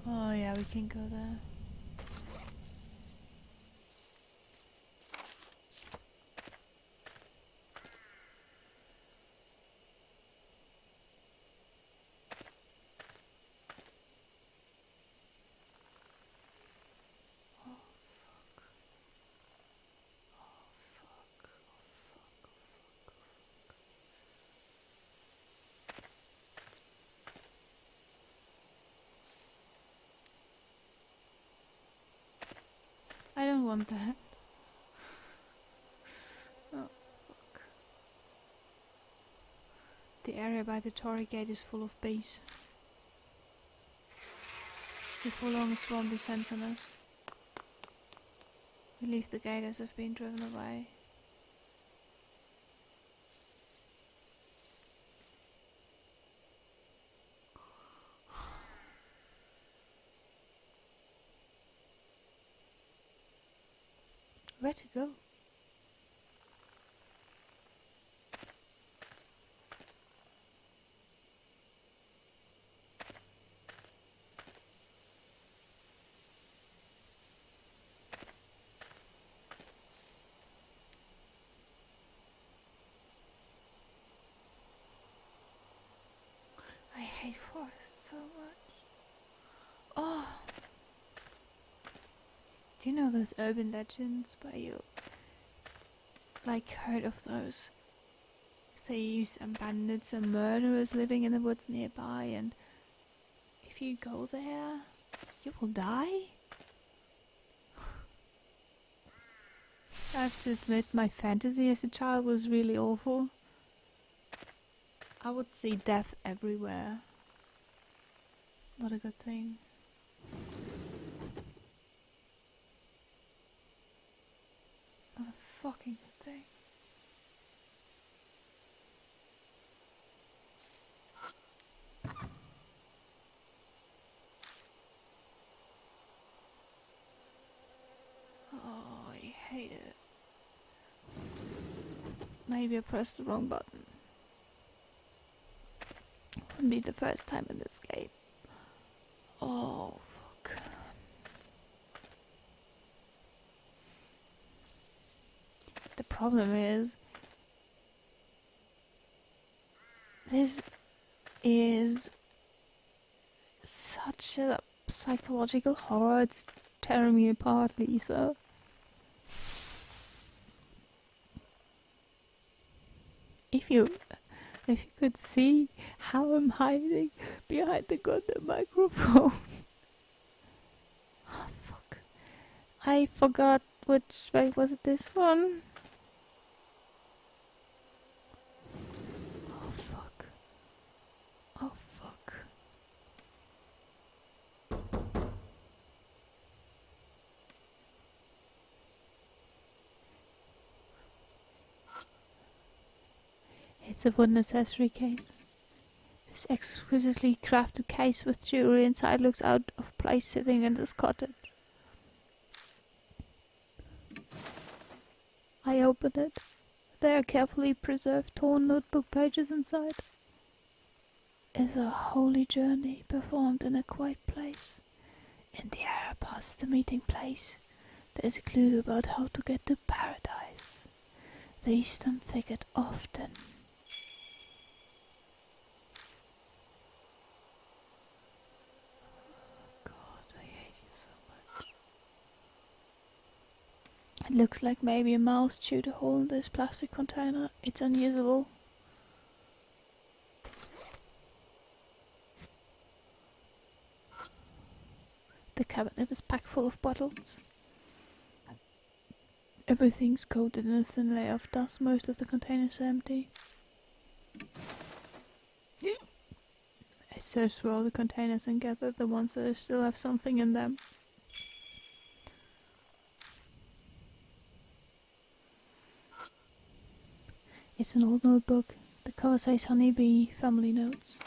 Oh yeah, we can go there. I don't want that. Oh, fuck. The area by the Torii Gate is full of bees. Before long a swarm descends on us. We leave the gate as if being driven away. Where to go? I hate forests so much. Oh! Do you know those urban legends where you like heard of those thieves and bandits and murderers living in the woods nearby, and if you go there, you will die? I have to admit, my fantasy as a child was really awful. I would see death everywhere. Not a good thing. Not a fucking good thing. Oh, I hate it. Maybe I pressed the wrong button. Wouldn't be the first time in this game. Oh, fuck. The problem is, this is such a psychological horror. It's tearing me apart, Lisa. If you could see how I'm hiding behind the goddamn microphone. Oh, fuck. I forgot which way. Was it this one? Oh, fuck. Oh, fuck. It's a wooden accessory case. This exquisitely crafted case with jewelry inside looks out of place sitting in this cottage. I open it. There are carefully preserved torn notebook pages inside. It's a holy journey performed in a quiet place. In the air past the meeting place, there's a clue about how to get to paradise. The eastern thicket often. It looks like maybe a mouse chewed a hole in this plastic container. It's unusable. The cabinet is packed full of bottles. Everything's coated in a thin layer of dust. Most of the containers are empty. I searched through all the containers and gathered the ones that still have something in them. It's an old notebook. The cover says Honeybee Family Notes.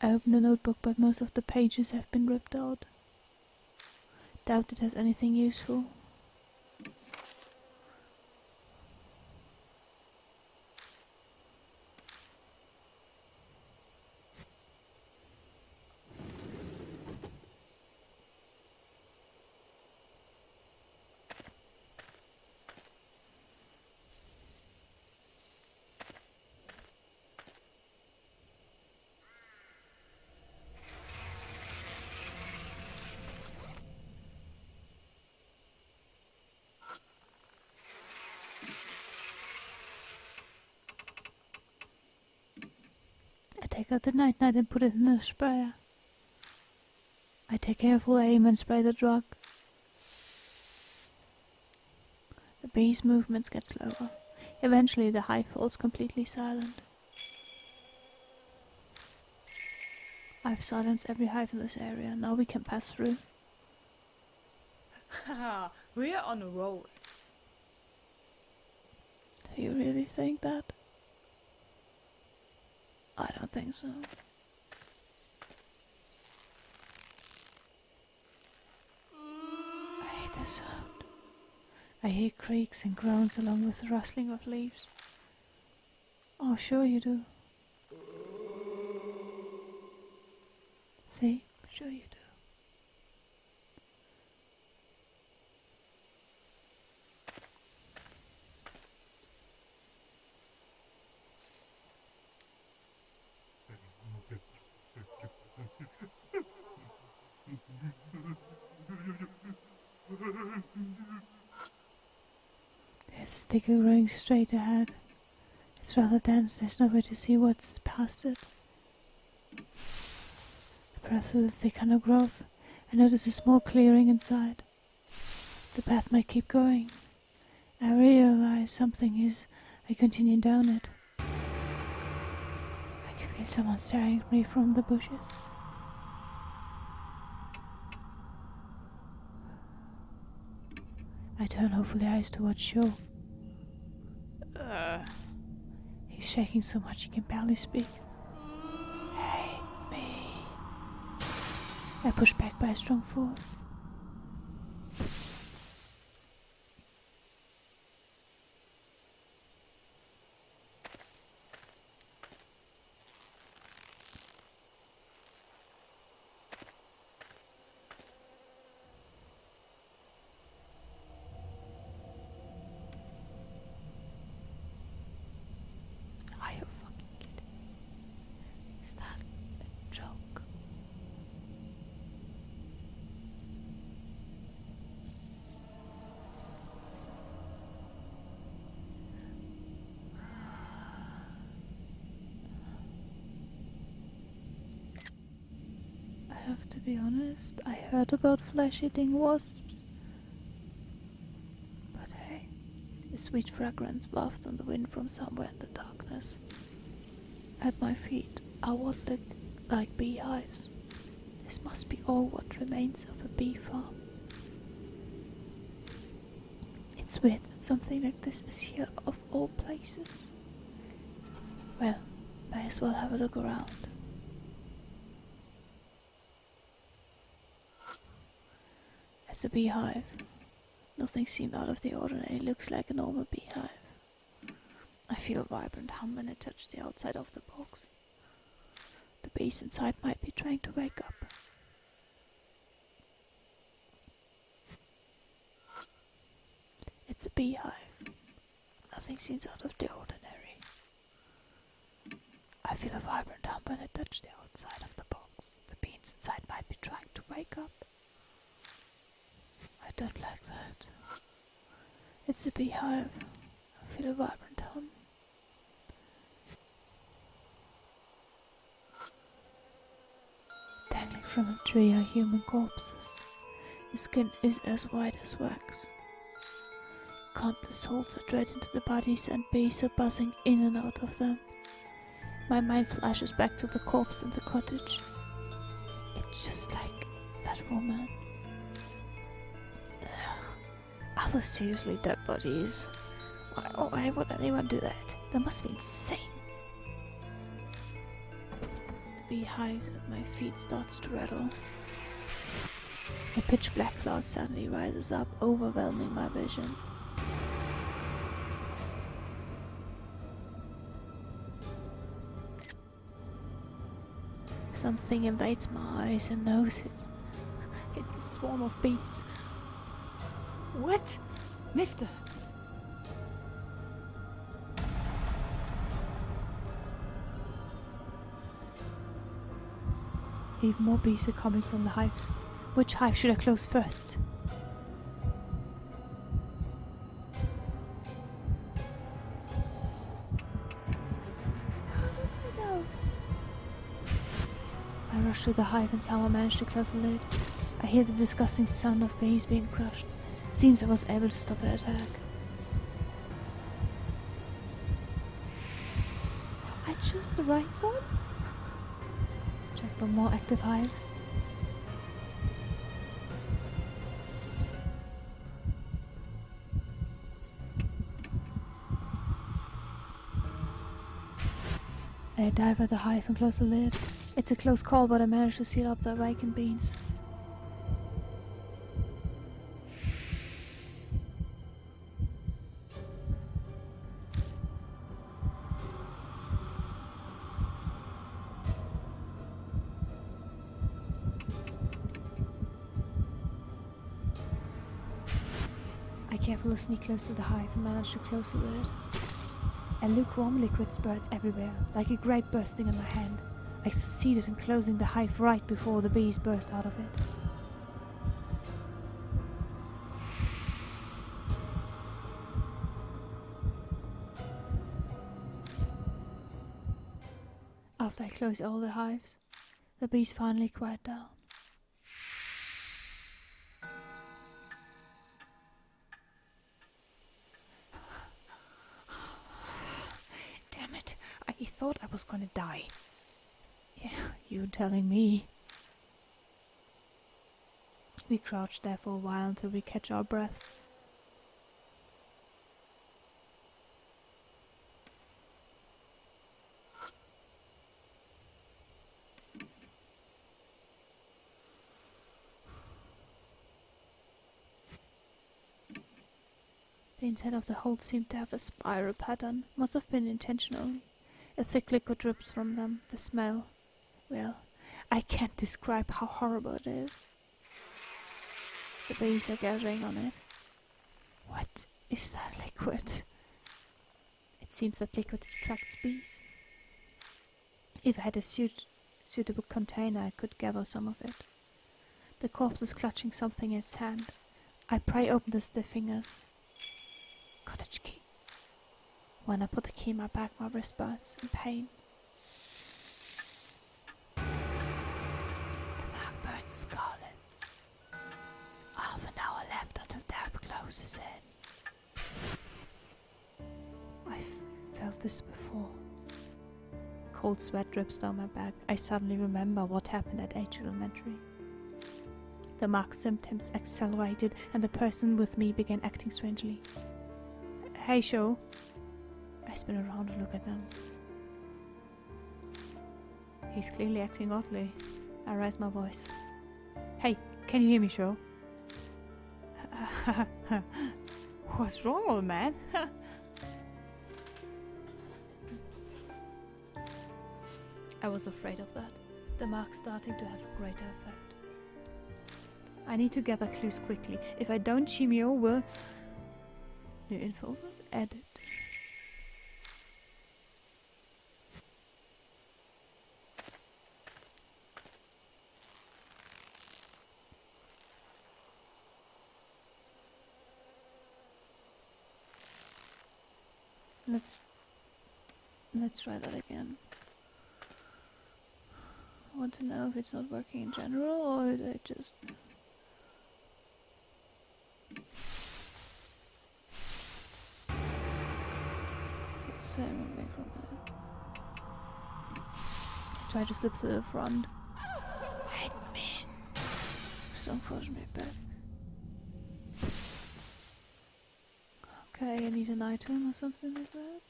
I opened the notebook, but most of the pages have been ripped out. Doubt it has anything useful. I take out the night-night and put it in a sprayer. I take careful aim and spray the drug. The bee's movements get slower. Eventually the hive falls completely silent. I've silenced every hive in this area. Now we can pass through. Haha, we're on a roll. Do you really think that? I don't think so. I hate the sound. I hear creaks and groans along with the rustling of leaves. Oh, sure you do. See? Sure you do. There's a sticker growing straight ahead. It's rather dense, there's no way to see what's past it. I breath through the thick undergrowth. I notice a small clearing inside. The path might keep going. I realize something is. I continue down it. I can feel someone staring at me from the bushes. I turn hopefully eyes towards Joe. He's shaking so much he can barely speak. Hate me. I push back by a strong force. Are you fucking kidding? Is that a joke? I have to be honest, I heard about flesh-eating wasps. But hey, a sweet fragrance wafted on the wind from somewhere in the darkness. At my feet are what look like beehives. This must be all what remains of a bee farm. It's weird that something like this is here of all places. Well, may as well have a look around. It's a beehive. Nothing seemed out of the ordinary. It looks like a normal beehive. I feel a vibrant hum when I touch the outside of the box. The bees inside might be trying to wake up. It's a beehive. Nothing seems out of the ordinary. I feel a vibrant hum when I touch the outside of the box. The bees inside might be trying to wake up. I don't like that. It's a beehive. I feel a vibrant hum. Dangling from a tree are human corpses. The skin is as white as wax. Countless holes are drilled into the bodies and bees are buzzing in and out of them. My mind flashes back to the corpse in the cottage. It's just like that woman. Are those seriously dead bodies? Why would anyone do that? That must be insane. The beehive at my feet starts to rattle. A pitch black cloud suddenly rises up, overwhelming my vision. Something invades my eyes and nose. It's a swarm of bees. What? Mister? Even more bees are coming from the hives. Which hive should I close first? No. I rush to the hive and somehow manage to close the lid. I hear the disgusting sound of bees being crushed. Seems I was able to stop the attack. I chose the right one? Check for more active hives. I dive at the hive and close the lid. It's a close call, but I managed to seal up the vacant beans. I carefully sneak close to the hive and manage to close the lid. A lukewarm liquid spurts everywhere, like a grape bursting in my hand. I succeeded in closing the hive right before the bees burst out of it. After I close all the hives, the bees finally quiet down. Damn it, I thought I was gonna die. Yeah, you telling me. We crouch there for a while until we catch our breaths. The inside of the hole seemed to have a spiral pattern. Must have been intentional. A thick liquid drips from them. The smell, well, I can't describe how horrible it is. The bees are gathering on it. What is that liquid? It seems that liquid attracts bees. If I had a suitable container, I could gather some of it. The corpse is clutching something in its hand. I pry open the stiff fingers. Cottage key. When I put the key in my bag, my wrist burns in pain. The mark burns scarlet. Half an hour left until death closes in. I've felt this before. Cold sweat drips down my back. I suddenly remember what happened at H Elementary. The mark symptoms accelerated and the person with me began acting strangely. Hey, Sho. I spin around and look at them. He's clearly acting oddly. I raise my voice. Hey, can you hear me, Sho? What's wrong, old man? I was afraid of that. The mark's starting to have a greater effect. I need to gather clues quickly. If I don't, Shimio will... New info was added. Let's try that again. I want to know if it's not working in general or I just... Away from there. Try to slip through the front. Admin. Some force me back. Okay, I need an item or something like that.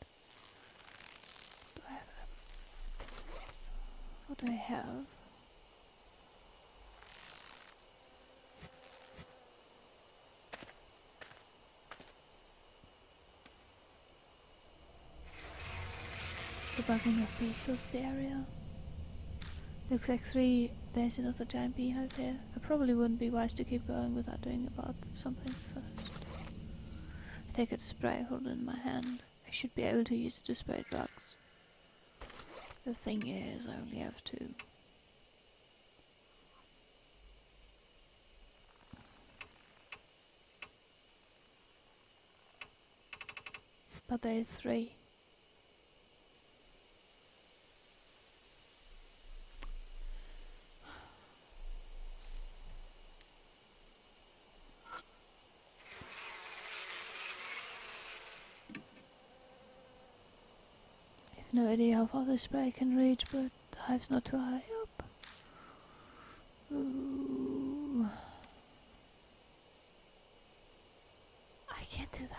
What do I have? The buzzing of bees fills the area. Looks like there's another giant beehive there. I probably wouldn't be wise to keep going without doing about something first. Take a spray, hold it in my hand. I should be able to use it to spray drugs. The thing is, I only have two. But there's three. No idea how far this spray can reach, but the hive's not too high up. Ooh. I can't do that.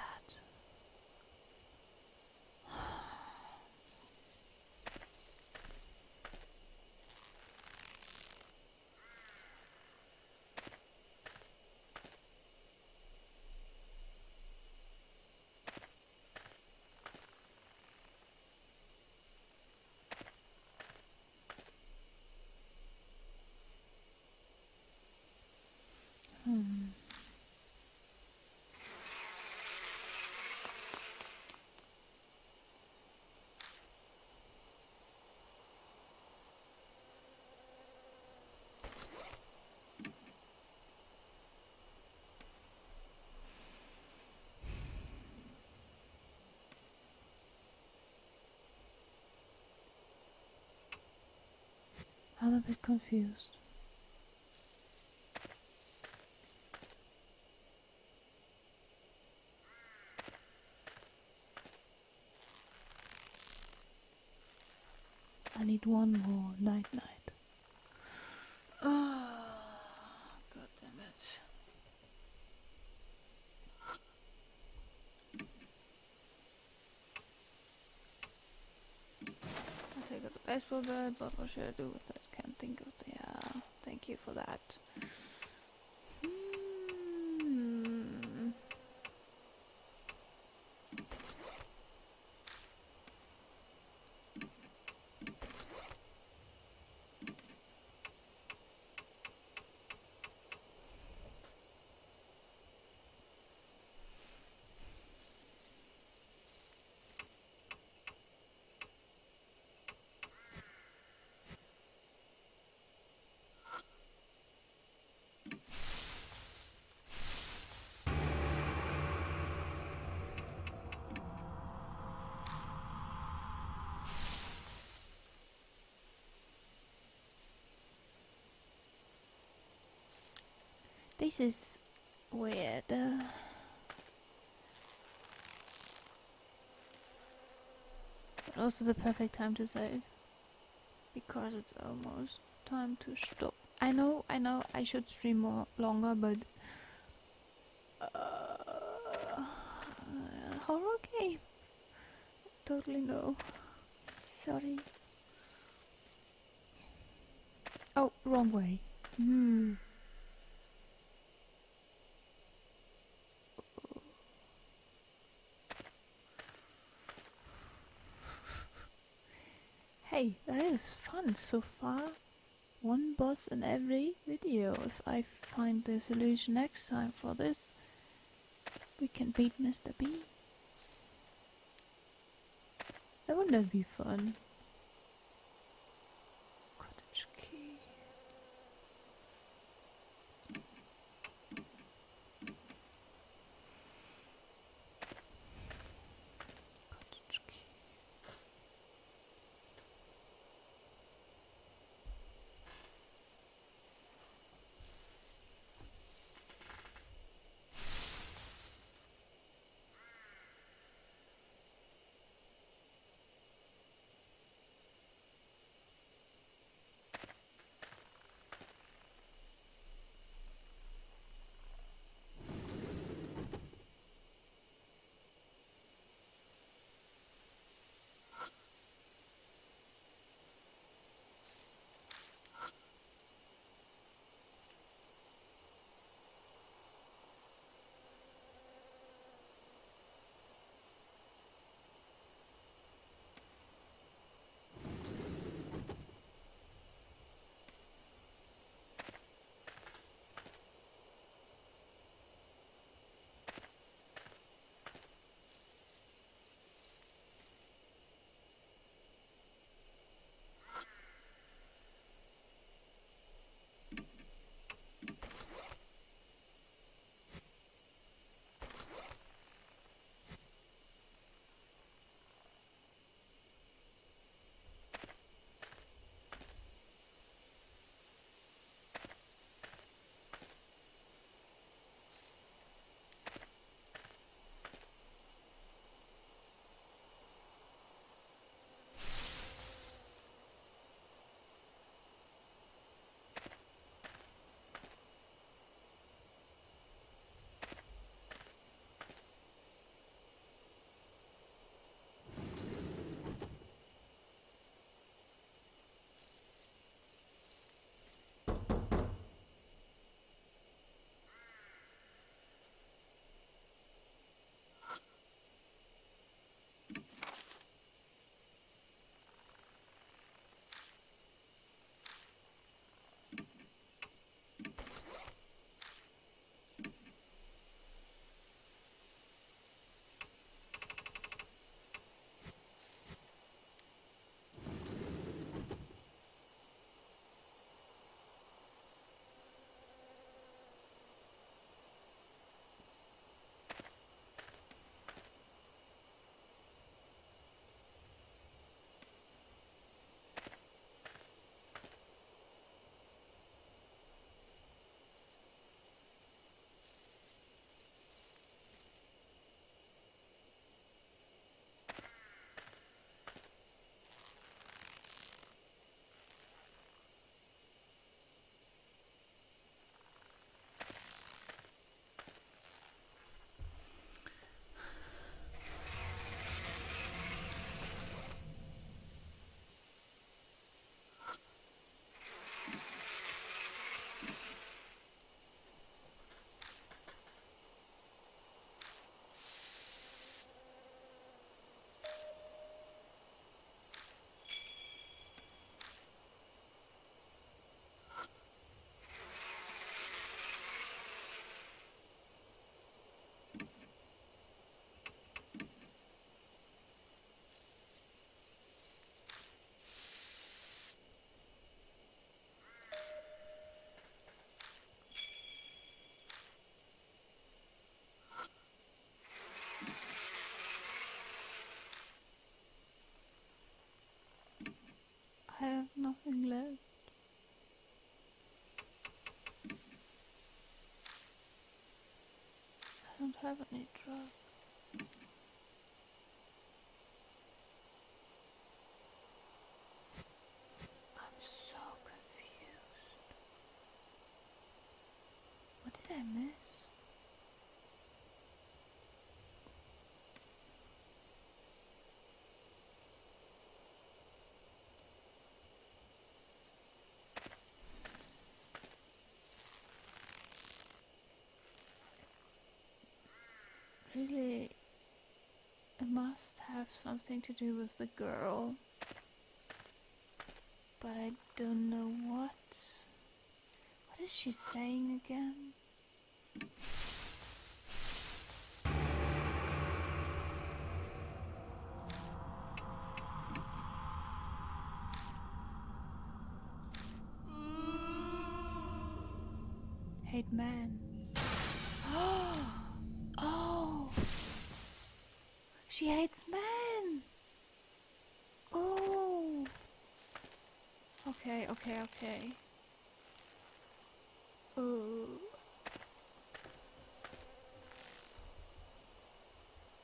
I'm a bit confused. I need one more night. God damn it. I take out the baseball bat, but what should I do with it? Can't think of the. Yeah, thank you for that. Hmm. This is weird. But also the perfect time to save. Because it's almost time to stop. I know, I should stream more longer, but horror games? Totally no. Sorry. Oh, wrong way. Hey, that is fun so far. One boss in every video. If I find the solution next time for this, we can beat Mr. B. Wouldn't that be fun? Cottage key. Cottage key. have any drug. I'm so confused. What did I miss? Really, it must have something to do with the girl. But I don't know what. What is she saying again? Hate man. Oh! She hates men! Oh! Okay. Oh.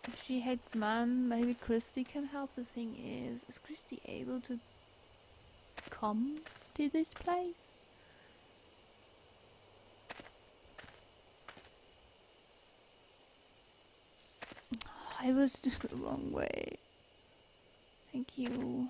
If she hates man, maybe Christy can help. The thing is Christy able to come to this place? I was the wrong way. Thank you.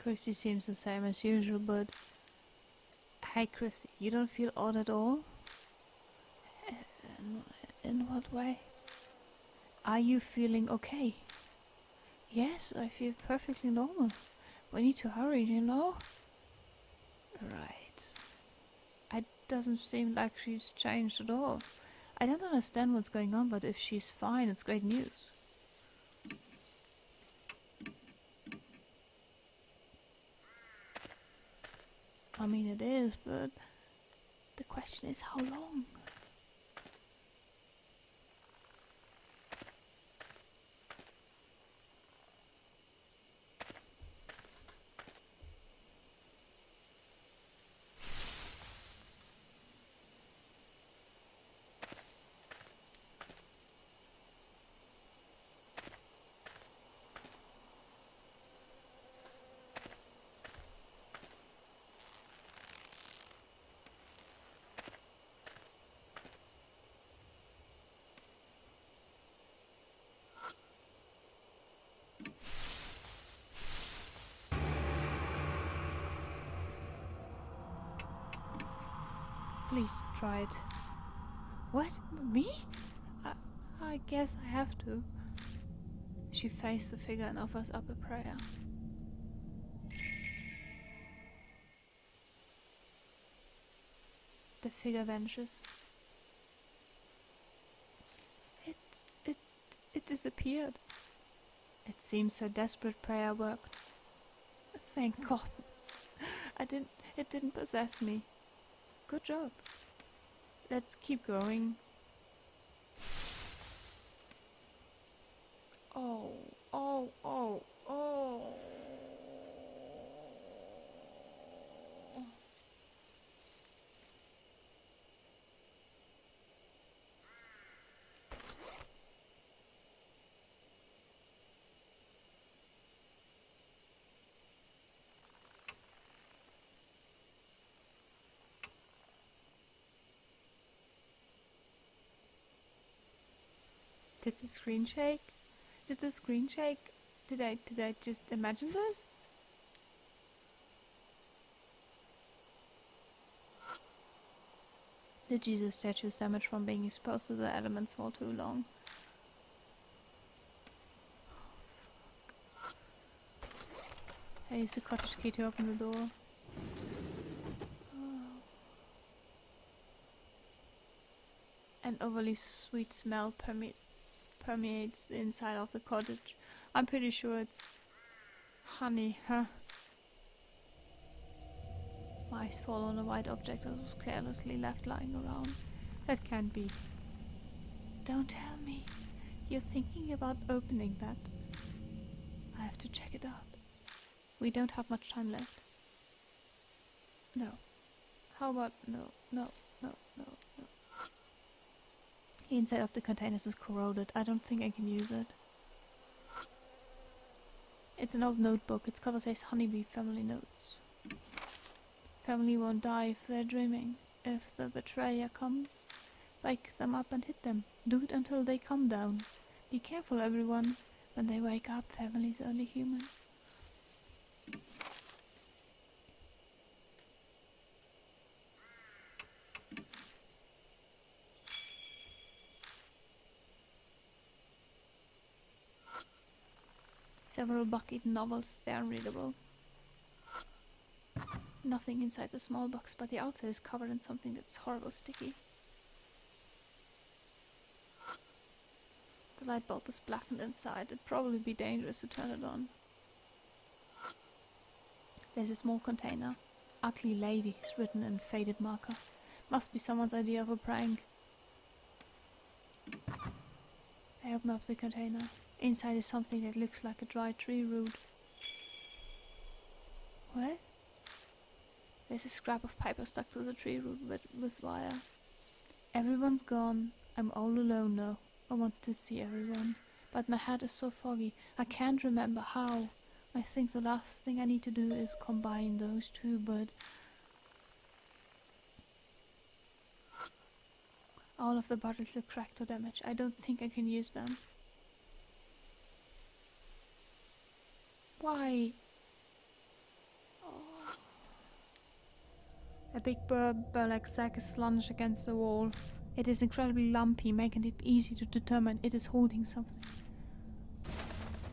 Christy seems the same as usual, but... Hey Christy, you don't feel odd at all? In what way? Are you feeling okay? Yes, I feel perfectly normal. We need to hurry, you know? Right. It doesn't seem like she's changed at all. I don't understand what's going on, but if she's fine, it's great news. I mean, it is, but the question is how long? Please try it. What? Me? I guess I have to. She faced the figure and offers up a prayer. The figure vanishes. It disappeared. It seems her desperate prayer worked. Thank God. It didn't possess me. Good job. Let's keep going. Oh. Did the screen shake? Did the screen shake? Did I just imagine this? The Jesus statue is damaged from being exposed to the elements for too long. I use the cottage key to open the door. An overly sweet smell permeates the inside of the cottage. I'm pretty sure it's honey, huh? My eyes fall on a white object that was carelessly left lying around. That can't be. Don't tell me you're thinking about opening that. I have to check it out. We don't have much time left. No. How about no. The inside of the containers is corroded. I don't think I can use it. It's an old notebook. Its cover says Honeybee Family Notes. Family won't die if they're dreaming. If the betrayer comes, wake them up and hit them. Do it until they come down. Be careful, everyone. When they wake up, family's only human. Several buck-eaten novels, they're unreadable. Nothing inside the small box, but the outside is covered in something that's horrible sticky. The light bulb is blackened inside. It'd probably be dangerous to turn it on. There's a small container. Ugly Lady is written in faded marker. Must be someone's idea of a prank. I open up the container. Inside is something that looks like a dry tree root. What? There's a scrap of paper stuck to the tree root with wire. Everyone's gone. I'm all alone now. I want to see everyone. But my head is so foggy. I can't remember how. I think the last thing I need to do is combine those two, but... all of the bottles are cracked or damaged. I don't think I can use them. Why? Oh. A big burlap sack is slunged against the wall. It is incredibly lumpy, making it easy to determine it is holding something.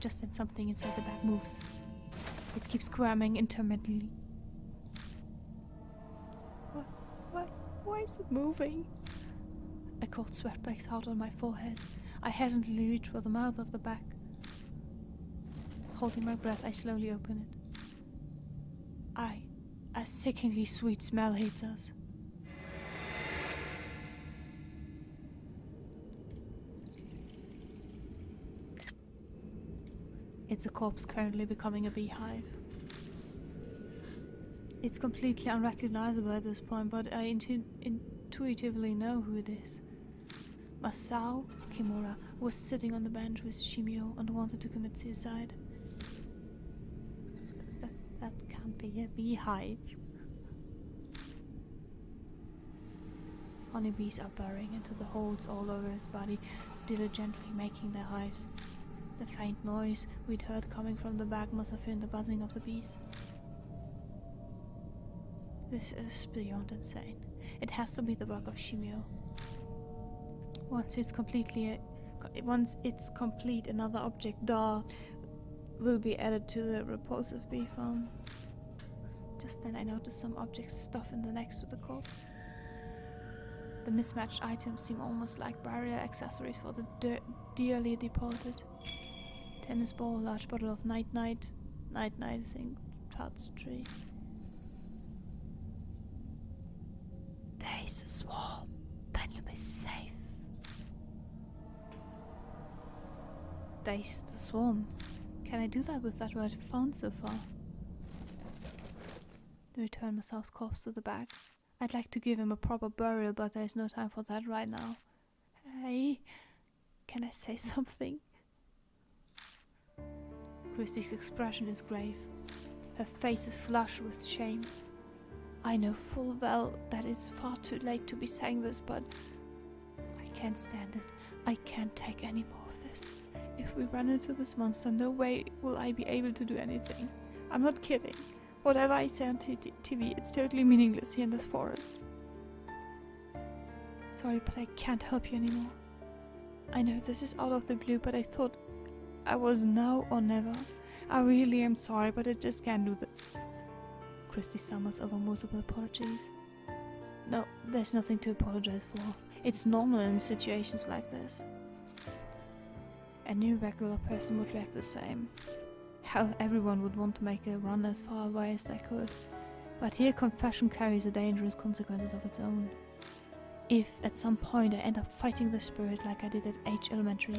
Just then something inside the bag moves. It keeps squirming intermittently. Why is it moving? A cold sweat breaks out on my forehead. I hesitantly reach for the mouth of the bag. Holding my breath, I slowly open it. A sickeningly sweet smell hits us. It's a corpse currently becoming a beehive. It's completely unrecognizable at this point, but I intuitively know who it is. Masao Kimura was sitting on the bench with Shimio and wanted to commit suicide. That can't be a beehive. Honeybees are burrowing into the holes all over his body, diligently making their hives. The faint noise we'd heard coming from the bag must have been the buzzing of the bees. This is beyond insane. It has to be the work of Shimio. Once it's complete, another object, doll, will be added to the repulsive bee farm. Just then I noticed some objects stuffed in the next to the corpse. The mismatched items seem almost like burial accessories for the dearly departed. Tennis ball, large bottle of night-night, I think, touch tree. There's a swarm, then you'll be safe. There's the swarm. Can I do that with that what I've found so far? Return Masao's corpse to the bag. I'd like to give him a proper burial, but there's no time for that right now. Hey, can I say something? Christie's expression is grave. Her face is flushed with shame. I know full well that it's far too late to be saying this, but I can't stand it. I can't take any more of this. If we run into this monster, no way will I be able to do anything. I'm not kidding. Whatever I say on TV, it's totally meaningless here in this forest. Sorry, but I can't help you anymore. I know this is out of the blue, but I thought I was now or never. I really am sorry, but I just can't do this. Christy summons over multiple apologies. No, there's nothing to apologize for. It's normal in situations like this. Any regular person would react the same. Hell, everyone would want to make a run as far away as they could. But here confession carries a dangerous consequences of its own. If at some point I end up fighting the spirit like I did at H Elementary,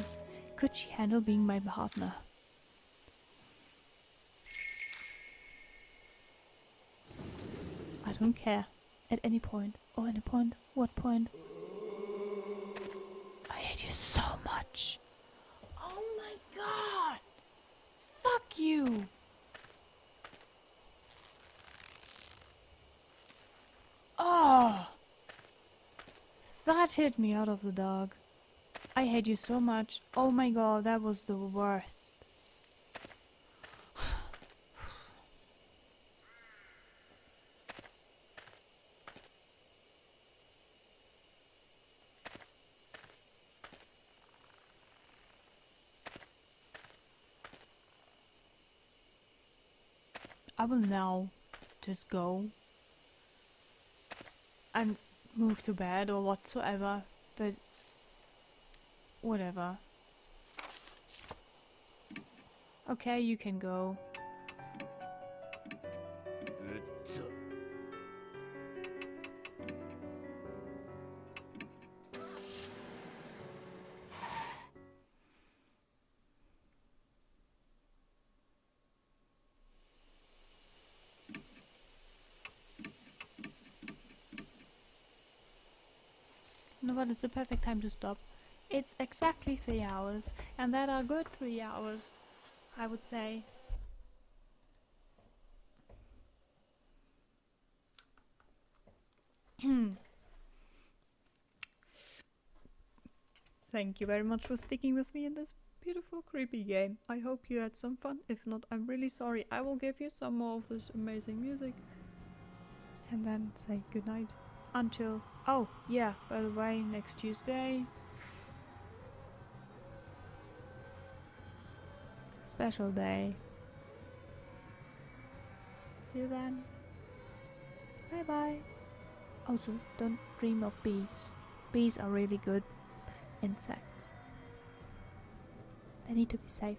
could she handle being my partner? I don't care. At any point. Or any point. What point? I hate you so much. Oh my god! Fuck you! Oh! That hit me out of the dark. I hate you so much. Oh my god, that was the worst. I will now just go and move to bed or whatsoever, but whatever. Okay, you can go. No, but it's the perfect time to stop. It's exactly 3 hours, and that are good 3 hours, I would say. Thank you very much for sticking with me in this beautiful, creepy game. I hope you had some fun. If not, I'm really sorry. I will give you some more of this amazing music. And then say goodnight. Until... Oh, yeah, by the way, next Tuesday... Special day. See you then. Bye bye. Also, don't dream of bees. Bees are really good insects. They need to be safe.